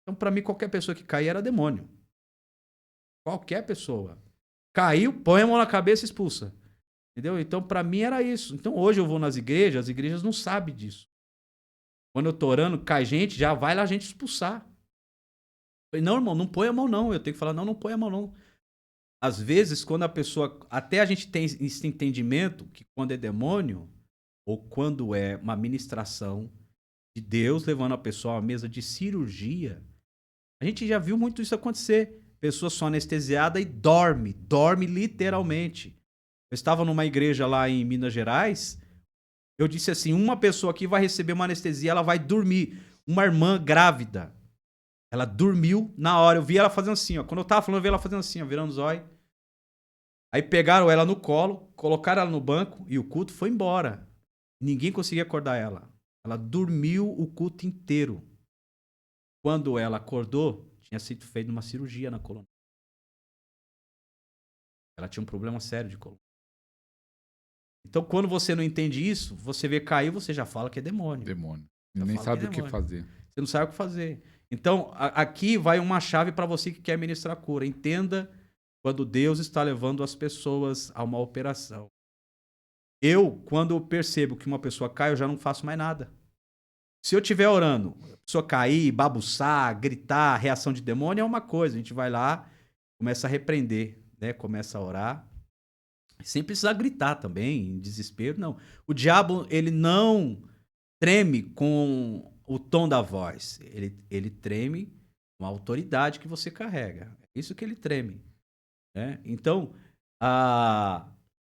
Então, para mim, qualquer pessoa que caía era demônio. Qualquer pessoa. Caiu, põe a mão na cabeça e expulsa. Entendeu? Então, para mim, era isso. Então, hoje eu vou nas igrejas, as igrejas não sabem disso. Quando eu tô orando, cai gente, já vai lá a gente expulsar. Eu falei, não, irmão, não põe a mão não. Eu tenho que falar, não, não põe a mão não. Às vezes, quando a pessoa... Até a gente tem esse entendimento que quando é demônio, ou quando é uma ministração de Deus levando a pessoa a uma mesa de cirurgia, a gente já viu muito isso acontecer. Pessoa só anestesiada e dorme literalmente. Eu estava numa igreja lá em Minas Gerais, eu disse assim, uma pessoa aqui vai receber uma anestesia, ela vai dormir. Uma irmã grávida, ela dormiu na hora, eu vi ela fazendo assim, ó. Quando eu tava falando, eu vi ela fazendo assim, ó, virando os olhos. Aí pegaram ela no colo, colocaram ela no banco e o culto foi embora. Ninguém conseguia acordar ela. Ela dormiu o culto inteiro. Quando ela acordou, tinha sido feita uma cirurgia na coluna. Ela tinha um problema sério de coluna. Então, quando você não entende isso, você vê cair, você já fala que é demônio. Demônio. Já Nem fala sabe que é o que demônio. fazer. Você não sabe o que fazer. Então, aqui vai uma chave para você que quer ministrar cura. Entenda quando Deus está levando as pessoas a uma operação. Quando eu percebo que uma pessoa cai, eu já não faço mais nada. Se eu estiver orando, a pessoa cair, babuçar, gritar, reação de demônio é uma coisa. A gente vai lá, começa a repreender, né? Começa a orar. Sem precisar gritar também, em desespero, não. O diabo, ele não treme com o tom da voz. Ele treme com a autoridade que você carrega. É isso que ele treme. Né? Então,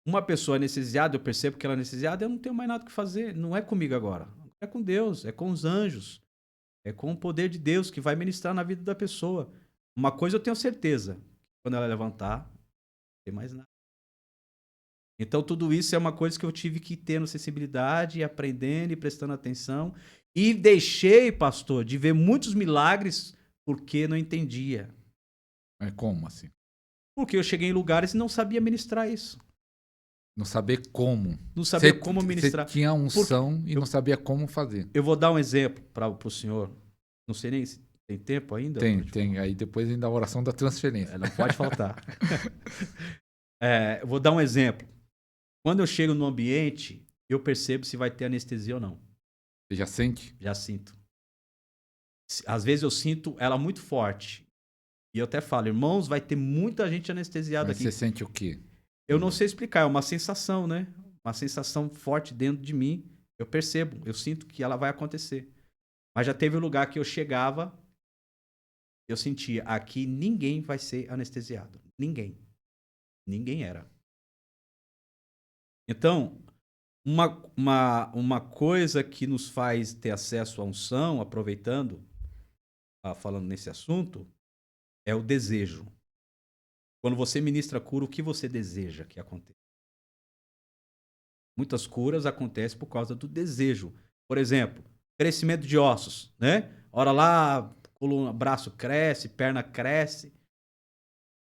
uma pessoa anestesiada, eu percebo que ela é anestesiada, eu não tenho mais nada que fazer. Não é comigo agora. É com Deus, é com os anjos. É com o poder de Deus que vai ministrar na vida da pessoa. Uma coisa eu tenho certeza. Quando ela levantar, não tem mais nada. Então, tudo isso é uma coisa que eu tive que ter sensibilidade, aprendendo e prestando atenção. E deixei, pastor, de ver muitos milagres porque não entendia. Mas como assim? Porque eu cheguei em lugares e não sabia ministrar isso. Não saber como. Não sabia como ministrar. Você tinha unção e não sabia como fazer. Eu vou dar um exemplo para o senhor. Não sei nem se tem tempo ainda. Tem. Aí depois ainda a oração da transferência. Não pode faltar. Eu vou dar um exemplo. Quando eu chego no ambiente, eu percebo se vai ter anestesia ou não. Você já sente? Já sinto. Às vezes eu sinto ela muito forte. E eu até falo, irmãos, vai ter muita gente anestesiada aqui. Você sente o quê? Eu não sei explicar, é uma sensação, né? Uma sensação forte dentro de mim. Eu percebo, eu sinto que ela vai acontecer. Mas já teve um lugar que eu chegava, eu sentia, aqui ninguém vai ser anestesiado. Ninguém. Ninguém era. Então, uma coisa que nos faz ter acesso à unção, aproveitando, falando nesse assunto, é o desejo. Quando você ministra cura, o que você deseja que aconteça? Muitas curas acontecem por causa do desejo. Por exemplo, crescimento de ossos, né? Ora lá, coluna, braço cresce, perna cresce.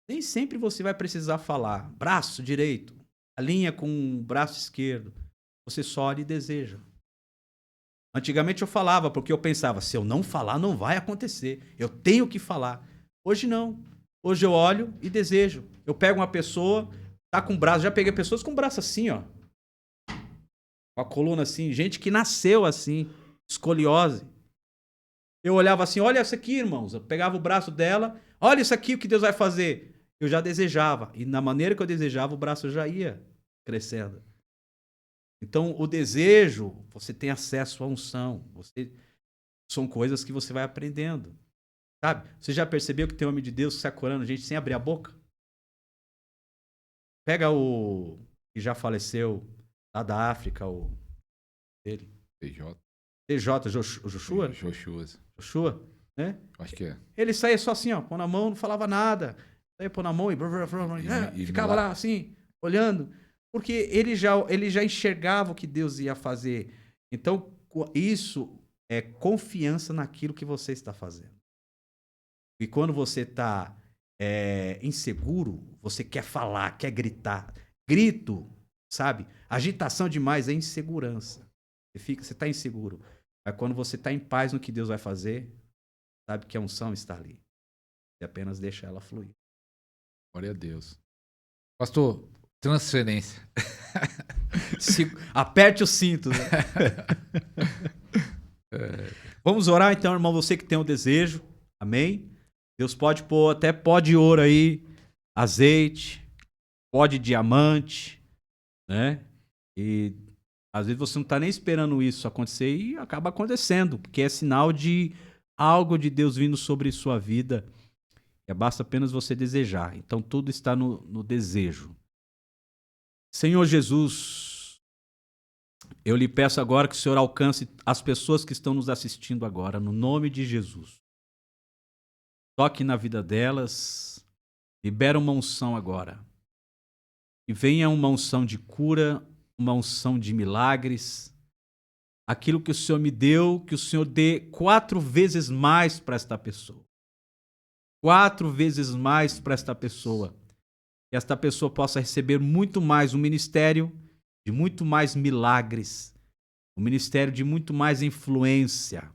Nem sempre você vai precisar falar. Braço direito, alinha com o braço esquerdo. Você só olha e deseja. Antigamente eu falava, porque eu pensava, se eu não falar, não vai acontecer. Eu tenho que falar. Hoje não. Hoje eu olho e desejo. Eu pego uma pessoa, tá com o braço, já peguei pessoas com o braço assim, ó. Com a coluna assim, gente que nasceu assim, escoliose. Eu olhava assim, olha essa aqui, irmãos. Eu pegava o braço dela, olha isso aqui, o que Deus vai fazer. Eu já desejava. E na maneira que eu desejava, o braço já ia crescendo. Então, o desejo, você tem acesso à unção. são coisas que você vai aprendendo. Sabe? Você já percebeu que tem homem de Deus que está curando a gente sem abrir a boca? Pega o que já faleceu lá da África, o dele. TJ. TJ, Joshua? Joshua, né? Acho que é. Ele saía só assim, ó, pôr na mão, não falava nada. Saía pôr na mão e ficava lá assim, olhando. Porque ele já enxergava o que Deus ia fazer. Então, isso é confiança naquilo que você está fazendo. E quando você está inseguro, você quer falar, quer gritar. Grito, sabe? Agitação demais é insegurança. Você está inseguro. Mas quando você está em paz no que Deus vai fazer, sabe que a unção está ali. E apenas deixa ela fluir. Glória a Deus. Pastor, transferência. Aperte o cinto. Né? Vamos orar então, irmão, você que tem o desejo. Amém? Deus pode pôr até pó de ouro aí, azeite, pó de diamante, né? E às vezes você não está nem esperando isso acontecer e acaba acontecendo, porque é sinal de algo de Deus vindo sobre sua vida. Basta apenas você desejar. Então tudo está no desejo. Senhor Jesus, eu lhe peço agora que o Senhor alcance as pessoas que estão nos assistindo agora, no nome de Jesus. Toque na vida delas, libera uma unção agora. E venha uma unção de cura, uma unção de milagres. Aquilo que o Senhor me deu, que o Senhor dê 4 vezes mais para esta pessoa. 4 vezes mais para esta pessoa. Que esta pessoa possa receber muito mais um ministério de muito mais milagres. Um ministério de muito mais influência.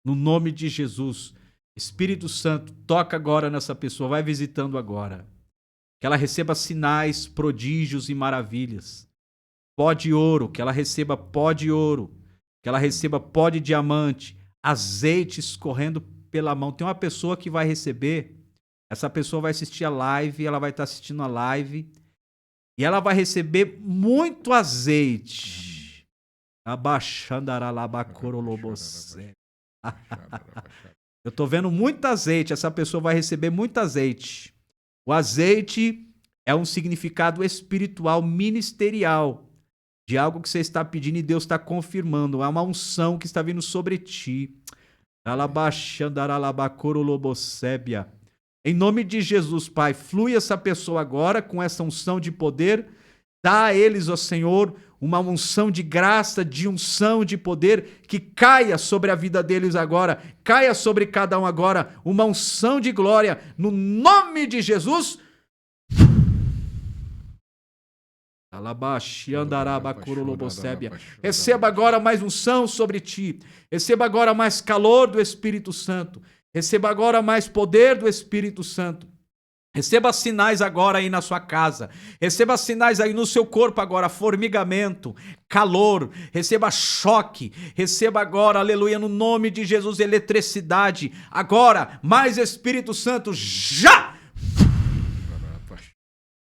No nome de Jesus. Espírito Santo, toca agora nessa pessoa, vai visitando agora. Que ela receba sinais, prodígios e maravilhas. Pó de ouro, que ela receba pó de ouro. Que ela receba pó de diamante, azeite escorrendo pela mão. Tem uma pessoa que vai receber, essa pessoa vai assistir a live, ela vai estar assistindo a live, e ela vai receber muito azeite. Eu estou vendo muito azeite, essa pessoa vai receber muito azeite. O azeite é um significado espiritual, ministerial, de algo que você está pedindo e Deus está confirmando. É uma unção que está vindo sobre ti. Em nome de Jesus, Pai, flui essa pessoa agora com essa unção de poder. Dá a eles, ó Senhor, uma unção de graça, de unção de poder que caia sobre a vida deles agora. Caia sobre cada um agora. Uma unção de glória. No nome de Jesus. Receba agora mais unção sobre ti. Receba agora mais calor do Espírito Santo. Receba agora mais poder do Espírito Santo. Receba sinais agora aí na sua casa. Receba sinais aí no seu corpo agora. Formigamento, calor. Receba choque. Receba agora, aleluia, no nome de Jesus, eletricidade. Agora, mais Espírito Santo, já!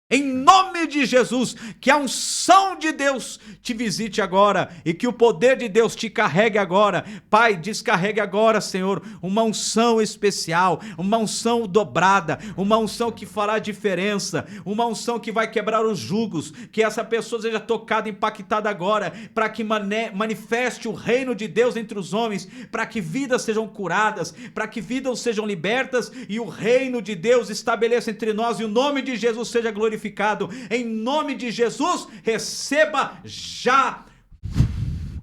Em nome de Jesus, que a unção de Deus te visite agora e que o poder de Deus te carregue agora. Pai, descarregue agora, Senhor, uma unção especial, uma unção dobrada, uma unção que fará diferença, uma unção que vai quebrar os jugos, que essa pessoa seja tocada, impactada agora, para que manifeste o reino de Deus entre os homens, para que vidas sejam curadas, para que vidas sejam libertas e o reino de Deus estabeleça entre nós e o nome de Jesus seja glorificado. Em nome de Jesus, receba já.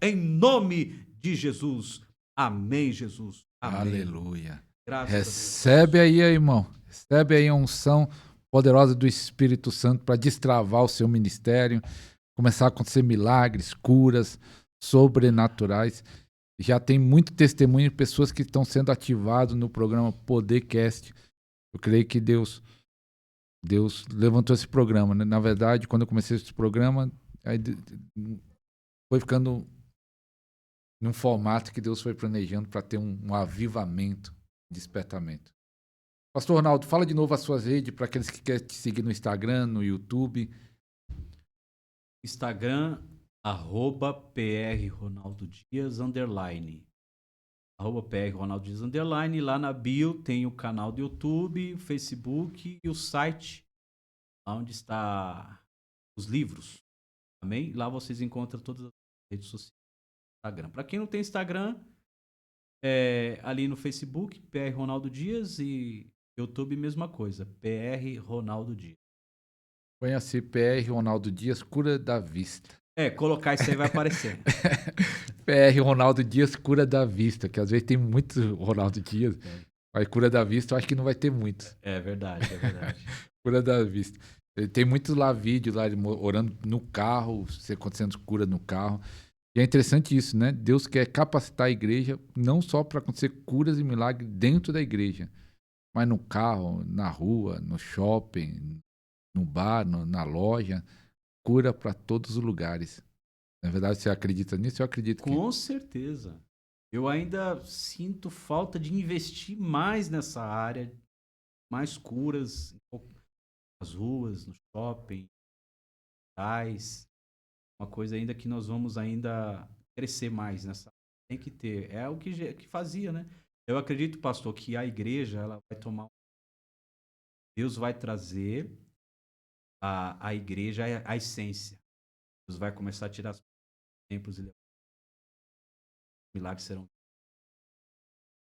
Em nome de Jesus. Amém, Jesus. Amém. Aleluia. Graças Recebe aí, irmão. Recebe aí a unção poderosa do Espírito Santo para destravar o seu ministério, começar a acontecer milagres, curas sobrenaturais. Já tem muito testemunho de pessoas que estão sendo ativadas no programa Podercast. Eu creio que Deus levantou esse programa, né? Na verdade, quando eu comecei esse programa, aí foi ficando num formato que Deus foi planejando para ter um avivamento, despertamento. Pastor Ronaldo, fala de novo as suas redes para aqueles que querem te seguir no Instagram, no YouTube. Instagram, @PRRonaldoDias_. @PR Ronaldo Dias _. Lá na bio tem o canal do YouTube, o Facebook e o site, onde está os livros. Amém? Lá vocês encontram todas as redes sociais do Instagram. Para quem não tem Instagram, ali no Facebook, PR Ronaldo Dias, e YouTube, mesma coisa, PR Ronaldo Dias. Põe assim, PR Ronaldo Dias, cura da vista. Colocar isso aí vai aparecer. PR Ronaldo Dias, cura da vista, que às vezes tem muitos Ronaldo Dias, mas cura da vista eu acho que não vai ter muitos. É verdade, é verdade. Cura da vista. Tem muitos lá vídeos lá orando no carro, acontecendo cura no carro. E é interessante isso, né? Deus quer capacitar a igreja não só para acontecer curas e milagres dentro da igreja, mas no carro, na rua, no shopping, no bar, na loja. Cura para todos os lugares. Na verdade, você acredita nisso? Eu acredito que... Com certeza. Eu ainda sinto falta de investir mais nessa área, mais curas nas ruas, no shopping, uma coisa ainda que nós vamos ainda crescer mais nessa. Tem que ter. É o que fazia, né? Eu acredito, pastor, que a igreja ela vai tomar. Deus vai trazer a igreja a essência. Deus vai começar a tirar os templos e milagres serão.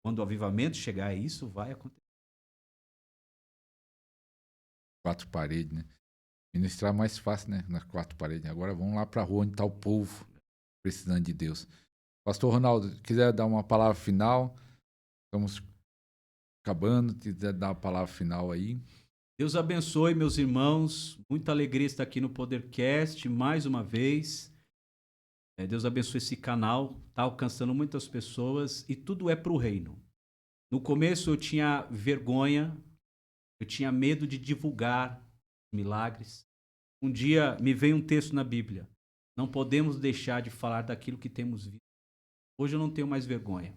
Quando o avivamento chegar, isso vai acontecer. 4 paredes, né? Ministrar mais fácil, né? Nas 4 paredes. Agora vamos lá para a rua onde está o povo precisando de Deus. Pastor Ronaldo, quiser dar uma palavra final? Estamos acabando. Quiser dar uma palavra final aí? Deus abençoe, meus irmãos. Muita alegria estar aqui no Podercast mais uma vez. Deus abençoe esse canal. Está alcançando muitas pessoas e tudo é para o reino. No começo eu tinha vergonha, eu tinha medo de divulgar milagres. Um dia me veio um texto na Bíblia. Não podemos deixar de falar daquilo que temos visto. Hoje eu não tenho mais vergonha.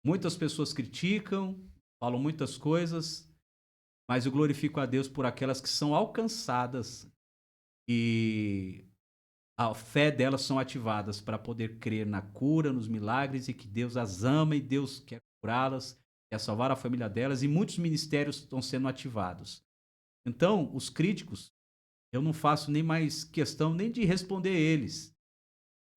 Muitas pessoas criticam, falam muitas coisas, mas eu glorifico a Deus por aquelas que são alcançadas e a fé delas são ativadas para poder crer na cura, nos milagres, e que Deus as ama e Deus quer curá-las, quer salvar a família delas, e muitos ministérios estão sendo ativados. Então, os críticos, eu não faço nem mais questão nem de responder eles,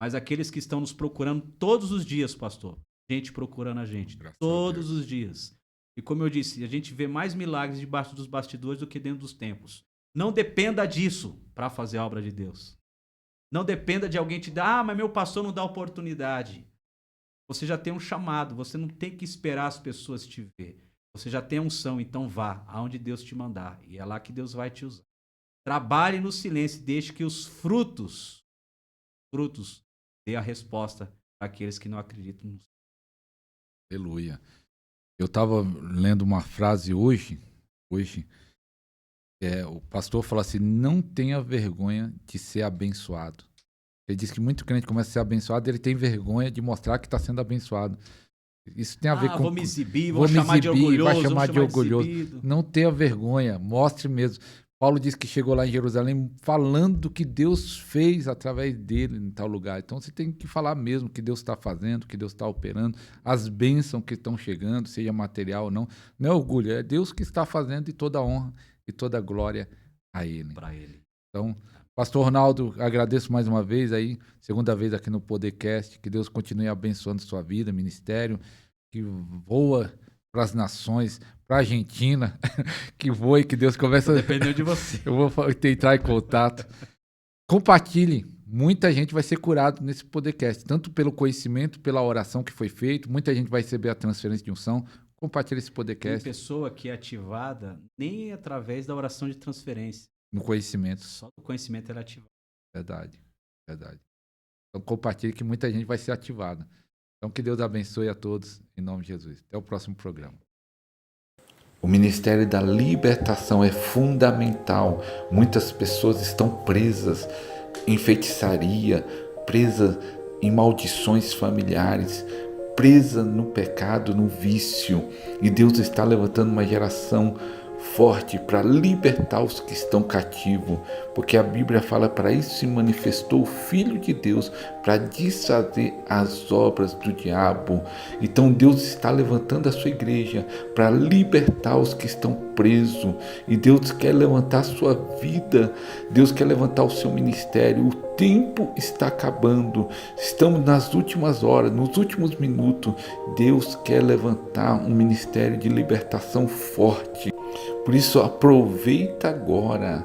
mas aqueles que estão nos procurando todos os dias, pastor. Gente procurando a gente, todos os dias. E como eu disse, a gente vê mais milagres debaixo dos bastidores do que dentro dos templos. Não dependa disso para fazer a obra de Deus. Não dependa de alguém te dar, mas meu pastor não dá oportunidade. Você já tem um chamado, você não tem que esperar as pessoas te ver. Você já tem a unção, então vá aonde Deus te mandar. E é lá que Deus vai te usar. Trabalhe no silêncio, deixe que os frutos dê a resposta para aqueles que não acreditam no Senhor. Aleluia. Eu estava lendo uma frase hoje, o pastor fala assim, não tenha vergonha de ser abençoado. Ele diz que muito crente começa a ser abençoado, ele tem vergonha de mostrar que está sendo abençoado. Isso tem a ver com... Vou me exibir, vou chamar de orgulhoso. Vai chamar de orgulhoso. Não tenha vergonha, mostre mesmo. Paulo disse que chegou lá em Jerusalém falando do que Deus fez através dele em tal lugar. Então você tem que falar mesmo o que Deus está fazendo, o que Deus está operando, as bênçãos que estão chegando, seja material ou não. Não é orgulho, é Deus que está fazendo, e toda a honra e toda a glória a Ele. Para Ele. Então, pastor Ronaldo, agradeço mais uma vez aí, segunda vez aqui no Podercast, que Deus continue abençoando sua vida, ministério, que voa para as nações, para a Argentina, que voe, que Deus comece a... Dependendo de você. Eu vou entrar em contato. Compartilhe. Muita gente vai ser curado nesse podcast, tanto pelo conhecimento, pela oração que foi feita. Muita gente vai receber a transferência de unção. Compartilhe esse podcast. Tem pessoa que é ativada nem através da oração de transferência. No conhecimento. Só do conhecimento ela é ativada. Verdade. Então compartilhe que muita gente vai ser ativada. Então que Deus abençoe a todos, em nome de Jesus. Até o próximo programa. O Ministério da Libertação é fundamental. Muitas pessoas estão presas em feitiçaria, presas em maldições familiares, presas no pecado, no vício. E Deus está levantando uma geração forte para libertar os que estão cativos, porque a Bíblia fala: para isso se manifestou o Filho de Deus, para desfazer as obras do diabo. Então Deus está levantando a sua igreja para libertar os que estão presos, e Deus quer levantar a sua vida, Deus quer levantar o seu ministério. O tempo está acabando, estamos nas últimas horas, nos últimos minutos. Deus quer levantar um ministério de libertação forte. Por isso, aproveita agora,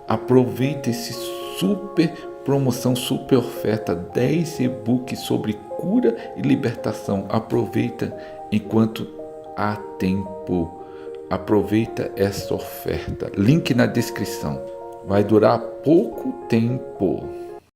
aproveita esse super promoção, super oferta, 10 e-books sobre cura e libertação. Aproveita enquanto há tempo, aproveita essa oferta, link na descrição, vai durar pouco tempo.